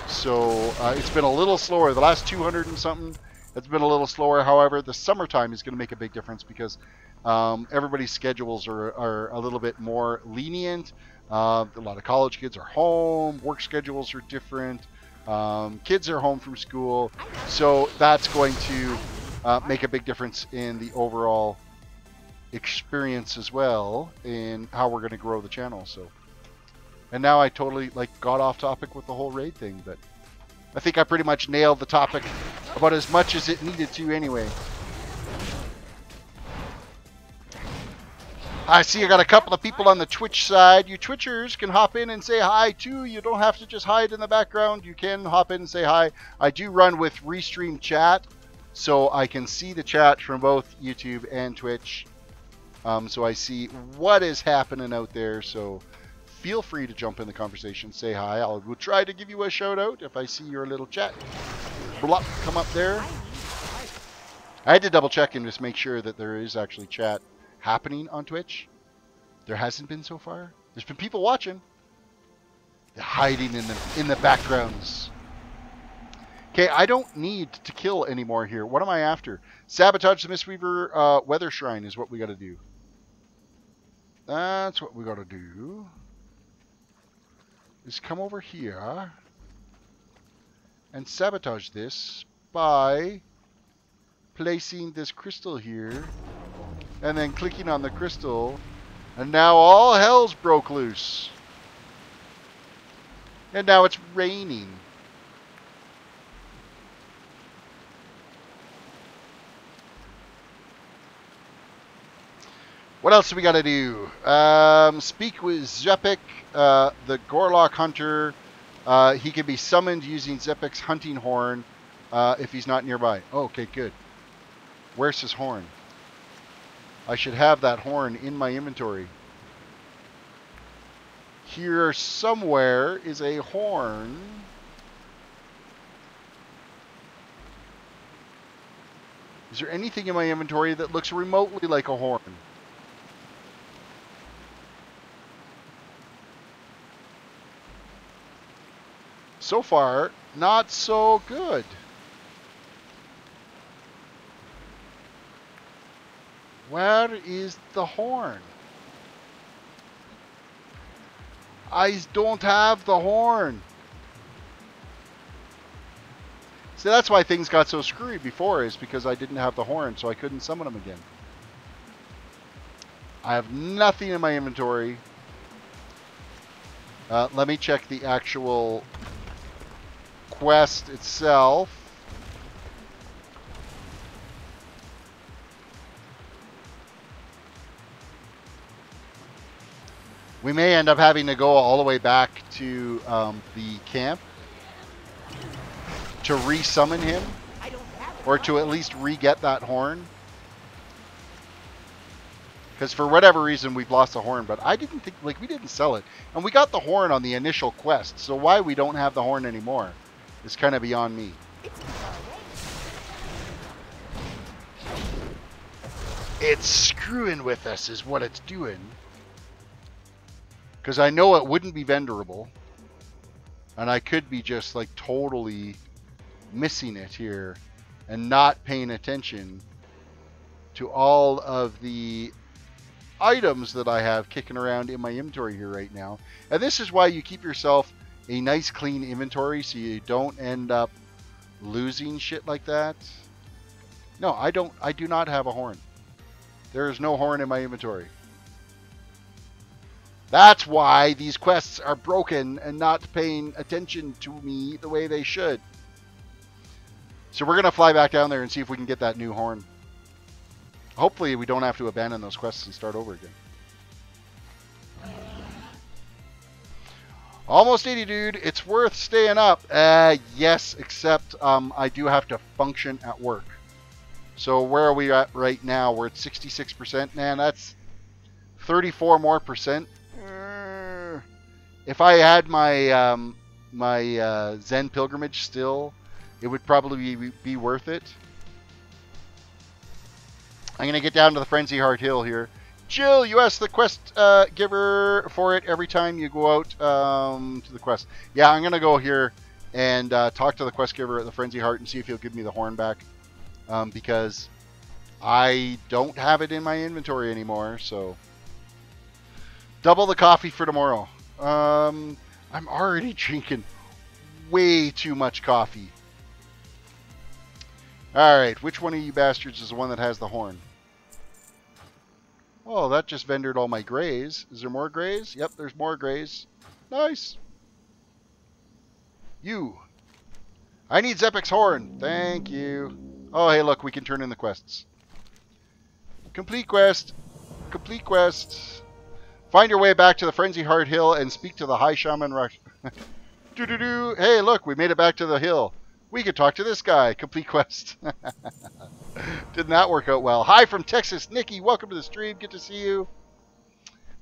So it's been a little slower. The last 200 and something, it's been a little slower. However, the summertime is going to make a big difference because everybody's schedules are a little bit more lenient. A lot of college kids are home. Work schedules are different. Kids are home from school. So that's going to make a big difference in the overall experience as well in how we're going to grow the channel. So, and now I totally got off topic with the whole raid thing, but I think I pretty much nailed the topic about as much as it needed to anyway. I see I got a couple of people on the Twitch side. You Twitchers can hop in and say hi too. You don't have to just hide in the background. You can hop in and say hi. I do run with Restream chat, so I can see the chat from both YouTube and Twitch. So I see what is happening out there. So feel free to jump in the conversation, say hi. We'll try to give you a shout out if I see your little chat blop come up there. I had to double check and just make sure that there is actually chat happening on Twitch. There hasn't been so far. There's been people watching. They're hiding in the backgrounds. Okay, I don't need to kill anymore here. What am I after? Sabotage the Mistweaver Weather Shrine is what we got to do. That's what we got to do. Is come over here and sabotage this by placing this crystal here and then clicking on the crystal, and now all hell's broke loose. And now it's raining. What else do we got to do? Speak with Zepik, the Gorlock Hunter. He can be summoned using Zepik's hunting horn if he's not nearby. Oh, okay, good. Where's his horn? I should have that horn in my inventory. Here somewhere is a horn. Is there anything in my inventory that looks remotely like a horn? So far, not so good. Where is the horn? I don't have the horn. See, that's why things got so screwy before, is because I didn't have the horn, so I couldn't summon them again. I have nothing in my inventory. Let me check the actual quest itself. We may end up having to go all the way back to the camp to re-summon him, or to at least re-get that horn. Because for whatever reason we've lost the horn, but I didn't think, like, we didn't sell it. And we got the horn on the initial quest, so why we don't have the horn anymore is kind of beyond me. It's screwing with us is what it's doing. Because I know it wouldn't be vendorable. And I could be just like totally missing it here and not paying attention to all of the items that I have kicking around in my inventory here right now. And this is why you keep yourself a nice clean inventory so you don't end up losing shit like that. No, I do not have a horn. There is no horn in my inventory. That's why these quests are broken and not paying attention to me the way they should. So we're going to fly back down there and see if we can get that new horn. Hopefully we don't have to abandon those quests and start over again. Almost 80, dude. It's worth staying up. Yes, except I do have to function at work. So where are we at right now? We're at 66%. Man, that's 34 more percent. If I had my my Zen pilgrimage still, it would probably be worth it. I'm going to get down to the Frenzy Heart Hill here. Jill, you ask the quest giver for it every time you go out to the quest. Yeah, I'm going to go here and talk to the quest giver at the Frenzy Heart and see if he'll give me the horn back. Because I don't have it in my inventory anymore, so double the coffee for tomorrow. I'm already drinking way too much coffee. Alright, which one of you bastards is the one that has the horn? Oh, that just vendored all my grays. Is there more grays? Yep, there's more grays. Nice. You. I need Zepic's horn. Thank you. Oh, hey, look, we can turn in the quests. Complete quest. Complete quest. Find your way back to the Frenzy Heart Hill and speak to the High Shaman Rush. Doo-doo-doo. Hey, look, we made it back to the hill. We could talk to this guy. Complete quest. Didn't that work out well? Hi from Texas. Nikki, welcome to the stream. Good to see you.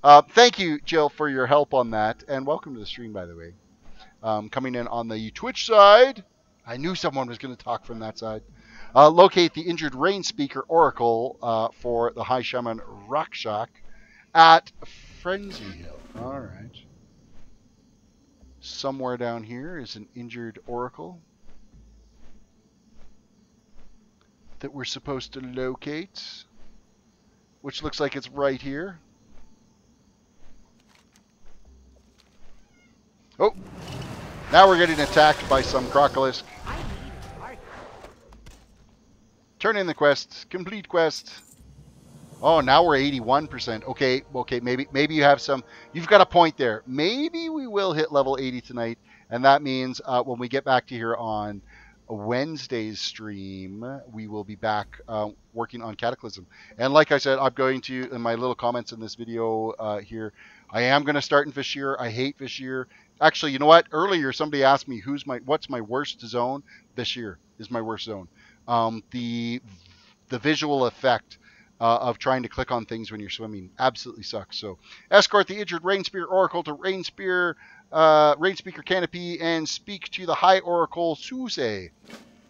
Thank you, Jill, for your help on that. And welcome to the stream, by the way. Coming in on the Twitch side. I knew someone was going to talk from that side. Locate the injured rain speaker oracle for the High Shaman Rakshak at Frenzy Hill. All right. Somewhere down here is an injured oracle that we're supposed to locate, which looks like it's right here. Oh, now we're getting attacked by some crocolisk. Turn in the quest. Complete quest. Oh, now we're 81%. Okay, maybe you have some. You've got a point there. Maybe we will hit level 80 tonight, and that means when we get back to here on Wednesday's stream, we will be back working on Cataclysm. And like I said, I'm going to, in my little comments in this video here, I am going to start in Vashir. I hate Vashir. Actually, you know what? Earlier, somebody asked me what's my worst zone. Vashir is my worst zone. The visual effect of trying to click on things when you're swimming absolutely sucks. So escort the injured Rainspear Oracle to Rainspeaker Canopy and speak to the High Oracle Suse.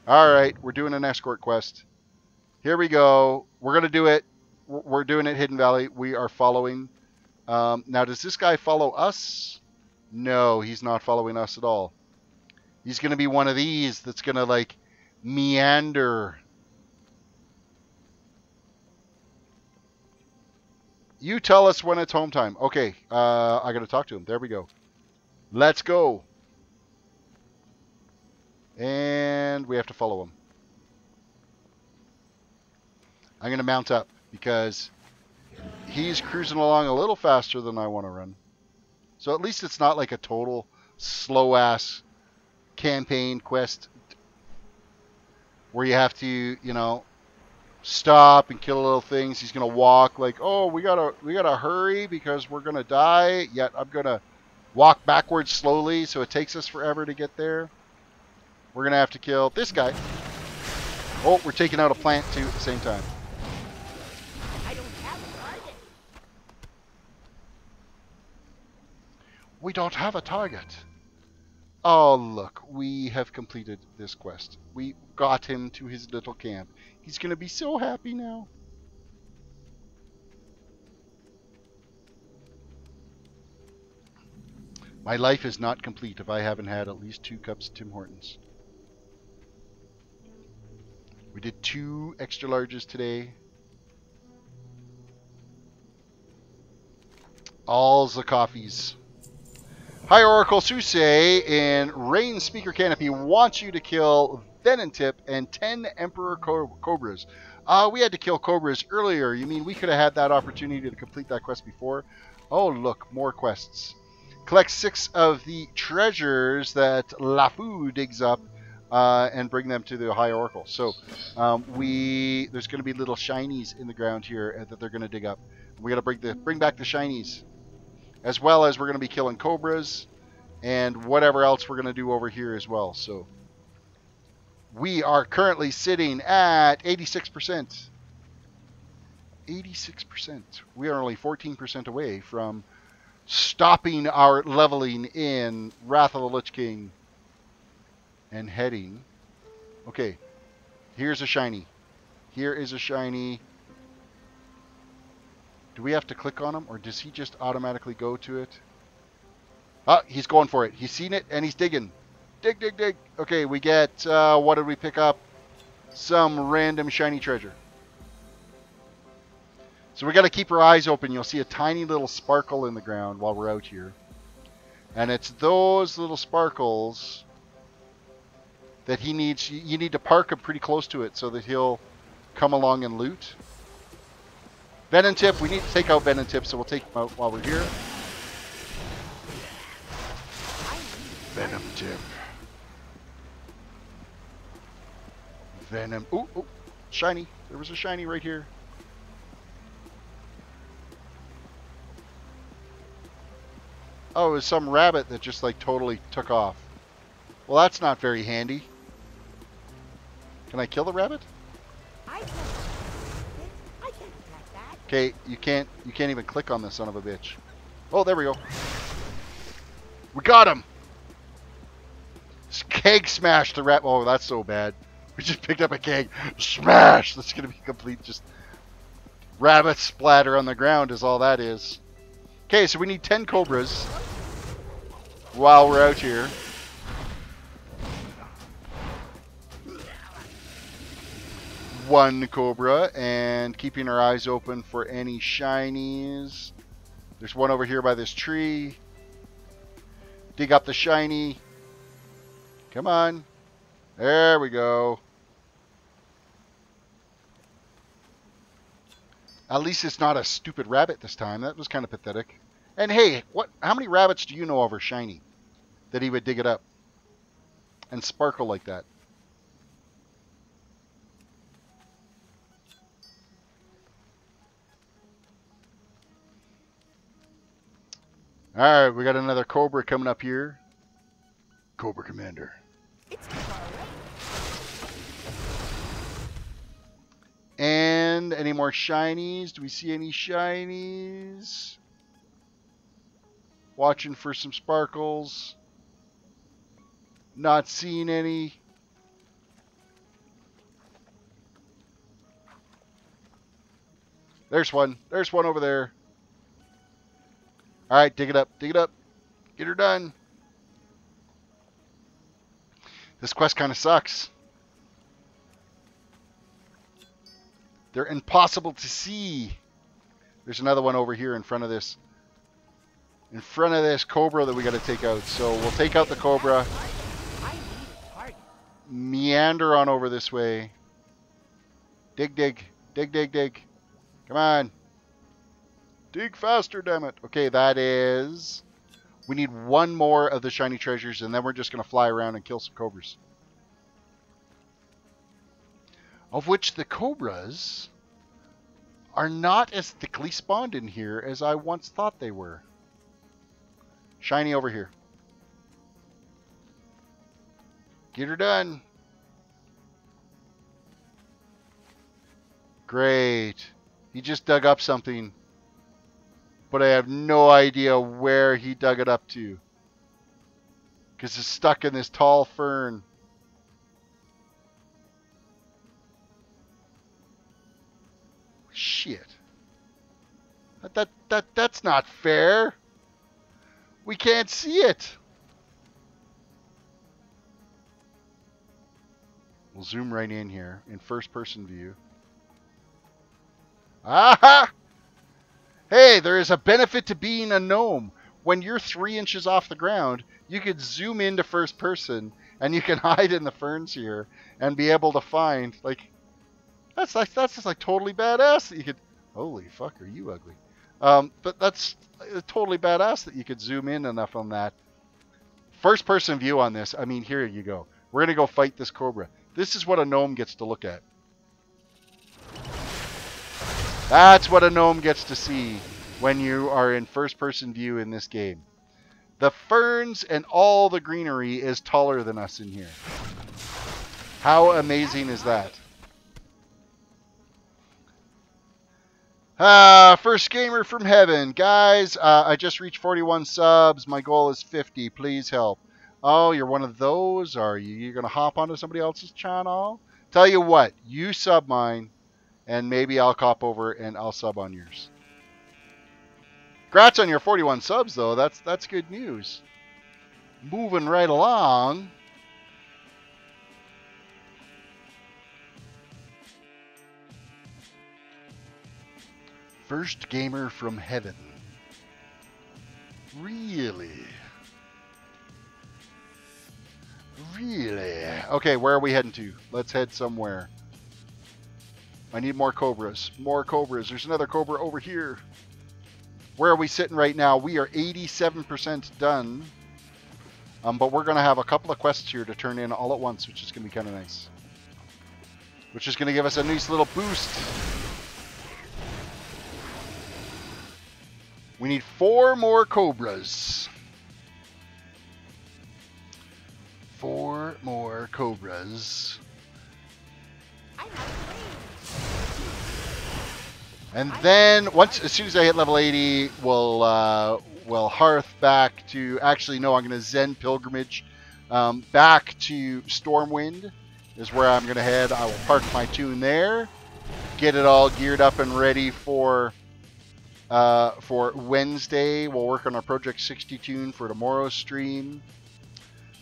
All right, we're doing an escort quest. Here we go. We're going to do it. We're doing it Hidden Valley. We are following. Now, does this guy follow us? No, he's not following us at all. He's going to be one of these that's going to, like, meander. You tell us when it's home time. Okay, I got to talk to him. There we go. Let's go. And we have to follow him. I'm going to mount up because he's cruising along a little faster than I want to run. So at least it's not like a total slow-ass campaign quest where you have to, you know, stop and kill little things. He's gonna walk like, oh, we gotta hurry because we're gonna die. Yet I'm gonna walk backwards slowly, so it takes us forever to get there. We're gonna have to kill this guy. Oh, we're taking out a plant too at the same time. We don't have a target. Oh, look, we have completed this quest. We got him to his little camp. He's going to be so happy now. My life is not complete if I haven't had at least 2 cups of Tim Hortons. We did 2 extra larges today. All the coffees. Hi, Oracle Suse in Rain Speaker Canopy wants you to kill Venentip and 10 Emperor Cobras. We had to kill Cobras earlier. You mean we could have had that opportunity to complete that quest before? Oh, look, more quests. Collect 6 of the treasures that LeFou digs up and bring them to the High Oracle. So there's going to be little shinies in the ground here that they're going to dig up. We got to bring back the shinies. As well as we're going to be killing cobras and whatever else we're going to do over here as well. So we are currently sitting at 86%. 86%. We are only 14% away from stopping our leveling in Wrath of the Lich King and heading. Okay, here's a shiny. Here is a shiny. Do we have to click on him, or does he just automatically go to it? Ah, he's going for it. He's seen it, and he's digging. Dig, dig, dig. Okay, we get, what did we pick up? Some random shiny treasure. So we got to keep our eyes open. You'll see a tiny little sparkle in the ground while we're out here. And it's those little sparkles that he needs. You need to park him pretty close to it so that he'll come along and loot. Venentip, we need to take out Venentip, so we'll take him out while we're here. Venentip. Venom. Ooh, ooh, shiny. There was a shiny right here. Oh, it was some rabbit that just like totally took off. Well, that's not very handy. Can I kill the rabbit? Okay, you can't even click on this son of a bitch. Oh, there we go. We got him. Keg smashed the rat. Oh, that's so bad. We just picked up a keg. Smash! That's gonna be complete just rabbit splatter on the ground is all that is. Okay, so we need 10 cobras while we're out here. One cobra, and keeping our eyes open for any shinies. There's one over here by this tree. Dig up the shiny. Come on. There we go. At least it's not a stupid rabbit this time. That was kind of pathetic. And hey, how many rabbits do you know of are shiny that he would dig it up and sparkle like that? Alright, we got another Cobra coming up here. Cobra Commander. And any more shinies? Do we see any shinies? Watching for some sparkles. Not seeing any. There's one. There's one over there. Alright, dig it up. Dig it up. Get her done. This quest kind of sucks. They're impossible to see. There's another one over here in front of this. In front of this Cobra that we got to take out. So we'll take out the Cobra. Meander on over this way. Dig, dig. Dig, dig, dig. Come on. Dig faster, damn it. Okay, that is... We need one more of the shiny treasures, and then we're just going to fly around and kill some cobras. of which the cobras are not as thickly spawned in here as I once thought they were. Shiny over here. Get her done. Great. He just dug up something, but I have no idea where he dug it up to, because it's stuck in this tall fern. Shit. That's not fair. We can't see it. We'll zoom right in here in first person view. Aha! Hey, there is a benefit to being a gnome. When you're 3 inches off the ground, you could zoom into first person and you can hide in the ferns here and be able to find, like, that's just like totally badass that you could, holy fuck, are you ugly. But that's totally badass that you could zoom in enough on that. First person view on this, I mean, here you go. We're going to go fight this cobra. This is what a gnome gets to look at. That's what a gnome gets to see when you are in first person view in this game. The ferns and all the greenery is taller than us in here. How amazing is that? First gamer from heaven. Guys, I just reached 41 subs. My goal is 50. Please help. Oh, you're one of those, are you? You're going to hop onto somebody else's channel? Tell you what, you sub mine, and maybe I'll cop over and I'll sub on yours. Congrats on your 41 subs, though. That's good news. Moving right along. First gamer from heaven. Really? Really? Okay, where are we heading to? Let's head somewhere. I need more cobras. More cobras. There's another cobra over here. Where are we sitting right now? We are 87% done. But we're going to have a couple of quests here to turn in all at once, which is going to be kind of nice. Which is going to give us a nice little boost. We need 4 more cobras. 4 more cobras. And then as soon as I hit level 80, we'll hearth back to, actually no, I'm going to Zen pilgrimage back to Stormwind is where I'm going to head. I will park my toon there, get it all geared up and ready for Wednesday. We'll work on our Project 60 toon for tomorrow's stream.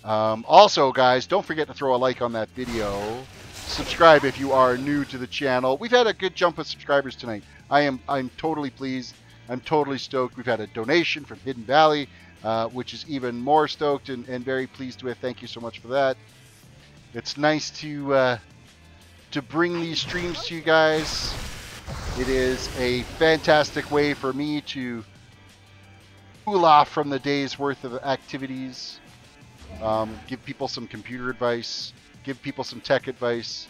Also, guys, don't forget to throw a like on that video. Subscribe if you are new to the channel. We've had a good jump of subscribers tonight. I'm totally pleased. I'm totally stoked. We've had a donation from Hidden Valley, which is even more stoked and very pleased with. Thank you so much for that. It's nice to bring these streams to you guys. It is a fantastic way for me to cool off from the day's worth of activities. Give people some computer advice, give people some tech advice,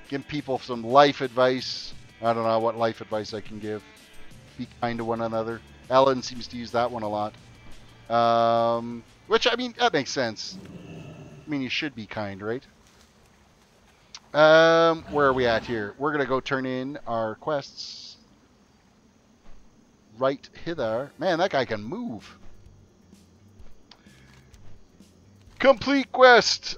give people some life advice. I don't know what life advice I can give. Be kind to one another. Ellen seems to use that one a lot. Which, I mean, that makes sense. I mean, you should be kind, right? Where are we at here? We're going to go turn in our quests. Right hither. Man, that guy can move. Complete quest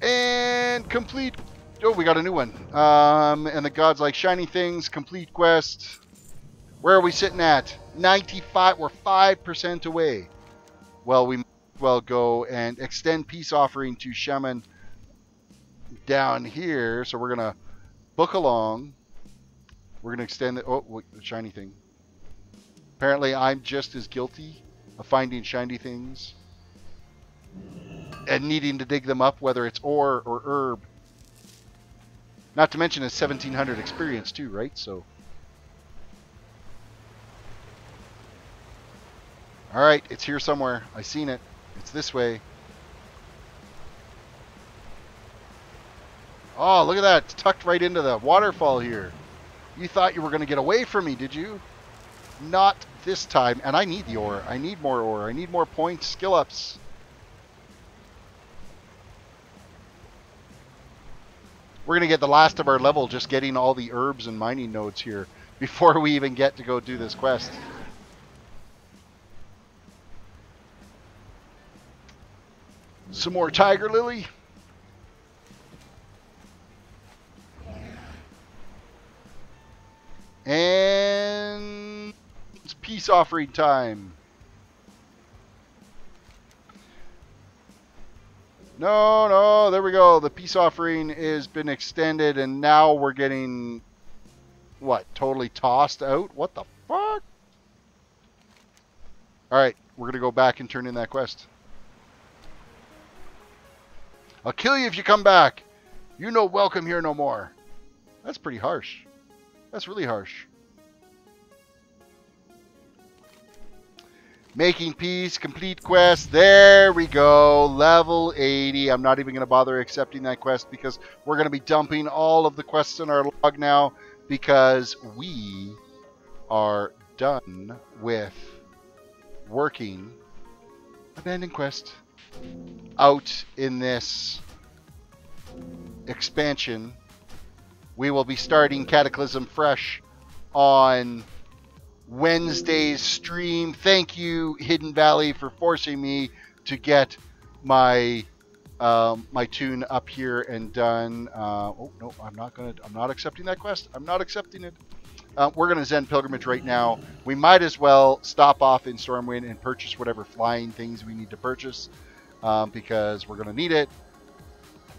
and complete. Oh, we got a new one. And the gods like shiny things. Complete quest. Where are we sitting at? 95. We're 5% away. Well, we might as well go and extend peace offering to Shaman down here. So we're gonna book along. We're gonna extend the the shiny thing. Apparently, I'm just as guilty of finding shiny things and needing to dig them up, whether it's ore or herb. Not to mention it's 1700 experience too, right? So, all right, it's here somewhere. I seen it. It's this way. Oh, look at that. It's tucked right into the waterfall here. You thought you were going to get away from me, did you? Not this time. And I need the ore. I need more ore. I need more points, skill ups. We're going to get the last of our level just getting all the herbs and mining nodes here before we even get to go do this quest. Some more tiger lily. And it's peace offering time. No, there we go. The peace offering has been extended, and now we're getting, what, totally tossed out? What the fuck? Alright, we're going to go back and turn in that quest. I'll kill you if you come back. You no welcome here no more. That's pretty harsh. That's really harsh. Making peace, complete quest. There we go. Level 80. I'm not even going to bother accepting that quest because we're going to be dumping all of the quests in our log now because we are done with working abandoned quest out in this expansion. We will be starting Cataclysm fresh on Wednesday's stream. Thank you, Hidden Valley, for forcing me to get my my toon up here and done. Oh no, I'm not accepting that quest. I'm not accepting it. We're gonna Zen Pilgrimage right now. We might as well stop off in Stormwind and purchase whatever flying things we need to purchase because we're gonna need it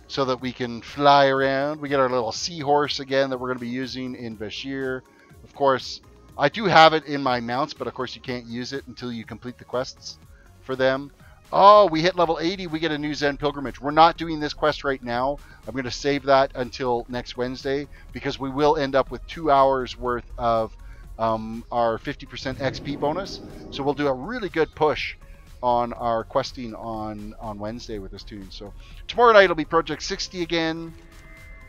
so that we can fly around. We get our little seahorse again that we're gonna be using in Bashir. Of course, I do have it in my mounts, but of course you can't use it until you complete the quests for them. Oh, we hit level 80. We get a new Zen Pilgrimage. We're not doing this quest right now. I'm going to save that until next Wednesday because we will end up with 2 hours worth of our 50% XP bonus. So we'll do a really good push on our questing on Wednesday with this toon. So tomorrow night it'll be Project 60 again,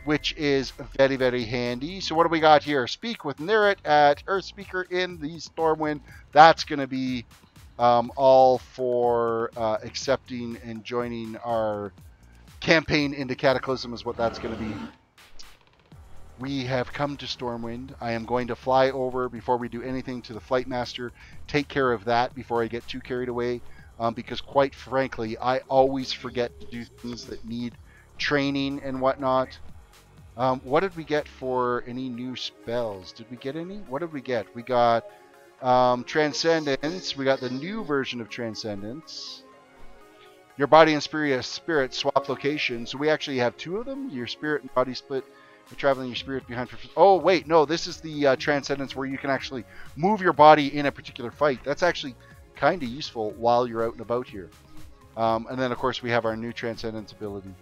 which is very, very handy. So what do we got here? Speak with Nerit at Earth Speaker in the Stormwind. That's going to be all for accepting and joining our campaign into Cataclysm is what that's going to be. We have come to Stormwind. I am going to fly over before we do anything to the Flight Master. Take care of that before I get too carried away. Because quite frankly, I always forget to do things that need training and whatnot. What did we get for any new spells? Did we get any? What did we get? We got Transcendence. We got the new version of Transcendence. Your body and spirit swap location. So we actually have 2 of them. Your spirit and body split. You're traveling your spirit behind. Oh, wait. No, this is the Transcendence where you can actually move your body in a particular fight. That's actually kind of useful while you're out and about here. And then, of course, we have our new Transcendence ability.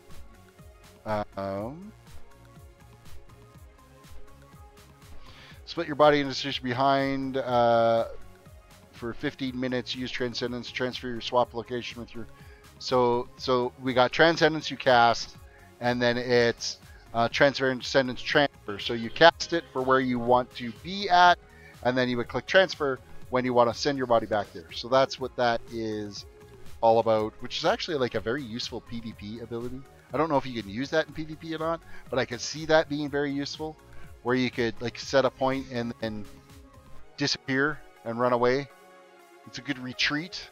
Split your body into position behind for 15 minutes. Use Transcendence. Transfer your swap location with your... So we got Transcendence you cast, and then it's Transcendence transfer. So you cast it for where you want to be at, and then you would click transfer when you want to send your body back there. So that's what that is all about, which is actually like a very useful PvP ability. I don't know if you can use that in PvP or not, but I could see that being very useful, where you could like set a point and then disappear and run away. It's a good retreat.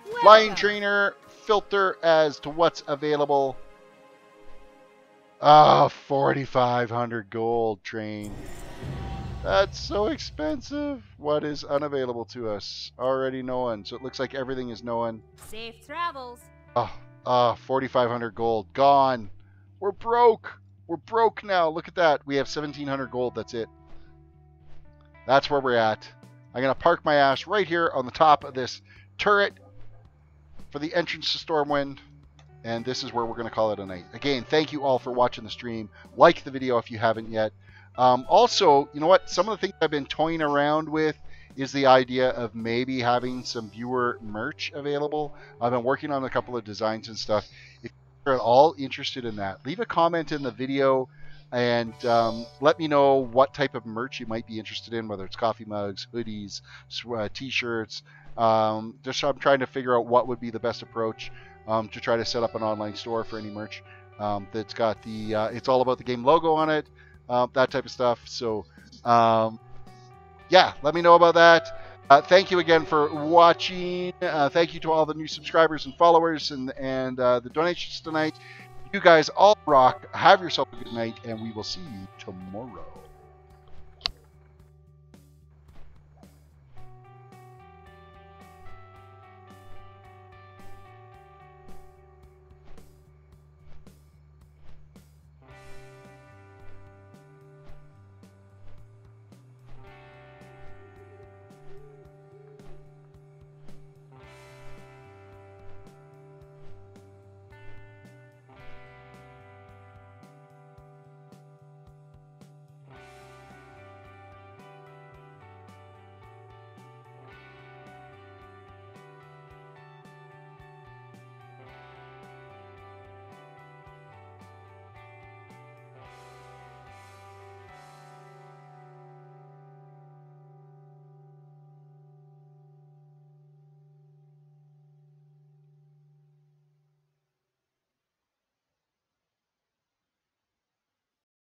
Welcome. Flying trainer filter as to what's available. Ah, 4,500 gold train. That's so expensive. What is unavailable to us? Already known. So it looks like everything is known. Safe travels. 4,500 gold. Gone. We're broke. We're broke now. Look at that. We have 1,700 gold. That's it. That's where we're at. I'm going to park my ass right here on the top of this turret for the entrance to Stormwind. And this is where we're going to call it a night. Again, thank you all for watching the stream. Like the video if you haven't yet. Also, you know what? Some of the things I've been toying around with is the idea of maybe having some viewer merch available. I've been working on a couple of designs and stuff. If are at all interested in that, leave a comment in the video and let me know what type of merch you might be interested in, whether it's coffee mugs, hoodies, t-shirts. Just I'm trying to figure out what would be the best approach to try to set up an online store for any merch that's got the it's all about the game logo on it, that type of stuff. So yeah, let me know about that. Thank you again for watching. Thank you to all the new subscribers and followers and the donations tonight. You guys all rock. Have yourself a good night, and we will see you tomorrow.